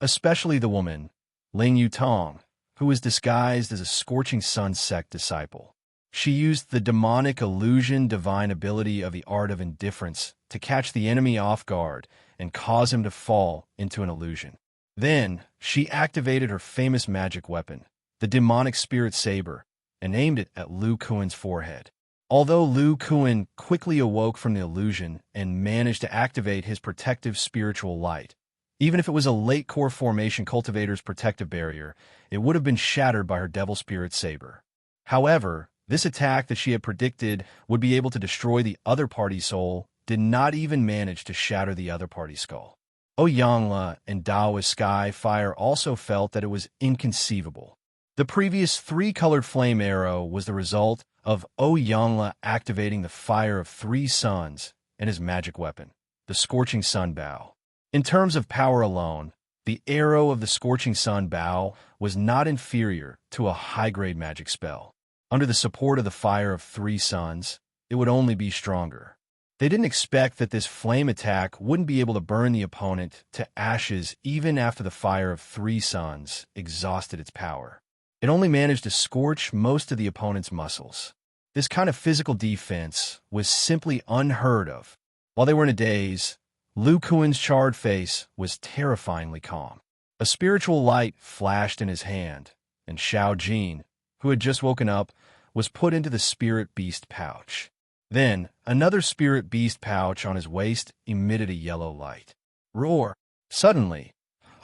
Especially the woman, Ling Yutong, who was disguised as a Scorching Sun sect disciple. She used the demonic illusion divine ability of the art of indifference to catch the enemy off guard and cause him to fall into an illusion. Then, she activated her famous magic weapon, the demonic spirit saber, and aimed it at Lu Kuan's forehead. Although Lu Kuan quickly awoke from the illusion and managed to activate his protective spiritual light, even if it was a late core formation cultivator's protective barrier, it would have been shattered by her devil spirit saber. However, this attack that she had predicted would be able to destroy the other party's soul did not even manage to shatter the other party's skull. Ouyangla and Daoist Sky Fire also felt that it was inconceivable. The previous 3-colored flame arrow was the result of Ouyangla activating the fire of 3 suns and his magic weapon, the Scorching Sun Bow. In terms of power alone, the arrow of the Scorching Sun Bow was not inferior to a high-grade magic spell. Under the support of the fire of 3 suns, it would only be stronger. They didn't expect that this flame attack wouldn't be able to burn the opponent to ashes even after the fire of 3 suns exhausted its power. It only managed to scorch most of the opponent's muscles. This kind of physical defense was simply unheard of. While they were in a daze, Lu Kuan's charred face was terrifyingly calm. A spiritual light flashed in his hand, and Xiao Jin, who had just woken up, was put into the spirit beast pouch. Then, another spirit beast pouch on his waist emitted a yellow light. Roar! Suddenly,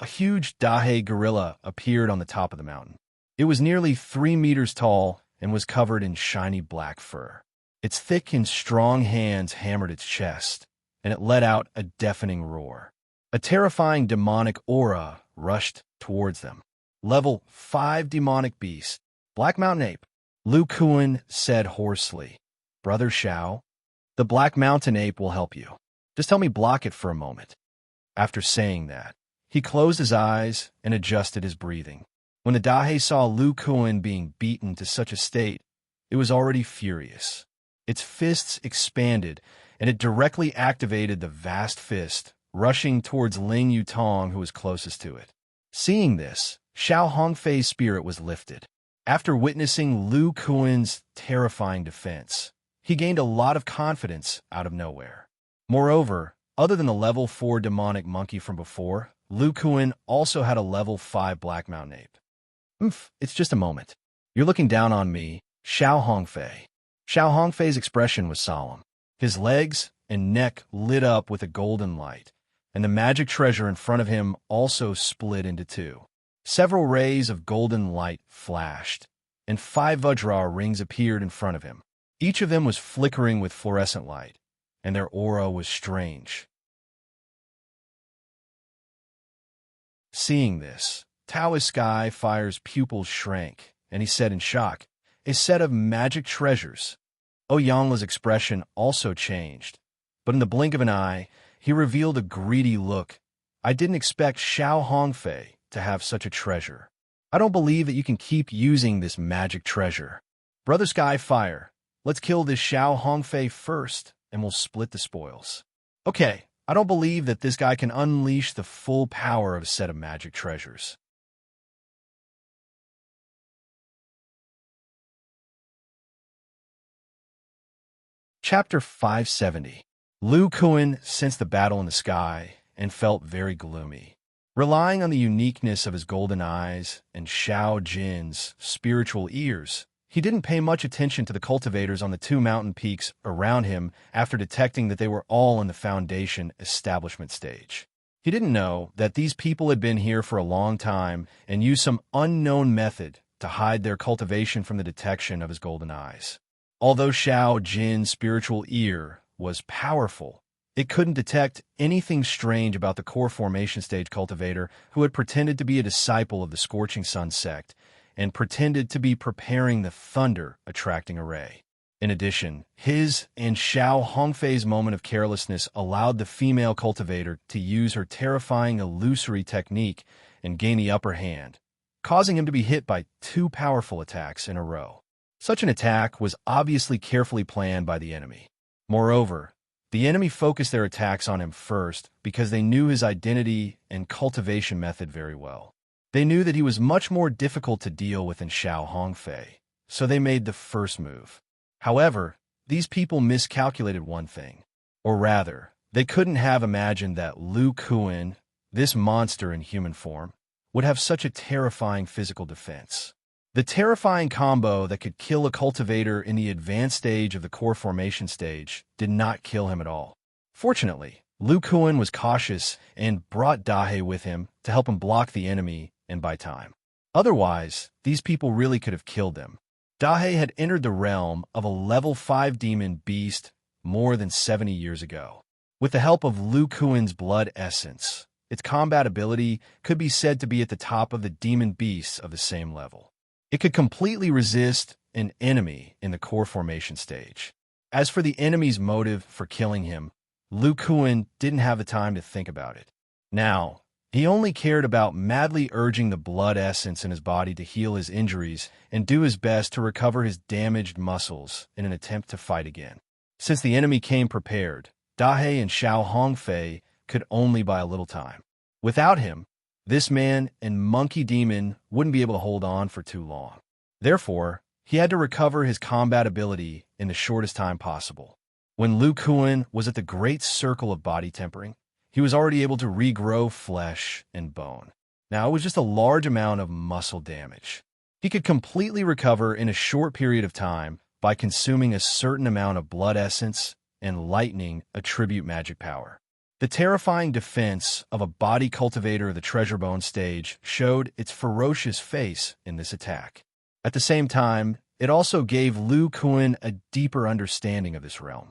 a huge Dahe gorilla appeared on the top of the mountain. It was nearly 3 meters tall and was covered in shiny black fur. Its thick and strong hands hammered its chest, and it let out a deafening roar. A terrifying demonic aura rushed towards them. Level 5 demonic beast, Black Mountain Ape. Lu Kuan said hoarsely, "Brother Xiao, the Black Mountain Ape will help you. Just help me block it for a moment." After saying that, he closed his eyes and adjusted his breathing. When the Dahe saw Lu Kuan being beaten to such a state, it was already furious. Its fists expanded, and it directly activated the vast fist, rushing towards Ling Yutong, who was closest to it. Seeing this, Xiao Hongfei's spirit was lifted. After witnessing Lu Kuan's terrifying defense, he gained a lot of confidence out of nowhere. Moreover, other than the level 4 demonic monkey from before, Lu Kuan also had a level 5 Black Mountain Ape. It's just a moment. You're looking down on me, Xiao Hongfei. Xiao Hongfei's expression was solemn. His legs and neck lit up with a golden light, and the magic treasure in front of him also split into 2. Several rays of golden light flashed, and 5 Vajra rings appeared in front of him. Each of them was flickering with fluorescent light, and their aura was strange. Seeing this, Taoist Sky Fire's pupils shrank, and he said in shock, "A set of magic treasures." Ouyangla's expression also changed, but in the blink of an eye, he revealed a greedy look. "I didn't expect Xiao Hongfei to have such a treasure. I don't believe that you can keep using this magic treasure. Brother Sky Fire, let's kill this Xiao Hongfei first, and we'll split the spoils." "Okay, I don't believe that this guy can unleash the full power of a set of magic treasures." Chapter 570. Lu Kuan sensed the battle in the sky and felt very gloomy. Relying on the uniqueness of his golden eyes and Xiao Jin's spiritual ears, he didn't pay much attention to the cultivators on the 2 mountain peaks around him after detecting that they were all in the foundation establishment stage. He didn't know that these people had been here for a long time and used some unknown method to hide their cultivation from the detection of his golden eyes. Although Xiao Jin's spiritual ear was powerful, it couldn't detect anything strange about the core formation stage cultivator who had pretended to be a disciple of the Scorching Sun sect and pretended to be preparing the thunder-attracting array. In addition, his and Xiao Hongfei's moment of carelessness allowed the female cultivator to use her terrifying illusory technique and gain the upper hand, causing him to be hit by 2 powerful attacks in a row. Such an attack was obviously carefully planned by the enemy. Moreover, the enemy focused their attacks on him first because they knew his identity and cultivation method very well. They knew that he was much more difficult to deal with than Xiao Hongfei, so they made the first move. However, these people miscalculated one thing. Or rather, they couldn't have imagined that Lu Kuan, this monster in human form, would have such a terrifying physical defense. The terrifying combo that could kill a cultivator in the advanced stage of the core formation stage did not kill him at all. Fortunately, Lu Kuan was cautious and brought Dahe with him to help him block the enemy and buy time. Otherwise, these people really could have killed them. Dahe had entered the realm of a level 5 demon beast more than 70 years ago. With the help of Lu Kuan's blood essence, its combat ability could be said to be at the top of the demon beasts of the same level. It could completely resist an enemy in the core formation stage. As for the enemy's motive for killing him, Lu Kuan didn't have the time to think about it. Now, he only cared about madly urging the blood essence in his body to heal his injuries and do his best to recover his damaged muscles in an attempt to fight again. Since the enemy came prepared, Dahe and Xiao Hongfei could only buy a little time. Without him, this man and monkey demon wouldn't be able to hold on for too long. Therefore, he had to recover his combat ability in the shortest time possible. When Lu Kuan was at the great circle of body tempering, he was already able to regrow flesh and bone. Now it was just a large amount of muscle damage. He could completely recover in a short period of time by consuming a certain amount of blood essence and lightning attribute magic power. The terrifying defense of a body cultivator of the treasure bone stage showed its ferocious face in this attack. At the same time, it also gave Lu Kuan a deeper understanding of this realm.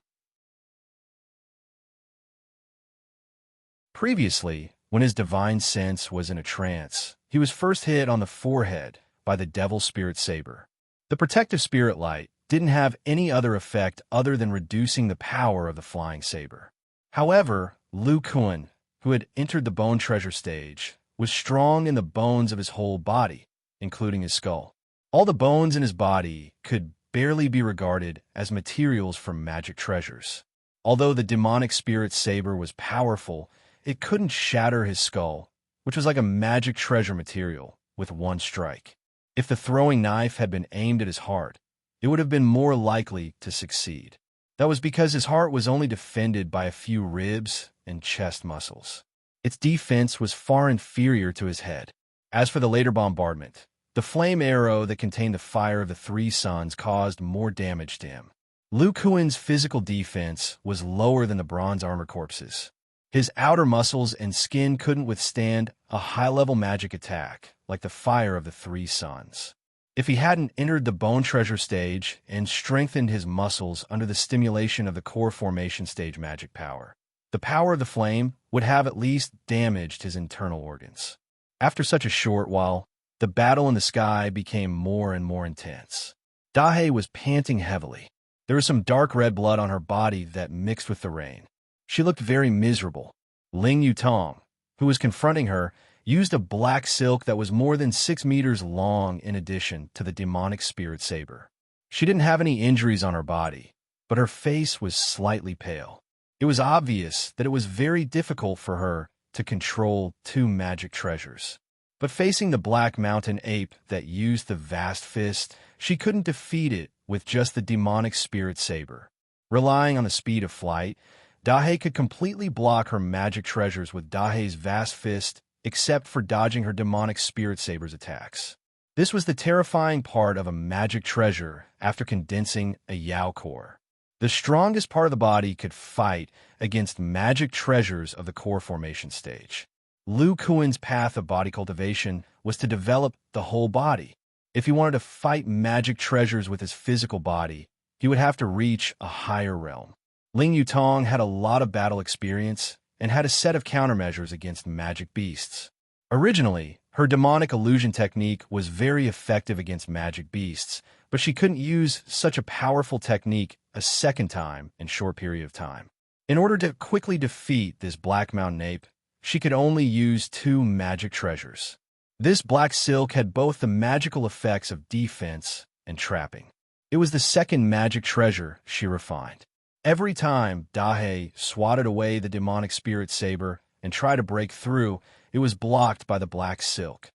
Previously, when his divine sense was in a trance, he was first hit on the forehead by the devil spirit saber. The protective spirit light didn't have any other effect other than reducing the power of the flying saber. However, Lu Kuan, who had entered the bone treasure stage, was strong in the bones of his whole body, including his skull. All the bones in his body could barely be regarded as materials for magic treasures. Although the demonic spirit saber was powerful, it couldn't shatter his skull, which was like a magic treasure material, with one strike. If the throwing knife had been aimed at his heart, it would have been more likely to succeed. That was because his heart was only defended by a few ribs and chest muscles. Its defense was far inferior to his head. As for the later bombardment, the flame arrow that contained the fire of the 3 suns caused more damage to him. Lu Kuan's physical defense was lower than the bronze armor corpses. His outer muscles and skin couldn't withstand a high-level magic attack like the fire of the 3 suns. If he hadn't entered the bone treasure stage and strengthened his muscles under the stimulation of the core formation stage magic power, the power of the flame would have at least damaged his internal organs. After such a short while, the battle in the sky became more and more intense. Dahe was panting heavily. There was some dark red blood on her body that mixed with the rain. She looked very miserable. Ling Yutong, who was confronting her, used a black silk that was more than 6 meters long in addition to the demonic spirit saber. She didn't have any injuries on her body, but her face was slightly pale. It was obvious that it was very difficult for her to control 2 magic treasures. But facing the black mountain ape that used the vast fist, she couldn't defeat it with just the demonic spirit saber. Relying on the speed of flight, Dahe could completely block her magic treasures with Dahe's vast fist, except for dodging her demonic spirit saber's attacks. This was the terrifying part of a magic treasure after condensing a Yao core. The strongest part of the body could fight against magic treasures of the core formation stage. Lu Kuan's path of body cultivation was to develop the whole body. If he wanted to fight magic treasures with his physical body, he would have to reach a higher realm. Ling Yutong had a lot of battle experience and had a set of countermeasures against magic beasts. Originally, her demonic illusion technique was very effective against magic beasts, but she couldn't use such a powerful technique a second time in a short period of time. In order to quickly defeat this Black Mountain Ape, she could only use 2 magic treasures. This black silk had both the magical effects of defense and trapping. It was the second magic treasure she refined. Every time Dahe swatted away the demonic spirit saber and tried to break through, it was blocked by the black silk.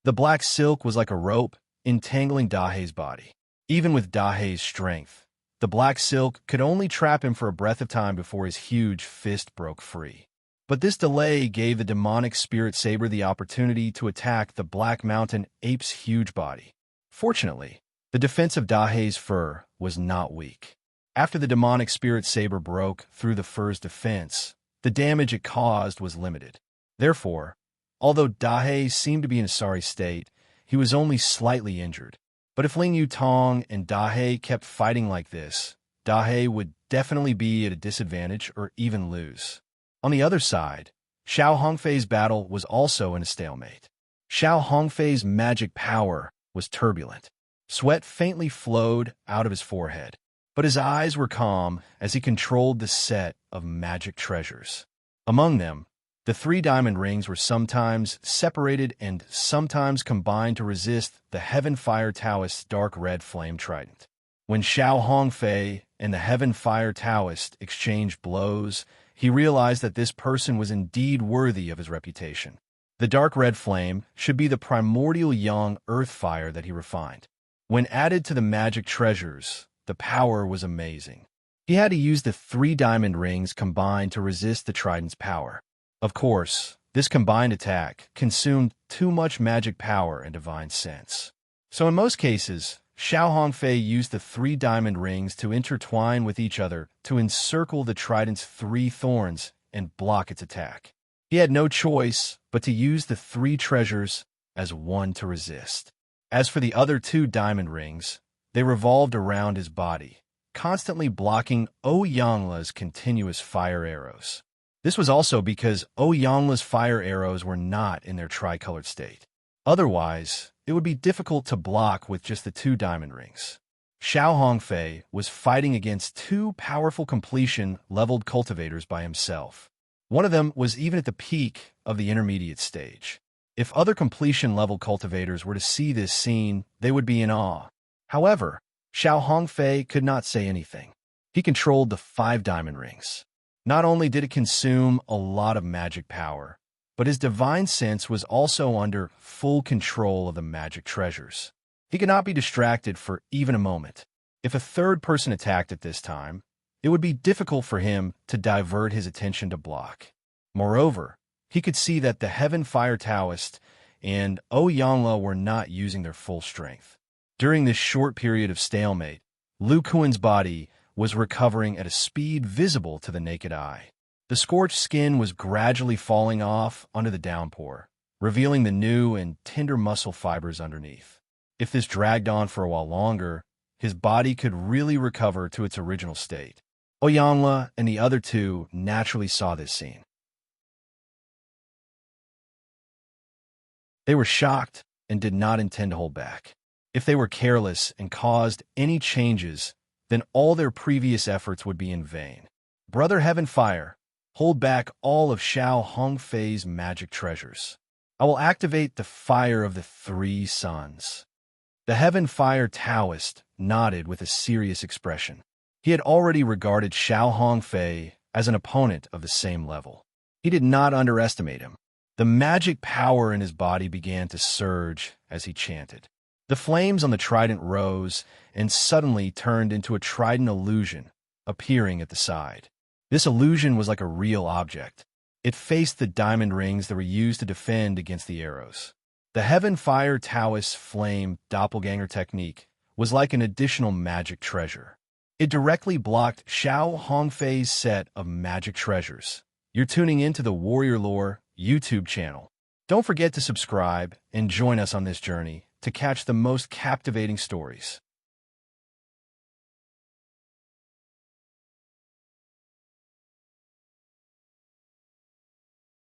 The black silk was like a rope entangling Dahe's body. Even with Dahe's strength, the black silk could only trap him for a breath of time before his huge fist broke free. But this delay gave the demonic spirit saber the opportunity to attack the Black Mountain Ape's huge body. Fortunately, the defense of Dahe's fur was not weak. After the demonic spirit saber broke through the fur's defense, the damage it caused was limited. Therefore, although Dahe seemed to be in a sorry state, he was only slightly injured. But if Ling Yutong and Dahe kept fighting like this, Dahe would definitely be at a disadvantage or even lose. On the other side, Xiao Hongfei's battle was also in a stalemate. Xiao Hongfei's magic power was turbulent. Sweat faintly flowed out of his forehead, but his eyes were calm as he controlled the set of magic treasures. Among them, the 3 diamond rings were sometimes separated and sometimes combined to resist the Heaven Fire Taoist's dark red flame trident. When Xiao Hongfei and the Heaven Fire Taoist exchanged blows, he realized that this person was indeed worthy of his reputation. The dark red flame should be the primordial young earth fire that he refined. When added to the magic treasures, the power was amazing. He had to use the 3 diamond rings combined to resist the trident's power. Of course, this combined attack consumed too much magic power and divine sense. So in most cases, Xiao Hongfei used the 3 diamond rings to intertwine with each other to encircle the trident's 3 thorns and block its attack. He had no choice but to use the 3 treasures as one to resist. As for the other 2 diamond rings, they revolved around his body, constantly blocking Ouyangla's continuous fire arrows. This was also because Ouyangla's fire arrows were not in their tricolored state. Otherwise, it would be difficult to block with just the 2 diamond rings. Xiao Hongfei was fighting against 2 powerful completion-leveled cultivators by himself. One of them was even at the peak of the intermediate stage. If other completion-level cultivators were to see this scene, they would be in awe. However, Xiao Hongfei could not say anything. He controlled the 5 diamond rings. Not only did it consume a lot of magic power, but his divine sense was also under full control of the magic treasures. He could not be distracted for even a moment. If a third person attacked at this time, it would be difficult for him to divert his attention to block. Moreover, he could see that the Heaven Fire Taoist and Ouyangla were not using their full strength. During this short period of stalemate, Lu Kuan's body was recovering at a speed visible to the naked eye. The scorched skin was gradually falling off under the downpour, revealing the new and tender muscle fibers underneath. If this dragged on for a while longer, his body could really recover to its original state. Ouyangla and the other 2 naturally saw this scene. They were shocked and did not intend to hold back. If they were careless and caused any changes, then all their previous efforts would be in vain. Brother Heaven Fire, hold back all of Xiao Hongfei's magic treasures. I will activate the fire of the 3 suns. The Heaven Fire Taoist nodded with a serious expression. He had already regarded Xiao Hongfei as an opponent of the same level. He did not underestimate him. The magic power in his body began to surge as he chanted. The flames on the trident rose and suddenly turned into a trident illusion, appearing at the side. This illusion was like a real object. It faced the diamond rings that were used to defend against the arrows. The Heaven Fire Taoist's flame doppelganger technique was like an additional magic treasure. It directly blocked Xiao Hongfei's set of magic treasures. You're tuning into the Warrior Lore YouTube channel. Don't forget to subscribe and join us on this journey to catch the most captivating stories.